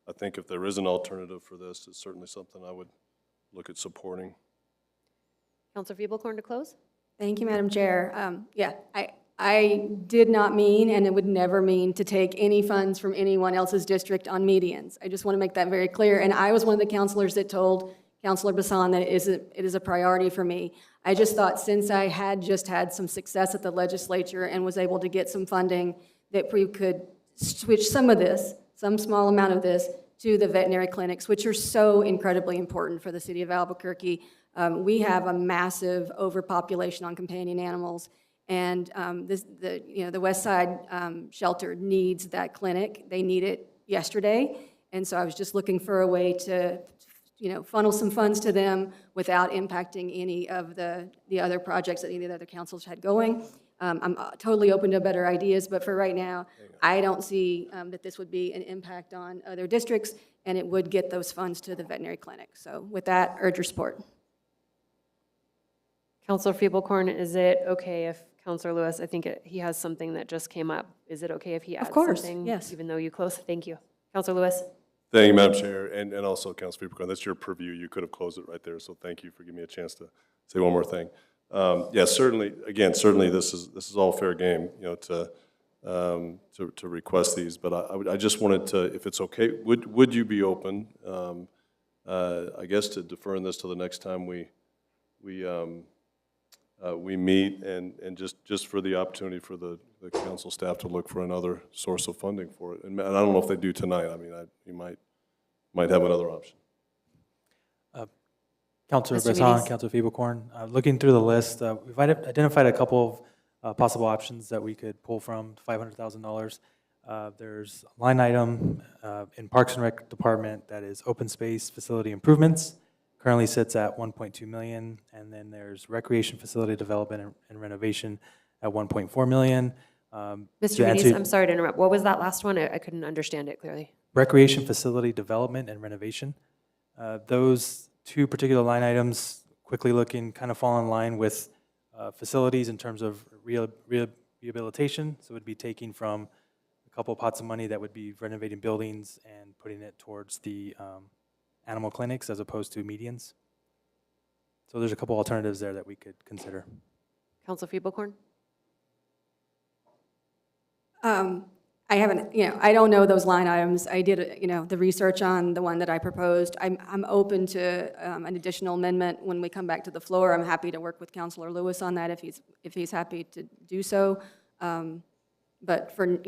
I think if there is an alternative for this, it's certainly something I would look at supporting. Counselor Feeblecorn to close? Thank you, Madam Chair. Yeah, I did not mean, and it would never mean, to take any funds from anyone else's district on medians. I just want to make that very clear. And I was one of the counselors that told Counselor Bassan that it is a priority for me. I just thought, since I had just had some success at the legislature and was able to get some funding, that we could switch some of this, some small amount of this, to the veterinary clinics, which are so incredibly important for the city of Albuquerque. We have a massive overpopulation on companion animals, and the West Side shelter needs that clinic. They need it yesterday, and so I was just looking for a way to funnel some funds to them without impacting any of the other projects that any of the other councils had going. I'm totally open to better ideas, but for right now, I don't see that this would be an impact on other districts, and it would get those funds to the veterinary clinic. So with that, urge your support. Counselor Feeblecorn, is it okay if Counselor Lewis, I think he has something that just came up. Is it okay if he adds something? Yes. Even though you close? Thank you. Counselor Lewis? Thank you, Madam Chair, and also Councilor Feeblecorn. That's your purview. You could have closed it right there, so thank you for giving me a chance to say one more thing. Yeah, certainly, again, certainly this is all fair game, to request these, but I just wanted to, if it's okay, would you be open, I guess, to deferring this till the next time we meet, and just for the opportunity for the council staff to look for another source of funding for it. And I don't know if they do tonight. I mean, you might have another option. Councilor Mr. Bassan, Meades. Councilor Feeblecorn, looking through the list, we've identified a couple of possible options that we could pull from $500,000. There's a line item in Parks and Rec Department that is open space facility improvements, currently sits at 1.2 million, and then there's recreation facility development and renovation at 1.4 million. Mr. To Meades, answer- I'm sorry to interrupt. What was that last one? I couldn't understand it clearly. Recreation facility development and renovation. Those two particular line items, quickly looking, kind of fall in line with facilities in terms of rehabilitation. So it would be taking from a couple pots of money that would be renovating buildings and putting it towards the animal clinics as opposed to medians. So there's a couple alternatives there that we could consider. Counselor Feeblecorn? I haven't, I don't know those line items. I did, the research on the one that I proposed. I'm open to an additional amendment when we come back to the floor. I'm happy to work with Counselor Lewis on that if he's happy to do so. But for,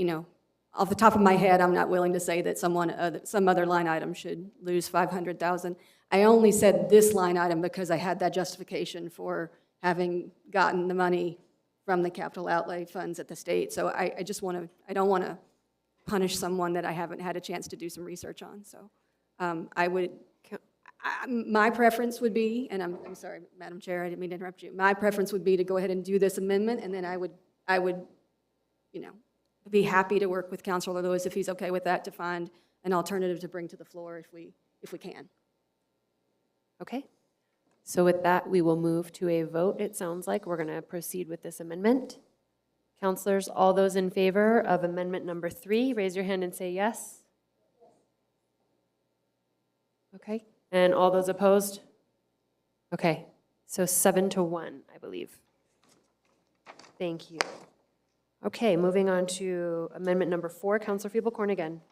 off the top of my head, I'm not willing to say that some other line item should lose $500,000. I only said this line item because I had that justification for having gotten the money from the capital outlay funds at the state. So I don't want to punish someone that I haven't had a chance to do some research on. So my preference would be, and I'm sorry, Madam Chair, I didn't mean to interrupt you. My preference would be to go ahead and do this amendment, and then I would, be happy to work with Councilor Lewis if he's okay with that, to find an alternative to bring to the floor if we can. Okay. So with that, we will move to a vote. It sounds like we're going to proceed with this amendment. Councilors, all those in favor of amendment number 3, raise your hand and say yes. Okay. And all those opposed? Okay. So 7-1, I believe. Thank you. Okay, moving on to amendment number 4. Councilor Feeblecorn again.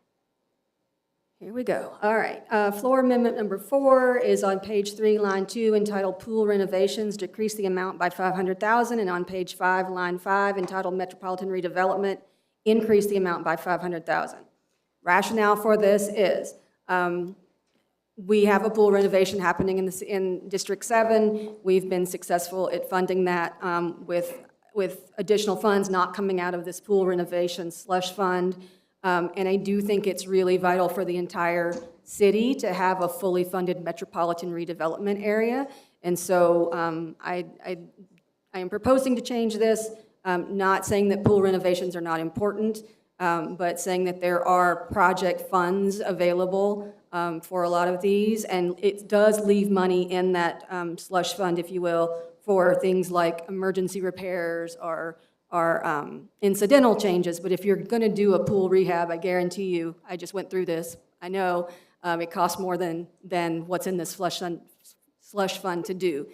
Here we go. All right. Floor amendment number 4 is on page 3, line 2, entitled Pool Renovations, decrease the amount by $500,000, and on page 5, line 5, entitled Metropolitan Redevelopment, increase the amount by $500,000. Rationale for this is we have a pool renovation happening in District 7. We've been successful at funding that with additional funds not coming out of this pool renovation slush fund. And I do think it's really vital for the entire city to have a fully funded metropolitan redevelopment area. And so I am proposing to change this, not saying that pool renovations are not important, but saying that there are project funds available for a lot of these, and it does leave money in that slush fund, if you will, for things like emergency repairs or incidental changes. But if you're going to do a pool rehab, I guarantee you, I just went through this, I know it costs more than what's in this slush fund to do.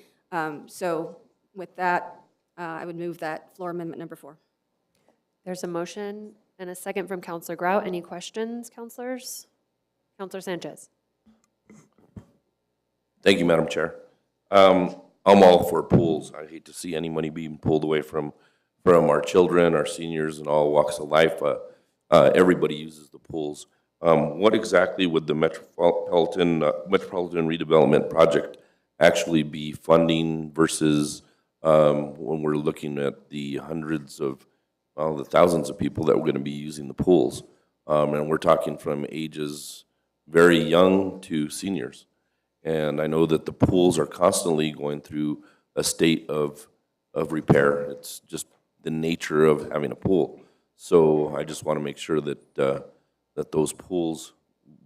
So with that, I would move that floor amendment number 4. There's a motion and a second from Counselor Grout. Any questions, counselors? Counselor Sanchez. Thank you, Madam Chair. I'm all for pools. I hate to see any money being pulled away from our children, our seniors, and all walks of life. Everybody uses the pools. What exactly would the Metropolitan Redevelopment Project actually be funding versus when we're looking at the hundreds of, the thousands of people that are going to be using the pools? And we're talking from ages very young to seniors. And I know that the pools are constantly going through a state of repair. It's just the nature of having a pool. So I just want to make sure that that those pools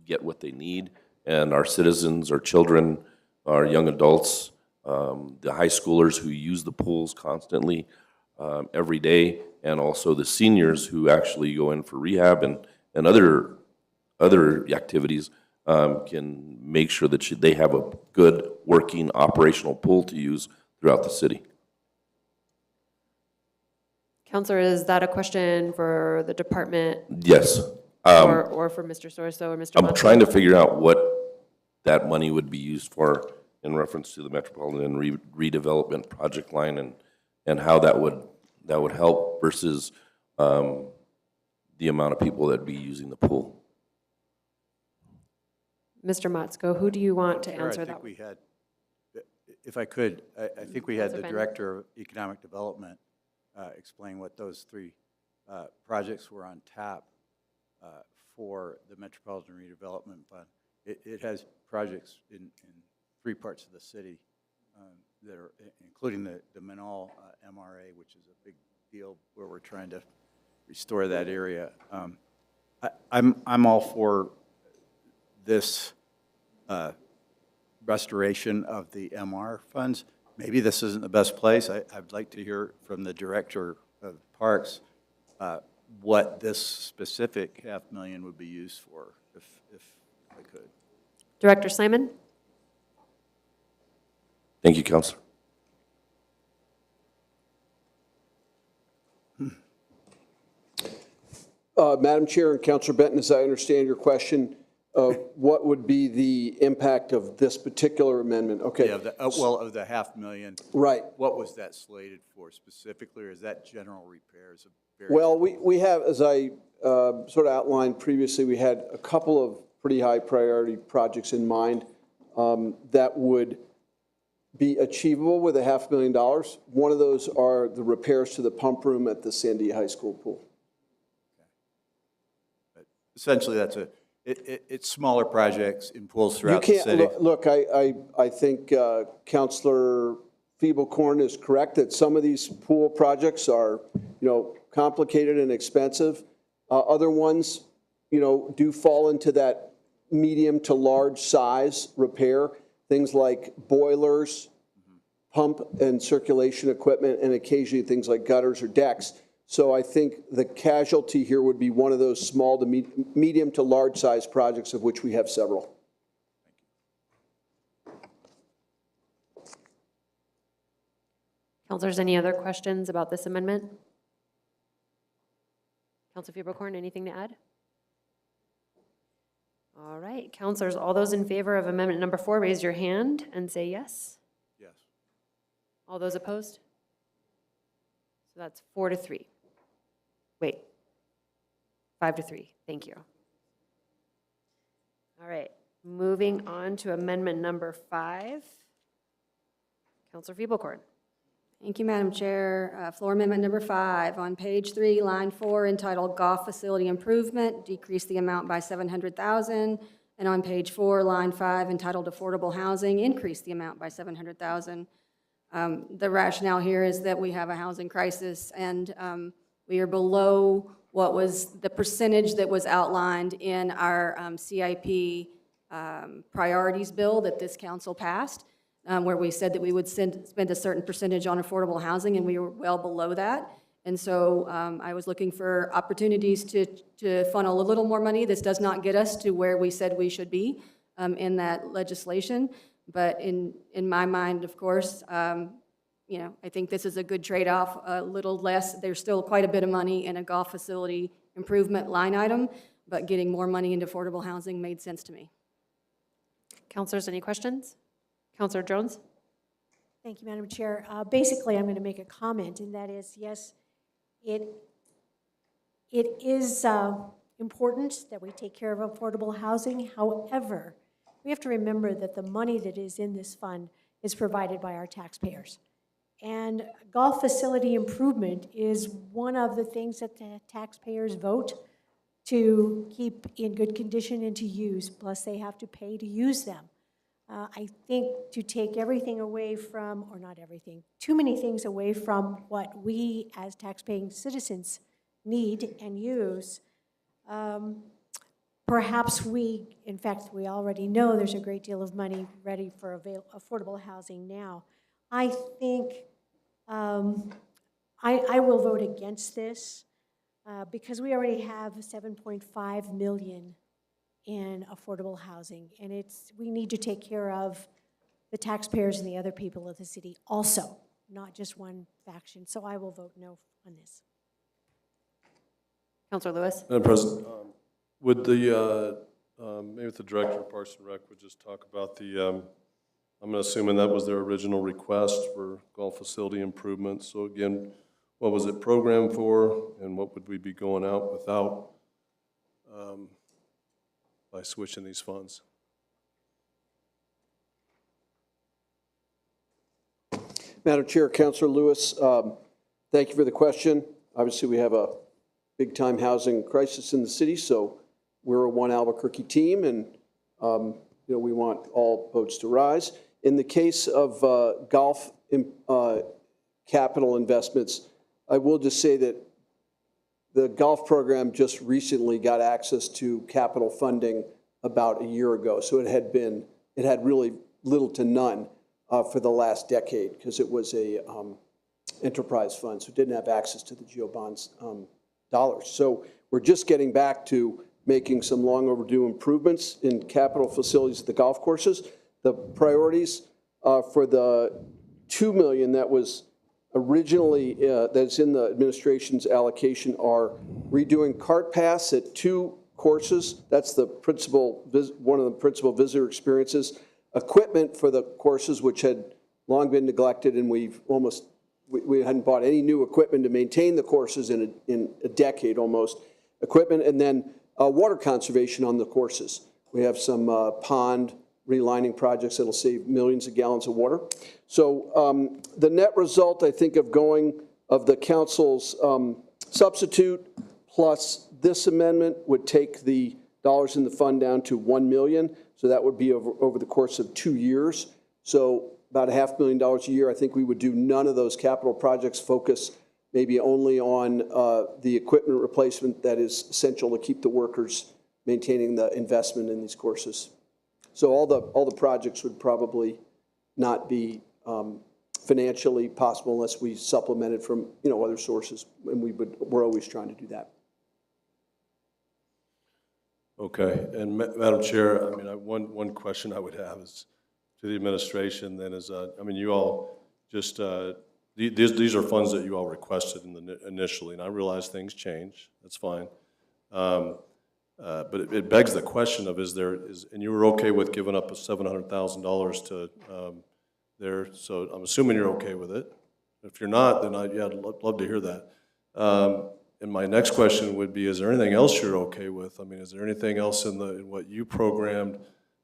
get what they need, and our citizens, our children, our young adults, the high schoolers who use the pools constantly every day, and also the seniors who actually go in for rehab and other activities can make sure that they have a good working operational pool to use throughout the city. Counselor, is that a question for the department? Yes. Or for Mr. Sorso or Mr. I'm Monson? trying to figure out what that money would be used for in reference to the Metropolitan Redevelopment Project line, and how that would help versus the amount of people that'd be using the pool. Mr. Motzko, who do you want to Sure, answer I that? think we had, if I could, I think we had the Counselor Finn. Director of Economic Development explain what those 3 projects were on tap for the Metropolitan Redevelopment Fund. It has projects in 3 parts of the city that are, including the Manal MRA, which is a big deal where we're trying to restore that area. I'm all for this restoration of the MR funds. Maybe this isn't the best place. I'd like to hear from the Director of Parks what this specific $500,000 would be used for, if I could. Director Simon? Thank you, Counselor. Madam Chair and Councilor Benton, as I understand your question, what would be the impact of this particular amendment? Okay. Yeah, of the $500,000. Right. What was that slated for specifically, or is that general repairs of various? Well, we have, as I sort of outlined previously, we had a couple of pretty high priority projects in mind that would be achievable with $500,000. One of those are the repairs to the pump room at the Sandia High School pool. Essentially, that's it's smaller projects in pools throughout the city. Look, I think Councilor Feeblecorn is correct that some of these pool projects are, complicated and expensive. Other ones, do fall into that medium to large size repair. Things like boilers, pump and circulation equipment, and occasionally things like gutters or decks. So I think the casualty here would be one of those small to medium to large size projects, of which we have several. Counselors, any other questions about this amendment? Counselor Feeblecorn, anything to add? All right, counselors, all those in favor of amendment number 4, raise your hand and say yes. Yes. All those opposed? So that's 4-3. Wait, 5-3, thank you. All right, moving on to amendment number 5. Counselor Feeblecorn. Thank you, Madam Chair. Floor amendment number 5 on page 3, line 4, entitled Golf Facility Improvement, decrease the amount by $700,000. And on page 4, line 5, entitled Affordable Housing, increase the amount by $700,000. The rationale here is that we have a housing crisis, and we are below what was the percentage that was outlined in our CIP priorities bill that this council passed, where we said that we would spend a certain percentage on affordable housing, and we were well below that. And so I was looking for opportunities to funnel a little more money. This does not get us to where we said we should be in that legislation. But in my mind, of course, you know, I think this is a good trade-off, a little less. There's still quite a bit of money in a golf facility improvement line item, but getting more money into affordable housing made sense to me. Counselors, any questions? Counselor Jones? Thank you, Madam Chair. Basically, I'm going to make a comment, and that is, yes, it is important that we take care of affordable housing. However, we have to remember that the money that is in this fund is provided by our taxpayers. And golf facility improvement is one of the things that the taxpayers vote to keep in good condition and to use, plus they have to pay to use them. I think to take everything away from, or not everything, too many things away from what we as taxpaying citizens need and use, perhaps in fact, we already know there's a great deal of money ready for affordable housing now. I think I will vote against this because we already have 7.5 million in affordable housing, and we need to take care of the taxpayers and the other people of the city also, not just one faction. So I will vote no on this. Counselor Lewis? Madam President, would the, maybe if the Director of Parks and Rec would just talk about the, I'm assuming that was their original request for golf facility improvements. So again, what was it programmed for, and what would we be going out without by switching these funds? Madam Chair, Councilor Lewis, thank you for the question. Obviously, we have a big-time housing crisis in the city, so we're a one Albuquerque team, and you know, we want all boats to rise. In the case of golf capital investments, I will just say that the golf program just recently got access to capital funding about a year ago, so it had really little to none for the last decade because it was a enterprise fund, so it didn't have access to the GeoBonds dollars. So we're just getting back to making some long overdue improvements in capital facilities at the golf courses. The priorities for the $2 million that was originally, that's in the administration's allocation, are redoing cart paths at 2 courses. That's the principal, one of the principal visitor experiences. Equipment for the courses, which had long been neglected, and we hadn't bought any new equipment to maintain the courses in a decade almost. Equipment, and then water conservation on the courses. We have some pond relining projects that'll save millions of gallons of water. So the net result, I think, of the council's substitute plus this amendment would take the dollars in the fund down to $1 million. So that would be over the course of 2 years. So about $500,000 a year. I think we would do none of those capital projects, focus maybe only on the equipment replacement that is essential to keep the workers maintaining the investment in these courses. So all the projects would probably not be financially possible unless we supplemented from other sources, and we're always trying to do that. Okay, and Madam Chair, I mean, one question I would have is to the administration. Then is, I mean, you all just these are funds that you all requested initially, and I realize things change. That's fine. But it begs the question of and you were okay with giving up $700,000 to there, so I'm assuming you're okay with it. If you're not, then I'd love to hear that. And my next question would be, is there anything else you're okay with? I mean, is there anything else in what you programmed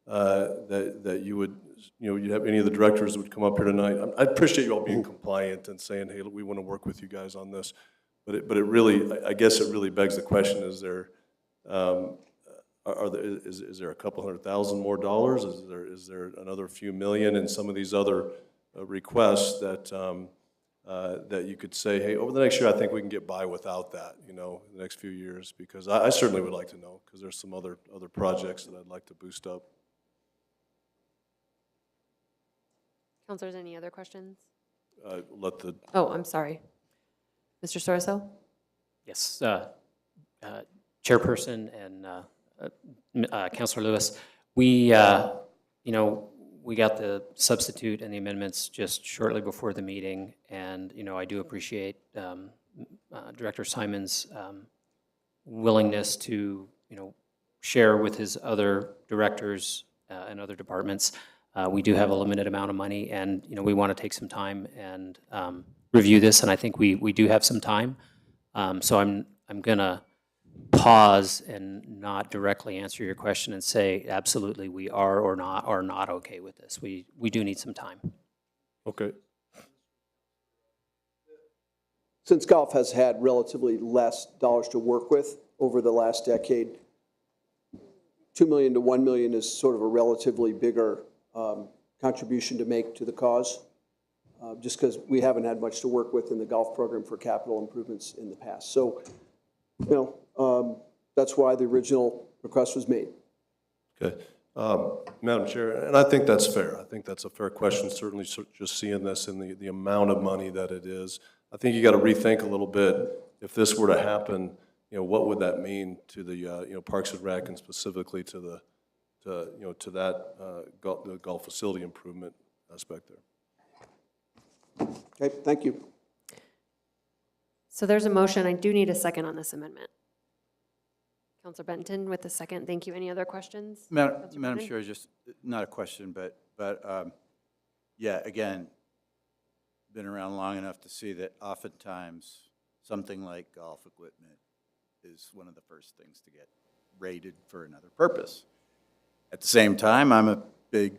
that you would, you'd have any of the directors that would come up here tonight? I appreciate you all being compliant and saying, hey, we want to work with you guys on this. But it really, I guess it really begs the question, is there, is there a couple $100,000 more dollars? Is there another few million in some of these other requests that that you could say, hey, over the next year, I think we can get by without that, you know, in the next few years, because I certainly would like to know, because there's some other projects that I'd like to boost up. Counselors, any other questions? Let the, Oh, I'm sorry. Mr. Soroso? Yes, Chairperson and Counselor Lewis, we, you know, we got the substitute and the amendments just shortly before the meeting, and, you know, I do appreciate Director Simon's willingness to, you know, share with his other directors and other departments. We do have a limited amount of money, and, you know, we want to take some time and review this, and I think we do have some time. So I'm going to pause and not directly answer your question and say, absolutely, we are not okay with this. We do need some time. okay. Since golf has had relatively less dollars to work with over the last decade, $2 million to $1 million is sort of a relatively bigger contribution to make to the cause, just because we haven't had much to work with in the golf program for capital improvements in the past. So, you know, that's why the original request was made. Okay. Madam Chair, and I think that's fair. I think that's a fair question, certainly just seeing this in the amount of money that it is. I think you got to rethink a little bit. If this were to happen, you know, what would that mean to the, you know, Parks and Rec, and specifically to the, you know, to that the golf facility improvement aspect there. Okay, thank you. So there's a motion. I do need a second on this amendment. Counselor Benton with a second. Thank you. Any other questions? Madam Brennan? Chair, just not a question, but yeah, again, been around long enough to see that oftentimes something like golf equipment is one of the first things to get rated for another purpose. At the same time, I'm a big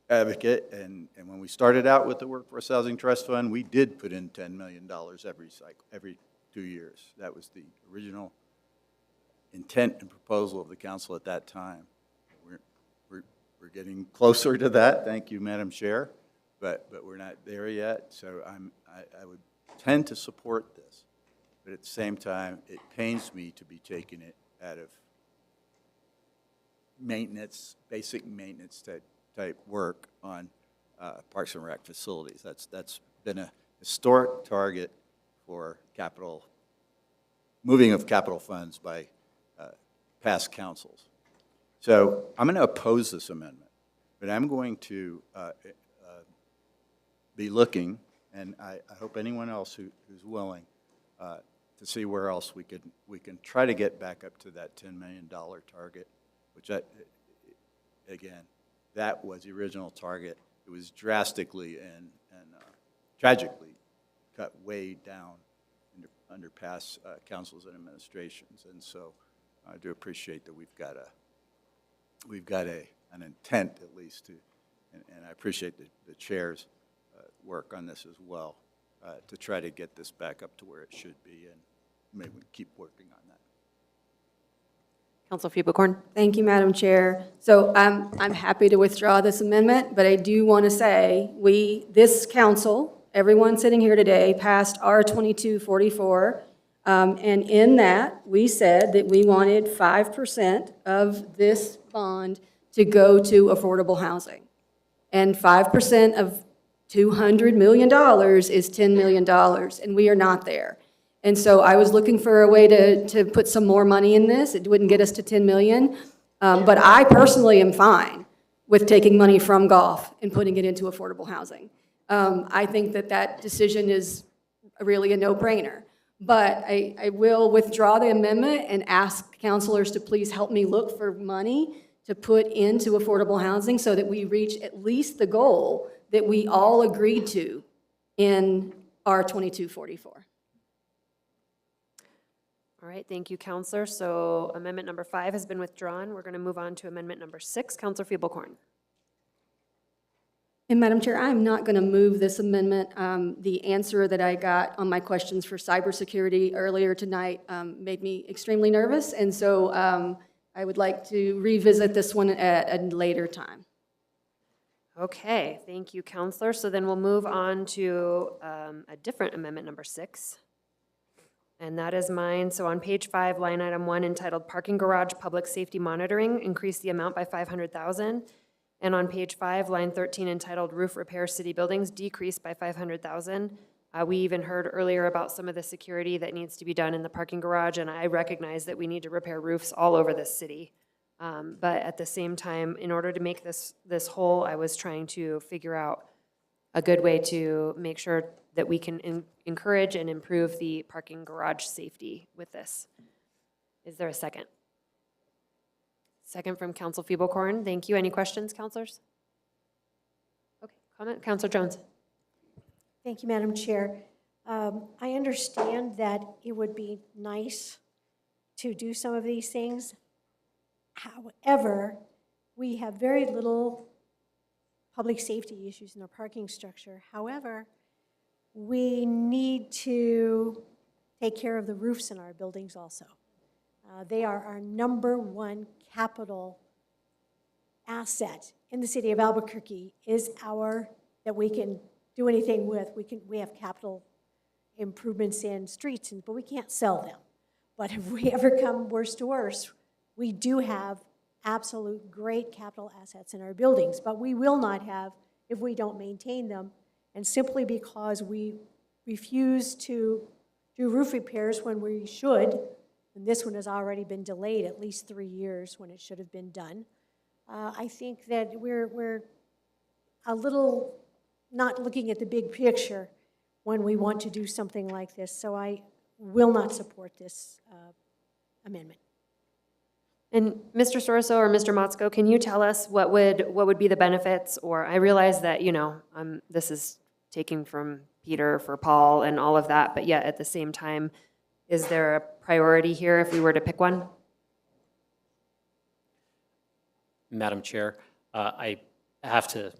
advocate, and when we started out with the Workforce Housing Trust Fund, we did put in $10 million every 2 years. That was the original intent and proposal of the council at that time. We're getting closer to that, thank you, Madam Chair, but we're not there yet. So I would tend to support this, but at the same time, it pains me to be taking it out of maintenance, basic maintenance type work on Parks and Rec facilities. That's been a historic target for capital, moving of capital funds by past councils. So I'm going to oppose this amendment, but I'm going to be looking, and I hope anyone else who's willing to see where else we can try to get back up to that $10 million target, which again, that was the original target. It was drastically and tragically cut way down under past councils and administrations, and so I do appreciate that we've got an intent at least to, and I appreciate the chair's work on this as well, to try to get this back up to where it should be, and maybe we keep working on that. Councilor Fiebelkorn? Thank you, Madam Chair. So I'm happy to withdraw this amendment, but I do want to say, this council, everyone sitting here today, passed R2244, and in that, we said that we wanted 5% of this bond to go to affordable housing. And 5% of $200 million is $10 million, and we are not there. And so I was looking for a way to put some more money in this. It wouldn't get us to 10 million, but I personally am fine with taking money from golf and putting it into affordable housing. I think that decision is really a no-brainer. But I will withdraw the amendment and ask councilors to please help me look for money to put into affordable housing so that we reach at least the goal that we all agreed to in R2244. All right, thank you, Counselor. So amendment number 5 has been withdrawn. We're going to move on to amendment number 6. Counselor Fiebelkorn. And Madam Chair, I'm not going to move this amendment. The answer that I got on my questions for cybersecurity earlier tonight made me extremely nervous, and so I would like to revisit this one at a later time. Okay, thank you, Counselor. So then we'll move on to a different amendment, number 6. And that is mine. So on page 5, line item 1, entitled Parking Garage Public Safety Monitoring, increase the amount by $500,000. And on page 5, line 13, entitled Roof Repair City Buildings, decrease by $500,000. We even heard earlier about some of the security that needs to be done in the parking garage, and I recognize that we need to repair roofs all over this city. But at the same time, in order to make this whole, I was trying to figure out a good way to make sure that we can encourage and improve the parking garage safety with this. Is there a second? Second from Council Feeblecorn. Thank you. Any questions, councilors? Okay, comment, Councilor Jones. Thank you, Madam Chair. I understand that it would be nice to do some of these things. However, we have very little public safety issues in our parking structure. However, we need to take care of the roofs in our buildings also. They are our #1 capital asset in the city of Albuquerque, is that we can do anything with. We have capital improvements in streets, but we can't sell them. But if we ever come worse to worse, we do have absolute great capital assets in our buildings, but we will not have if we don't maintain them. And simply because we refuse to do roof repairs when we should, and this one has already been delayed at least 3 years when it should have been done, I think that we're a little not looking at the big picture when we want to do something like this. So I will not support this amendment. And Mr. Soroso or Mr. Motzko, can you tell us what would be the benefits? Or I realize that, this is taking from Peter for Paul and all of that, but yet at the same time, is there a priority here if we were to pick one? Madam Chair, I have to,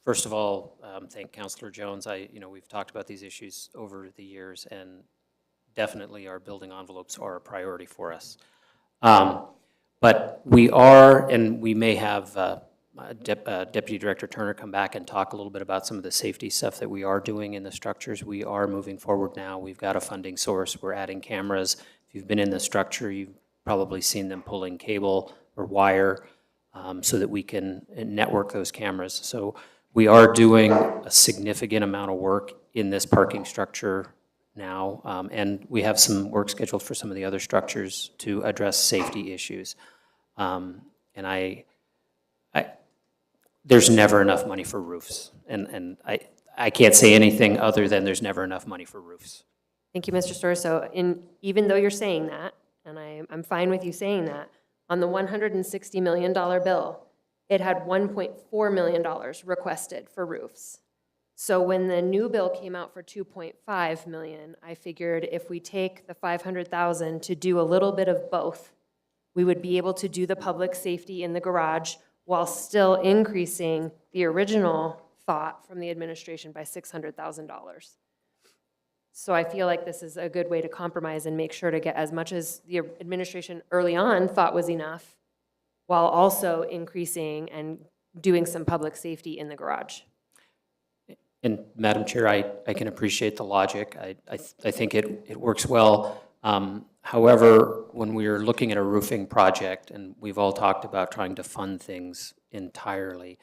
first of all, thank Councilor Jones. We've talked about these issues over the years, and definitely our building envelopes are a priority for us. But we are, and we may have Deputy Director Turner come back and talk a little bit about some of the safety stuff that we are doing in the structures. We are moving forward now. We've got a funding source. We're adding cameras. If you've been in the structure, you've probably seen them pulling cable or wire so that we can network those cameras. So we are doing a significant amount of work in this parking structure now, and we have some work scheduled for some of the other structures to address safety issues. And there's never enough money for roofs, and I can't say anything other than there's never enough money for roofs. Thank you, Mr. Soroso. Even though you're saying that, and I'm fine with you saying that, on the $160 million bill, it had $1.4 million requested for roofs. So when the new bill came out for $2.5 million, I figured if we take the $500,000 to do a little bit of both, we would be able to do the public safety in the garage while still increasing the original thought from the administration by $600,000. So I feel like this is a good way to compromise and make sure to get as much as the administration early on thought was enough, while also increasing and doing some public safety in the garage. And Madam Chair, I can appreciate the logic. I think it works well. However, when we are looking at a roofing project, and we've all talked about trying to fund things entirely,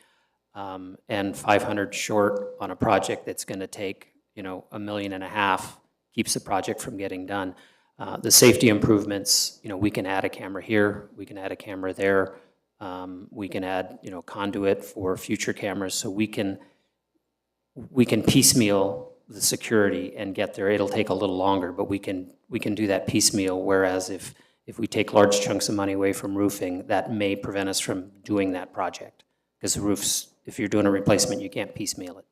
and 500 short on a project that's going to take, $1.5 million keeps the project from getting done. The safety improvements, we can add a camera here, we can add a camera there, we can add, conduit for future cameras, so we can piecemeal the security and get there. It'll take a little longer, but we can do that piecemeal, whereas if we take large chunks of money away from roofing, that may prevent us from doing that project. Because the roofs, if you're doing a replacement, you can't piecemeal it.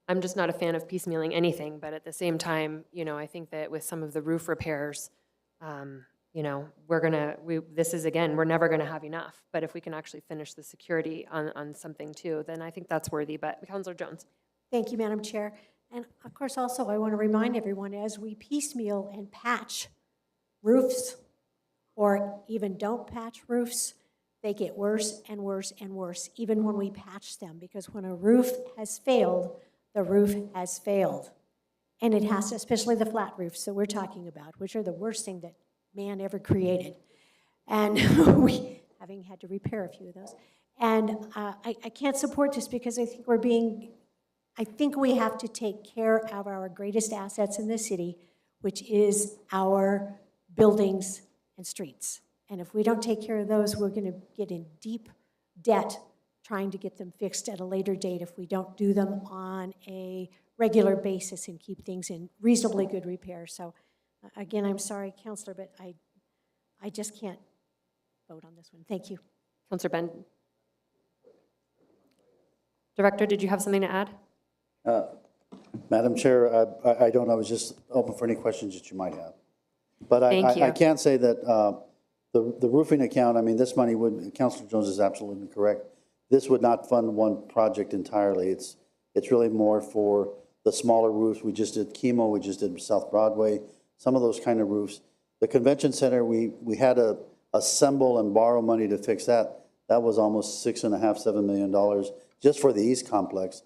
I'm just not a fan of piecemealing anything, but at the same time, I think that with some of the roof repairs, this is, again, we're never gonna have enough. But if we can actually finish the security on something too, then I think that's worthy. But Councilor Jones. Thank you, Madam Chair. And of course, also, I want to remind everyone, as we piecemeal and patch roofs, or even don't patch roofs, they get worse and worse and worse, even when we patch them, because when a roof has failed, the roof has failed. And it has to, especially the flat roofs that we're talking about, which are the worst thing that man ever created. And we, having had to repair a few of those. And I can't support this because I think we have to take care of our greatest assets in the city, which is our buildings and streets. And if we don't take care of those, we're going to get in deep debt trying to get them fixed at a later date if we don't do them on a regular basis and keep things in reasonably good repair. So again, I'm sorry, Counselor, but I just can't vote on this one. Thank you. Counselor Ben. Director, did you have something to add? Madam Chair, I don't, I was just open for any questions that you might have. But Thank you. I can't say that the roofing account, I mean, this money would, Councilor Jones is absolutely correct. This would not fund one project entirely. It's really more for the smaller roofs. We just did Chemo, we just did South Broadway, some of those kind of roofs. The convention center, we had to assemble and borrow money to fix that. That was almost $6.5–7 million just for the East Complex.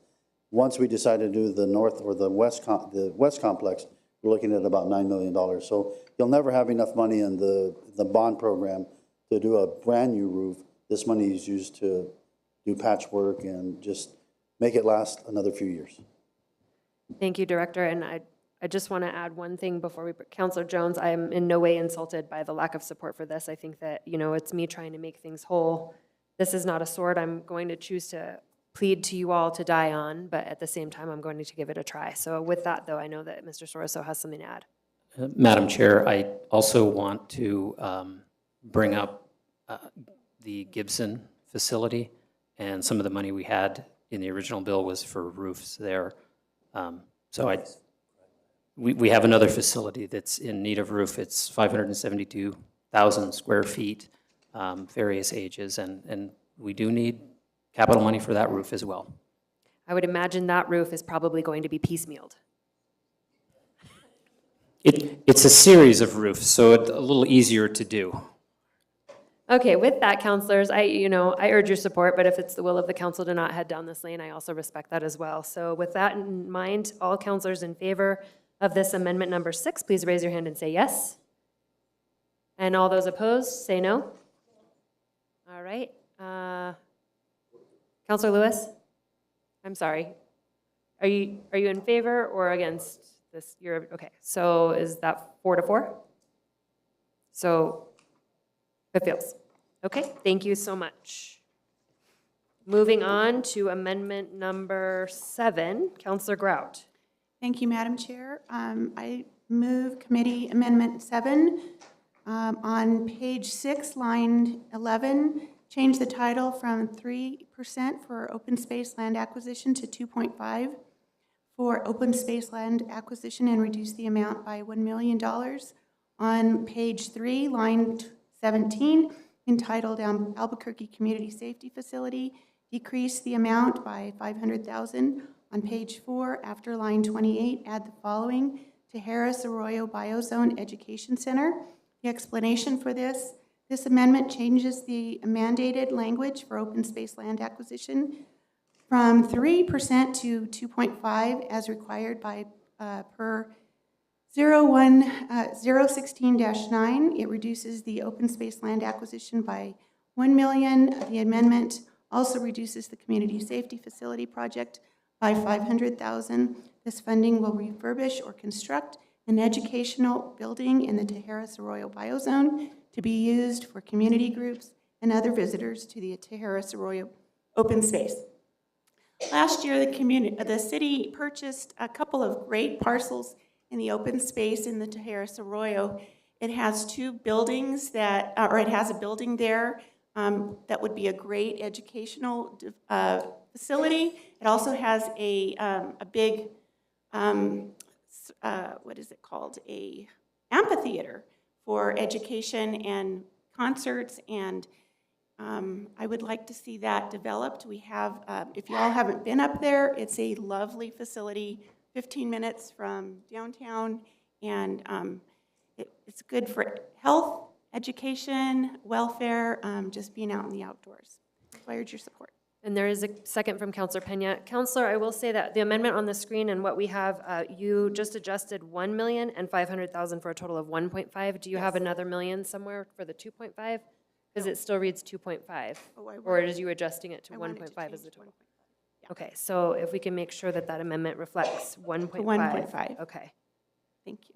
Once we decided to do the North or the West Complex, we're looking at about $9 million. So you'll never have enough money in the bond program to do a brand new roof. This money is used to do patchwork and just make it last another few years. Thank you, Director. And I just want to add one thing before we, Counselor Jones, I am in no way insulted by the lack of support for this. I think that, it's me trying to make things whole. This is not a sword I'm going to choose to plead to you all to die on, but at the same time, I'm going to give it a try. So with that, though, I know that Mr. Soroso has something to add. Madam Chair, I also want to bring up the Gibson facility, and some of the money we had in the original bill was for roofs there. We have another facility that's in need of roof. It's 572,000 square feet, various ages, and we do need capital money for that roof as well. I would imagine that roof is probably going to be piecemealed. It's a series of roofs, so it's a little easier to do. Okay, with that, counselors, I urge your support, but if it's the will of the council to not head down this lane, I also respect that as well. So with that in mind, all counselors in favor of this amendment number 6, please raise your hand and say yes. And all those opposed, say no. All right. Counselor Lewis? I'm sorry. Are you in favor or against this? Okay, so is that 4-4? So it fails. Okay, thank you so much. Moving on to amendment number 7, Counselor Grout. Thank you, Madam Chair. I move Committee Amendment 7 on page 6, line 11. Change the title from 3% for open space land acquisition to 2.5% for open space land acquisition, and reduce the amount by $1 million. On page 3, line 17, entitled Albuquerque Community Safety Facility, decrease the amount by $500,000. On page 4, after line 28, add the following: to Harris Arroyo Biozone Education Center. The explanation for this amendment changes the mandated language for open space land acquisition from 3% to 2.5% as required by per 016-9. It reduces the open space land acquisition by $1 million. The amendment also reduces the community safety facility project by $500,000. This funding will refurbish or construct an educational building in the Tejeras Arroyo Biozone to be used for community groups and other visitors to the Tejeras Arroyo open space. Last year, the city purchased a couple of great parcels in the open space in the Tejeras Arroyo. It has 2 buildings it has a building there that would be a great educational facility. It also has a big, what is it called? A amphitheater for education and concerts, and I would like to see that developed. We have, if you all haven't been up there, it's a lovely facility, 15 minutes from downtown, and it's good for health education, welfare, just being out in the outdoors. So I urge your support. And there is a second from Counselor Pena. Counselor, I will say that the amendment on the screen and what we have, you just adjusted 1 million and 500,000 for a total of 1.5. Do you have another million somewhere for the 2.5? Because it still reads 2.5. Or is you adjusting it to 1.5 as the total? Okay, so if we can make sure that that amendment reflects 1.5. 1.5. Okay, Thank you.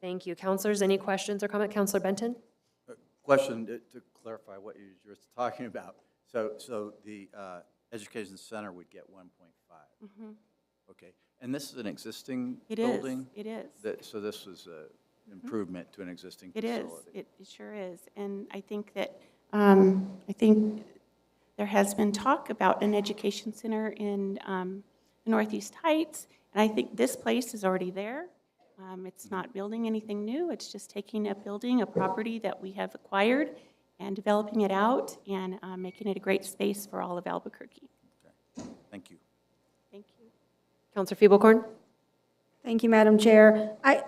thank you. Counselors, any questions or comment? Counselor Benton? Question to clarify what you were talking about. So the education center would get 1.5. Mhm. Okay. And this is an existing It is. building? It is. So this was an improvement to an existing It facility? is. It sure is. And I think that, there has been talk about an education center in Northeast Heights, and I think this place is already there. It's not building anything new. It's just taking a building, a property that we have acquired, and developing it out and making it a great space for all of Albuquerque. Thank you. Thank you. Counselor Fiebelkorn? Thank you, Madam Chair. I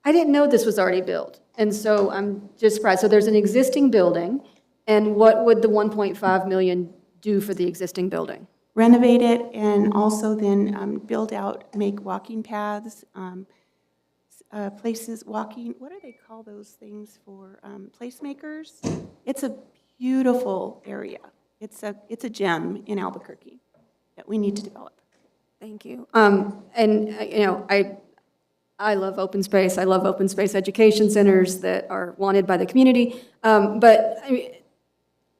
didn't know this was already built, and so I'm just surprised. So there's an existing building, and what would the 1.5 million do for the existing building? Renovate it and also then build out, make walking paths, places, walking, what do they call those things for placemakers? It's a beautiful area. It's a gem in Albuquerque that we need to develop. Thank you. I love open space. I love open space education centers that are wanted by the community. But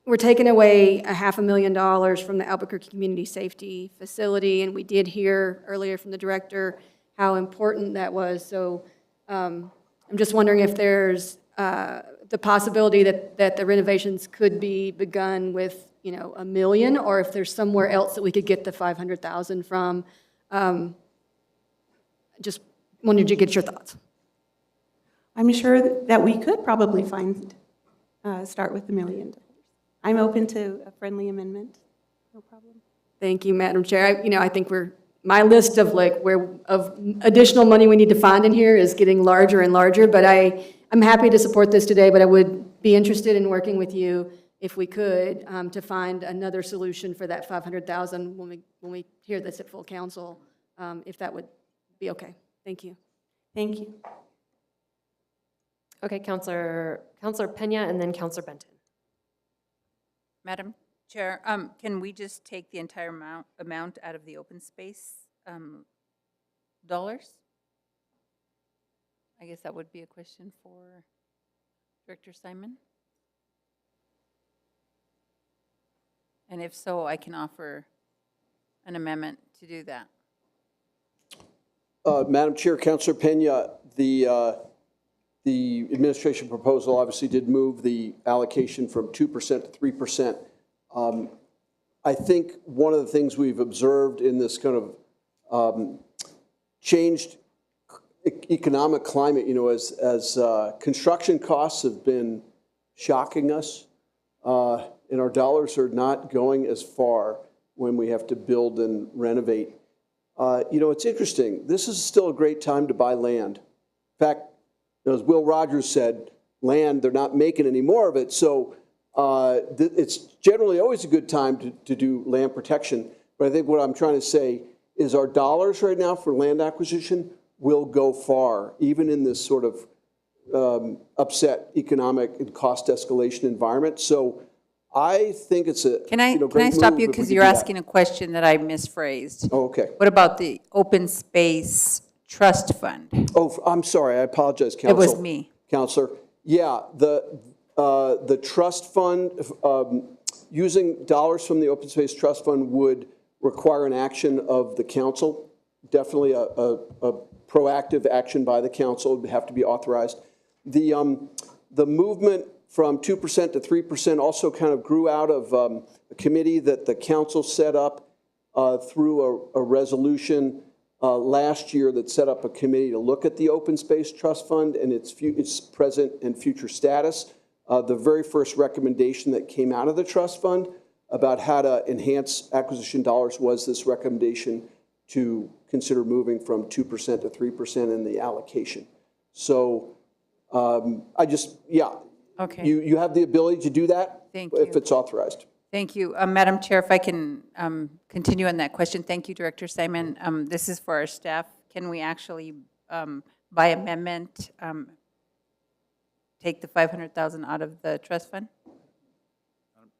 we're taking away $500,000 from the Albuquerque Community Safety Facility, and we did hear earlier from the director how important that was. So I'm just wondering if there's the possibility that the renovations could be begun with, $1 million, or if there's somewhere else that we could get the $500,000 from. Just wanted to get your thoughts. I'm sure that we could probably start with $1 million. I'm open to a friendly amendment. No problem. Thank you, Madam Chair. I think my list of additional money we need to find in here is getting larger and larger, but I'm happy to support this today, but I would be interested in working with you if we could to find another solution for that $500,000 when we hear this at full council, if that would be okay. Thank you. Thank you. Okay, Counselor Pena and then Counselor Benton. Madam Chair, can we just take the entire amount out of the open space dollars? I guess that would be a question for Director Simon. And if so, I can offer an amendment to do that. Madam Chair, Councilor Pena, the administration proposal obviously did move the allocation from 2% to 3%. I think one of the things we've observed in this kind of changed economic climate, as construction costs have been shocking us, and our dollars are not going as far when we have to build and renovate. It's interesting. This is still a great time to buy land. In fact, as Will Rogers said, land, they're not making any more of it. So it's generally always a good time to do land protection. But I think what I'm trying to say is our dollars right now for land acquisition will go far, even in this sort of upset economic and cost escalation environment. So I think it's a Can I stop you because you're asking a question that I misphrased? Oh, okay. What about the open space trust fund? Oh, I'm sorry. I apologize, Council. It was me. Counselor. Yeah, the trust fund, using dollars from the Open Space Trust Fund would require an action of the council. Definitely a proactive action by the council would have to be authorized. The movement from 2% to 3% also kind of grew out of a committee that the council set up through a resolution last year that set up a committee to look at the Open Space Trust Fund and its present and future status. The very first recommendation that came out of the trust fund about how to enhance acquisition dollars was this recommendation to consider moving from 2% to 3% in the allocation. So I just, yeah. Okay. You have the ability to do that. Thank If you. it's authorized. Thank you. Madam Chair, if I can continue on that question. Thank you, Director Simon. This is for our staff. Can we actually, by amendment, take the 500,000 out of the trust fund?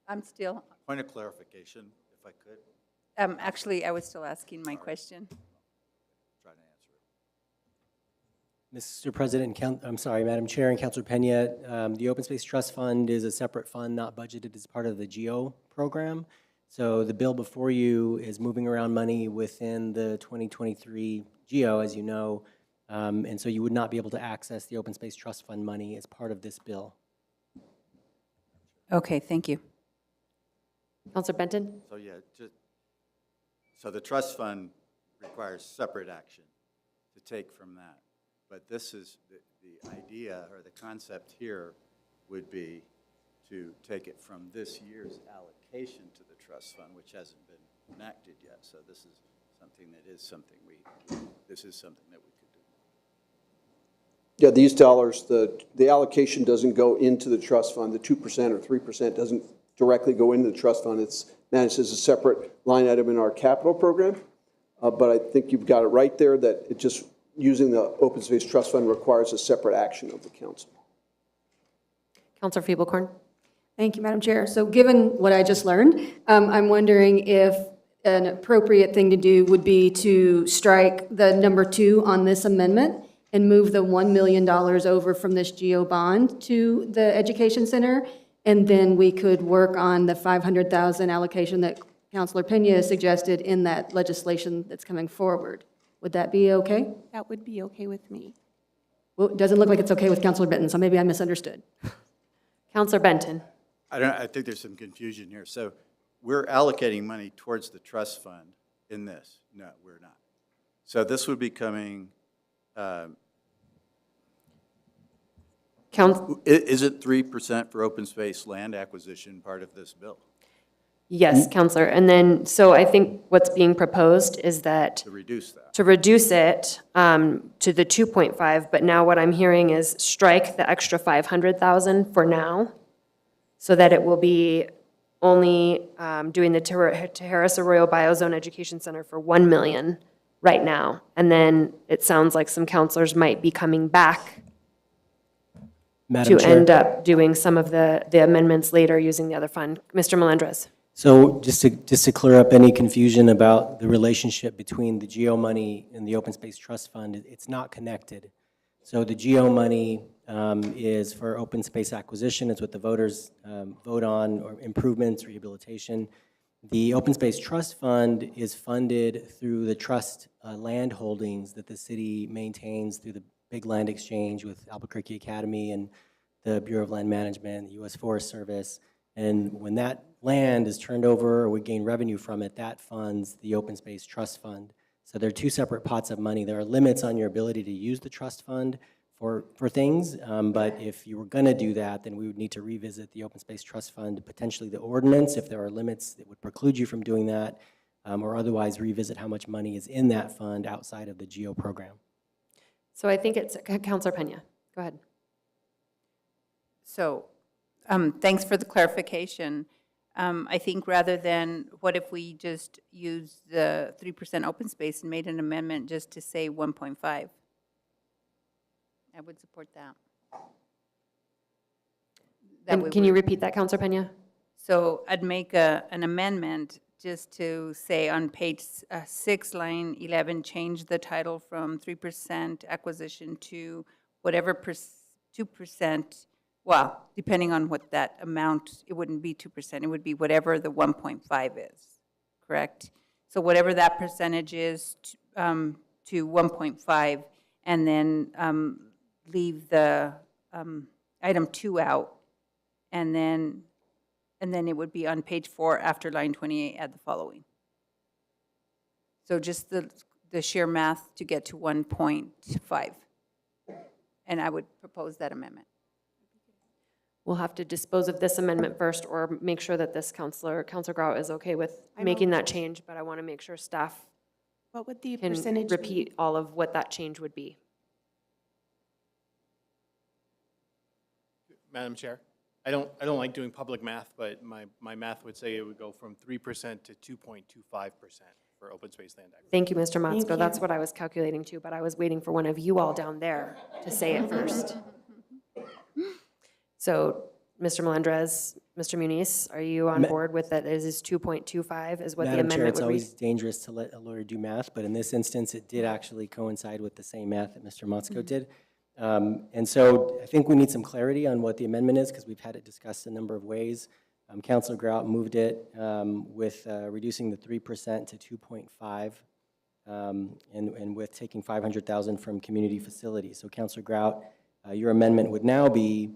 I'm still, Point of clarification, if I could, actually, I was still asking my question. try to answer it. Mr. President, I'm sorry, Madam Chair and Councilor Pena, the Open Space Trust Fund is a separate fund not budgeted as part of the GEO program. So the bill before you is moving around money within the 2023 GEO, as you know, and so you would not be able to access the Open Space Trust Fund money as part of this bill. Okay, thank you. Counselor Benton? So, yeah, so the trust fund requires separate action to take from that. But this is, the idea or the concept here would be to take it from this year's allocation to the trust fund, which hasn't been enacted yet. So this is something that this is something that we could do. Yeah, these dollars, the allocation doesn't go into the trust fund. The 2% or 3% doesn't directly go into the trust fund. It's managed as a separate line item in our capital program. But I think you've got it right there that it just, using the Open Space Trust Fund requires a separate action of the council. Counselor Feeblecorn? Thank you, Madam Chair. So given what I just learned, I'm wondering if an appropriate thing to do would be to strike the number 2 on this amendment and move the $1 million over from this GEO bond to the Education Center, and then we could work on the 500,000 allocation that Councilor Pena suggested in that legislation that's coming forward. Would that be okay? That would be okay with me. Well, it doesn't look like it's okay with Councilor Benton, so maybe I misunderstood. Counselor Benton? I think there's some confusion here. So we're allocating money towards the trust fund in this. No, we're not. So this would be coming, is it 3% for open space land acquisition part of this bill? Yes, Counselor. And then, so I think what's being proposed is that To reduce that? to reduce it to the 2.5, but now what I'm hearing is strike the extra 500,000 for now, so that it will be only doing the Harris Arroyo Biozone Education Center for 1 million right now. And then it sounds like some counselors might be coming back Madam to Chair. end up doing some of the amendments later using the other fund. Mr. Melendres? So just to clear up any confusion about the relationship between the GEO money and the Open Space Trust Fund, it's not connected. So the GEO money is for open space acquisition. It's what the voters vote on, or improvements, rehabilitation. The Open Space Trust Fund is funded through the trust land holdings that the city maintains through the big land exchange with Albuquerque Academy and the Bureau of Land Management, the U.S. Forest Service. And when that land is turned over or we gain revenue from it, that funds the Open Space Trust Fund. So there are two separate pots of money. There are limits on your ability to use the trust fund for things, but if you were going to do that, then we would need to revisit the Open Space Trust Fund, potentially the ordinance, if there are limits that would preclude you from doing that, or otherwise revisit how much money is in that fund outside of the GEO program. So I think it's Counselor Pena. Go ahead. So, thanks for the clarification. I think rather than, what if we just use the 3% open space and made an amendment just to say 1.5? I would support that. And can you repeat that, Counselor Pena? So I'd make an amendment just to say on page 6, line 11, change the title from 3% acquisition to whatever 2%. Well, depending on what that amount, it wouldn't be 2%. It would be whatever the 1.5 is, correct? So whatever that percentage is to 1.5, and then leave the item 2 out, and then it would be on page 4 after line 28, add the following. So just the sheer math to get to 1.5. And I would propose that amendment. We'll have to dispose of this amendment first, or make sure that this Counselor Grout is okay with making that change, but I want to make sure staff What would the can percentage be? repeat all of what that change would be. Madam Chair. I don't like doing public math, but my math would say it would go from 3% to 2.25% for open space land acquisition. Thank you, Mr. Thank Motzko. you. That's what I was calculating too, but I was waiting for one of you all down there to say it first. So, Mr. Melendrez, Mr. Muniz, are you on board with that? Is this 2.25 is what the Madam Chair, amendment it's would read? always dangerous to let a lawyer do math, but in this instance, it did actually coincide with the same math that Mr. Motzko did. And so I think we need some clarity on what the amendment is, because we've had it discussed a number of ways. Councilor Grout moved it with reducing the 3% to 2.5, and with taking 500,000 from community facilities. So Councilor Grout, your amendment would now be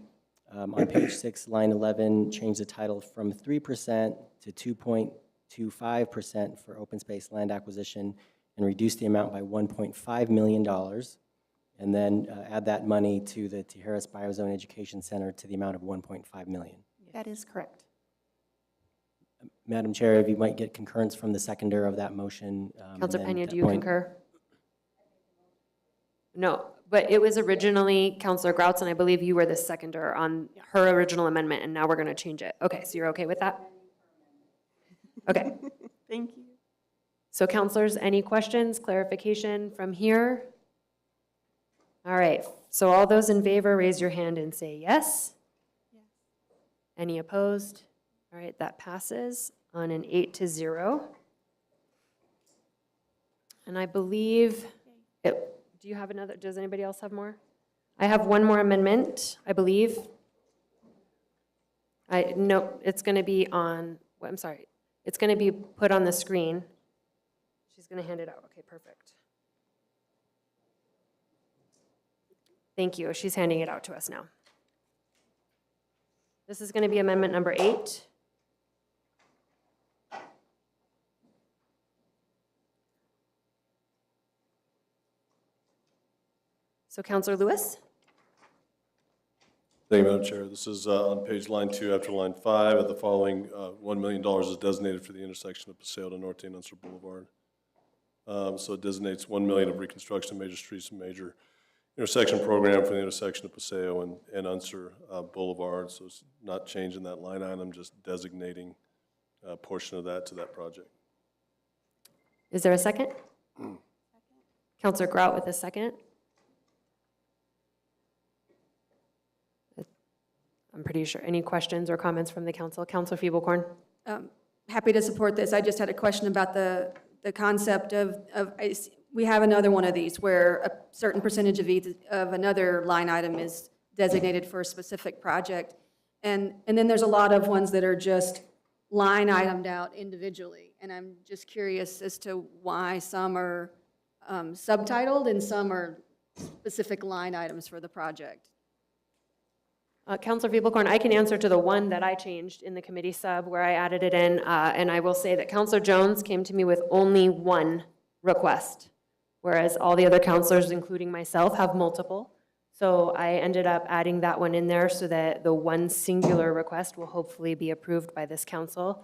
on page 6, line 11, change the title from 3% to 2.25% for open space land acquisition, and reduce the amount by $1.5 million, and then add that money to the Tijeras Biozone Education Center to the amount of $1.5 million. That is correct. Madam Chair, if you might get concurrence from the seconder of that motion. Counselor and then Pena, at do that you point- concur? No, but it was originally Counselor Grouts, and I believe you were the seconder on her original amendment, and now we're going to change it. Okay, so you're okay with that? Okay. Thank you. So counselors, any questions, clarification from here? All right, so all those in favor, raise your hand and say yes. Any opposed? All right, that passes on an 8-0. And I believe, do you have another, does anybody else have more? I have one more amendment, I believe. No, it's going to be on, I'm sorry, it's going to be put on the screen. She's going to hand it out. Okay, perfect. Thank you. She's handing it out to us now. This is going to be amendment number 8. So Counselor Lewis? Thank you, Madam Chair. This is on page line 2 after line 5. The following $1 million is designated for the intersection of Paseo del Norte and Unser Boulevard. So it designates $1 million of reconstruction of major streets and major intersection program for the intersection of Paseo and Unser Boulevard. So it's not changing that line item, just designating a portion of that to that project. Is there a second? Counselor Grout with a second. I'm pretty sure. Any questions or comments from the council? Counselor Feeblecorn? Happy to support this. I just had a question about the concept of we have another one of these where a certain percentage of another line item is designated for a specific project. And then there's a lot of ones that are just line itemed out individually. And I'm just curious as to why some are subtitled and some are specific line items for the project. Counselor Feeblecorn, I can answer to the one that I changed in the committee sub where I added it in, and I will say that Counselor Jones came to me with only one request, whereas all the other counselors, including myself, have multiple. So I ended up adding that one in there so that the one singular request will hopefully be approved by this council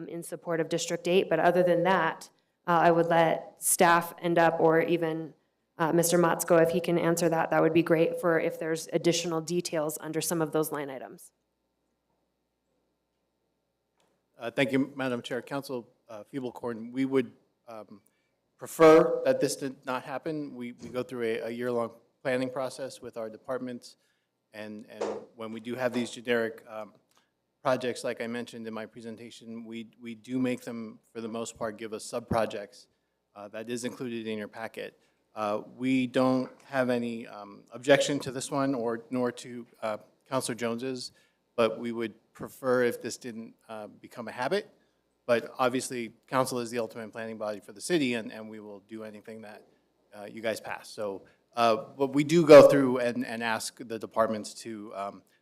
in support of District 8. But other than that, I would let staff end up, or even Mr. Motzko, if he can answer that, that would be great for if there's additional details under some of those line items. Thank you, Madam Chair. Council Feeblecorn, we would prefer that this did not happen. We go through a year-long planning process with our departments, and when we do have these generic projects, like I mentioned in my presentation, we do make them, for the most part, give us sub-projects. That is included in your packet. We don't have any objection to this one, nor to Counselor Jones's, but we would prefer if this didn't become a habit. But obviously, council is the ultimate planning body for the city, and we will do anything that you guys pass. So, but we do go through and ask the departments to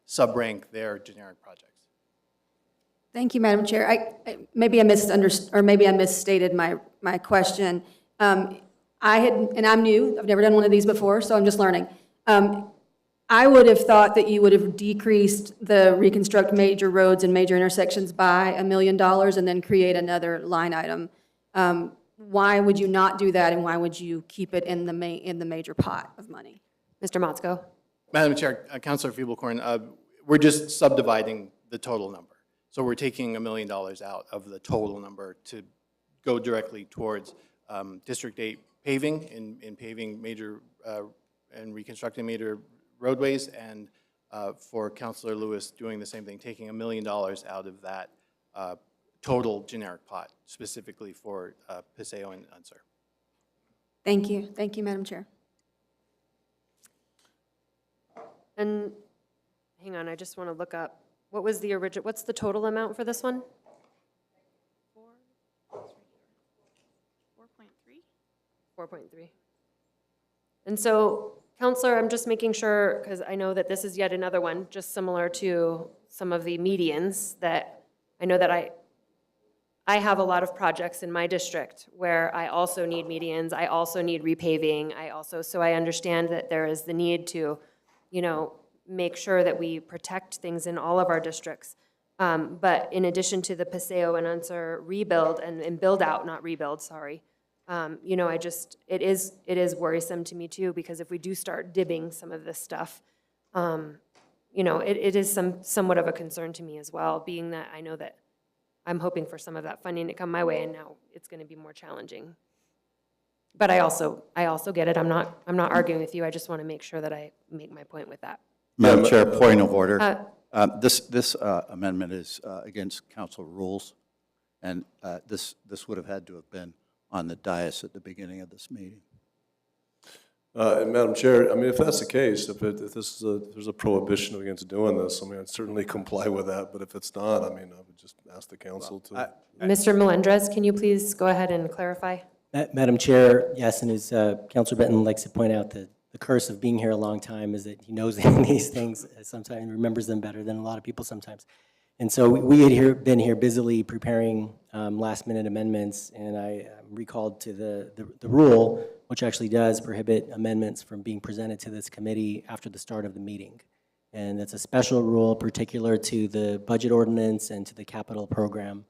sub-rank their generic projects. Thank you, Madam Chair. Maybe I misunderstood, or maybe I misstated my question. And I'm new, I've never done one of these before, so I'm just learning. I would have thought that you would have decreased the reconstruct major roads and major intersections by $1 million and then create another line item. Why would you not do that, and why would you keep it in the major pot of money? Mr. Motzko. Madam Chair, Councilor Feeblecorn, we're just subdividing the total number. So we're taking $1 million out of the total number to go directly towards District 8 paving, in paving major, and reconstructing major roadways, and for Councilor Lewis doing the same thing, taking $1 million out of that total generic pot, specifically for Paseo and Unser. Thank you. Thank you, Madam Chair. And, hang on, I just want to look up, what was the original, what's the total amount for this one? 4.3. And so, Counselor, I'm just making sure, because I know that this is yet another one, just similar to some of the medians, that I know that I have a lot of projects in my district where I also need medians, I also need repaving, so I understand that there is the need to, you know, make sure that we protect things in all of our districts. But in addition to the Paseo and Unser rebuild and build out, not rebuild, sorry, you know, it is worrisome to me too, because if we do start dibbing some of this stuff, you know, it is somewhat of a concern to me as well, being that I know that I'm hoping for some of that funding to come my way, and now it's going to be more challenging. But I also get it. I'm not arguing with you. I just want to make sure that I make my point with that. Madam Chair, point of order. This amendment is against council rules, and this would have had to have been on the dais at the beginning of this meeting. And Madam Chair, I mean, if that's the case, if there's a prohibition against doing this, I mean, I'd certainly comply with that, but if it's not, I mean, I would just ask the council to. Mr. Melendez, can you please go ahead and clarify? Madam Chair, yes, and as Councilor Benton likes to point out, the curse of being here a long time is that he knows these things sometimes and remembers them better than a lot of people sometimes. And so we had been here busily preparing last-minute amendments, and I recalled to the rule, which actually does prohibit amendments from being presented to this committee after the start of the meeting. And that's a special rule particular to the budget ordinance and to the capital program.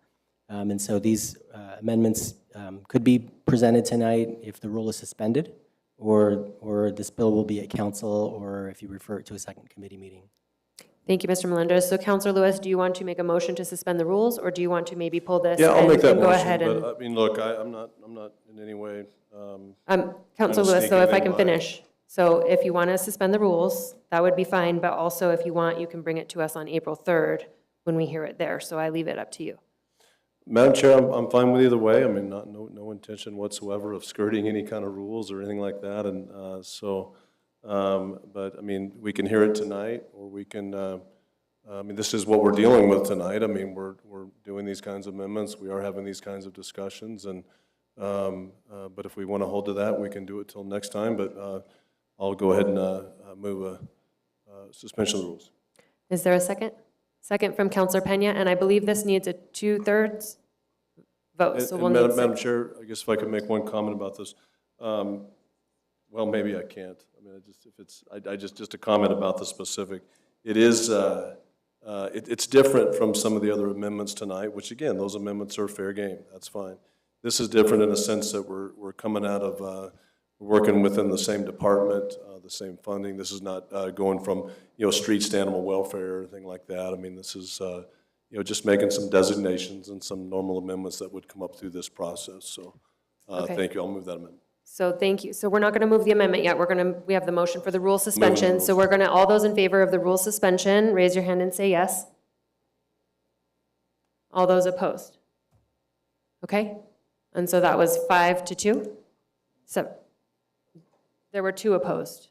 And so these amendments could be presented tonight if the rule is suspended, or this bill will be at council, or if you refer it to a second committee meeting. Thank you, Mr. Melendez. So, Councilor Lewis, do you want to make a motion to suspend the rules, or do you want to maybe pull this? Yeah, I'll make that and go motion, ahead and but I mean, look, I'm not in any way. Councilor Lewis, so if I can finish. So if you want to suspend the rules, that would be fine, but also if you want, you can bring it to us on April 3rd when we hear it there. So I leave it up to you. Madam Chair, I'm fine with either way. I mean, no intention whatsoever of skirting any kind of rules or anything like that. And but I mean, we can hear it tonight, or we can, I mean, this is what we're dealing with tonight. I mean, we're doing these kinds of amendments. We are having these kinds of discussions. And, but if we want to hold to that, we can do it till next time. But I'll go ahead and move a suspension of the rules. Is there a second? Second from Councilor Pena, and I believe this needs a 2/3 vote, so we'll need Madam Chair, I guess if I could make one comment about this. Well, maybe I can't. I mean, just a comment about the specific. It is, it's different from some of the other amendments tonight, which again, those amendments are fair game. That's fine. This is different in the sense that we're coming out of, working within the same department, the same funding. This is not going from, streets to animal welfare or anything like that. I mean, this is, just making some designations and some normal amendments that would come up through this process. So Okay. Thank you. I'll move that amendment. So thank you. So we're not going to move the amendment yet. We have the motion for the rule suspension. So we're going to, all those in favor of the rule suspension, raise your hand and say yes. All those opposed? Okay? And so that was 5-2? So there were 2 opposed.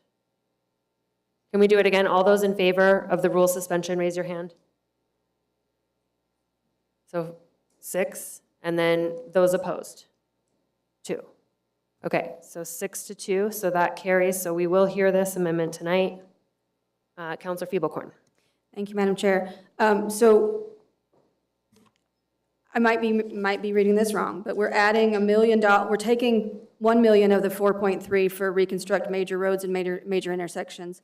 Can we do it again? All those in favor of the rule suspension, raise your hand. So 6, and then those opposed? 2. Okay, so 6-2, so that carries. So we will hear this amendment tonight. Councilor Fiebelkorn. Thank you, Madam Chair. So I might be reading this wrong, but we're adding $1 million. We're taking $1 million of the 4.3 for reconstruct major roads and major intersections.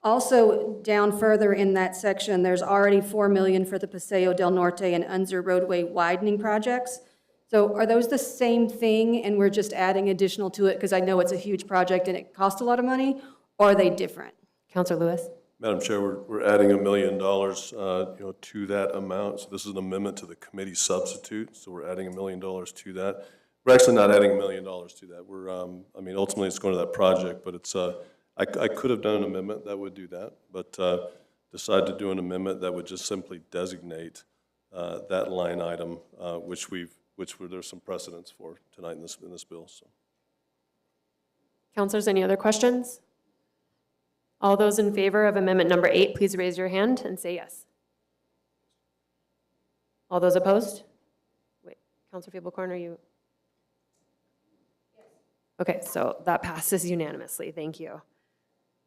Also, down further in that section, there's already $4 million for the Paseo del Norte and Unser roadway widening projects. So are those the same thing, and we're just adding additional to it because I know it's a huge project and it costs a lot of money, or are they different? Councilor Lewis? Madam Chair, we're adding $1 million, to that amount. So this is an amendment to the committee substitute, so we're adding $1 million to that. We're actually not adding $1 million to that. We're, ultimately it's going to that project, but it's, I could have done an amendment that would do that, but decided to do an amendment that would just simply designate that line item, which there's some precedence for tonight in this bill, so. Counselors, any other questions? All those in favor of amendment number 8, please raise your hand and say yes. All those opposed? Wait, Counselor Feeblecorn, are you? Okay, so that passes unanimously. Thank you.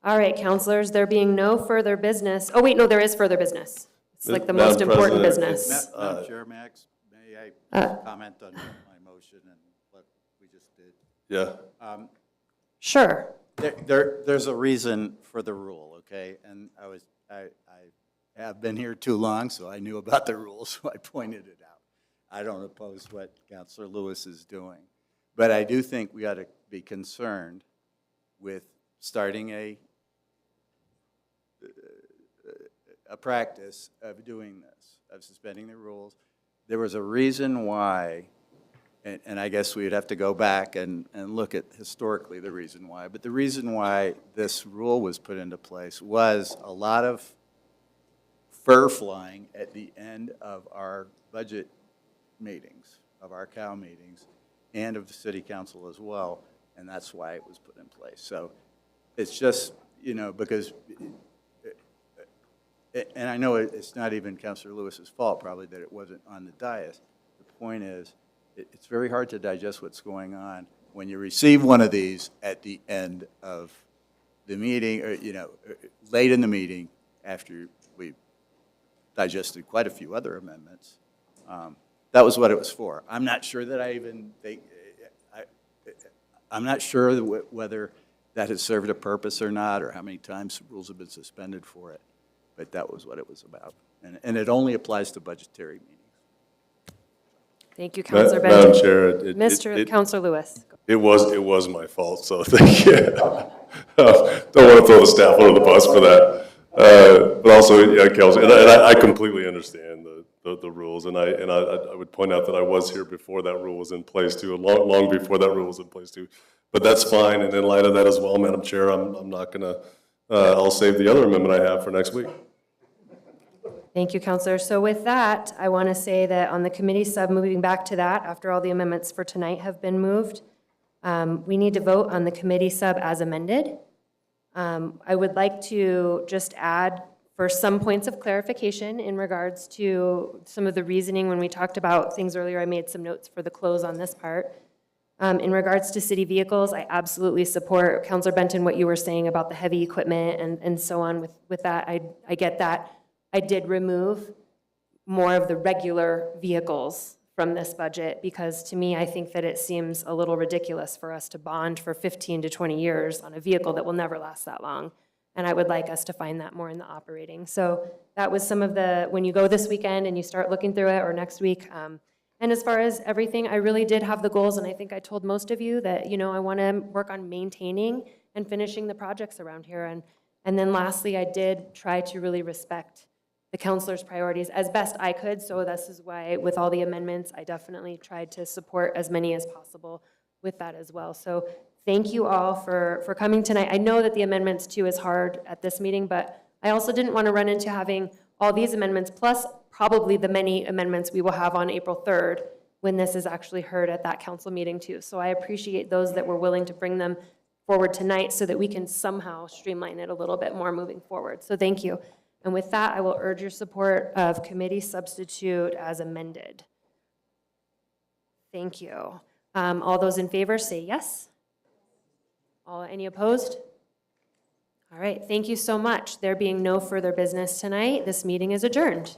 All right, counselors, there being no further business. Oh, wait, no, there is further business. It's like the most Madam important President, business. Madam Chair, Max, may I comment on my motion and what we just did? Yeah. Sure. There's a reason for the rule, okay? And I have been here too long, so I knew about the rules, so I pointed it out. I don't oppose what Councilor Lewis is doing. But I do think we ought to be concerned with starting a practice of doing this, of suspending the rules. There was a reason why, and I guess we'd have to go back and look at historically the reason why, but the reason why this rule was put into place was a lot of fur flying at the end of our budget meetings, of our COW meetings, and of the city council as well, and that's why it was put in place. So it's just, because, and I know it's not even Councilor Lewis's fault probably that it wasn't on the dais. The point is, it's very hard to digest what's going on when you receive one of these at the end of the meeting, or, late in the meeting after we digested quite a few other amendments. That was what it was for. I'm not sure that I even think, I'm not sure whether that has served a purpose or not, or how many times rules have been suspended for it, but that was what it was about. And it only applies to budgetary meetings. Thank you, Counselor Benton. Madam Chair, Mr. Counselor Lewis. It was my fault, so thank you. Don't want to throw the staff under the bus for that. But also, yeah, Kelsey, and I completely understand the rules, and I would point out that I was here before that rule was in place too, long before that rule was in place too. But that's fine, and in light of that as well, Madam Chair, I'm not gonna, I'll save the other amendment I have for next week. Thank you, Counselor. So with that, I want to say that on the committee sub, moving back to that, after all the amendments for tonight have been moved, we need to vote on the committee sub as amended. I would like to just add for some points of clarification in regards to some of the reasoning when we talked about things earlier. I made some notes for the close on this part. In regards to city vehicles, I absolutely support, Counselor Benton, what you were saying about the heavy equipment and so on with that. I get that. I did remove more of the regular vehicles from this budget because to me, I think that it seems a little ridiculous for us to bond for 15 to 20 years on a vehicle that will never last that long. And I would like us to find that more in the operating. So that was some of the, when you go this weekend and you start looking through it, or next week. And as far as everything, I really did have the goals, and I think I told most of you that, I want to work on maintaining and finishing the projects around here. And then lastly, I did try to really respect the councilors' priorities as best I could. So this is why with all the amendments, I definitely tried to support as many as possible with that as well. So thank you all for coming tonight. I know that the amendments too is hard at this meeting, but I also didn't want to run into having all these amendments plus probably the many amendments we will have on April 3rd when this is actually heard at that council meeting too. So I appreciate those that were willing to bring them forward tonight so that we can somehow streamline it a little bit more moving forward. So thank you. And with that, I will urge your support of committee substitute as amended. Thank you. All those in favor say yes. Any opposed? All right, thank you so much. There being no further business tonight, this meeting is adjourned.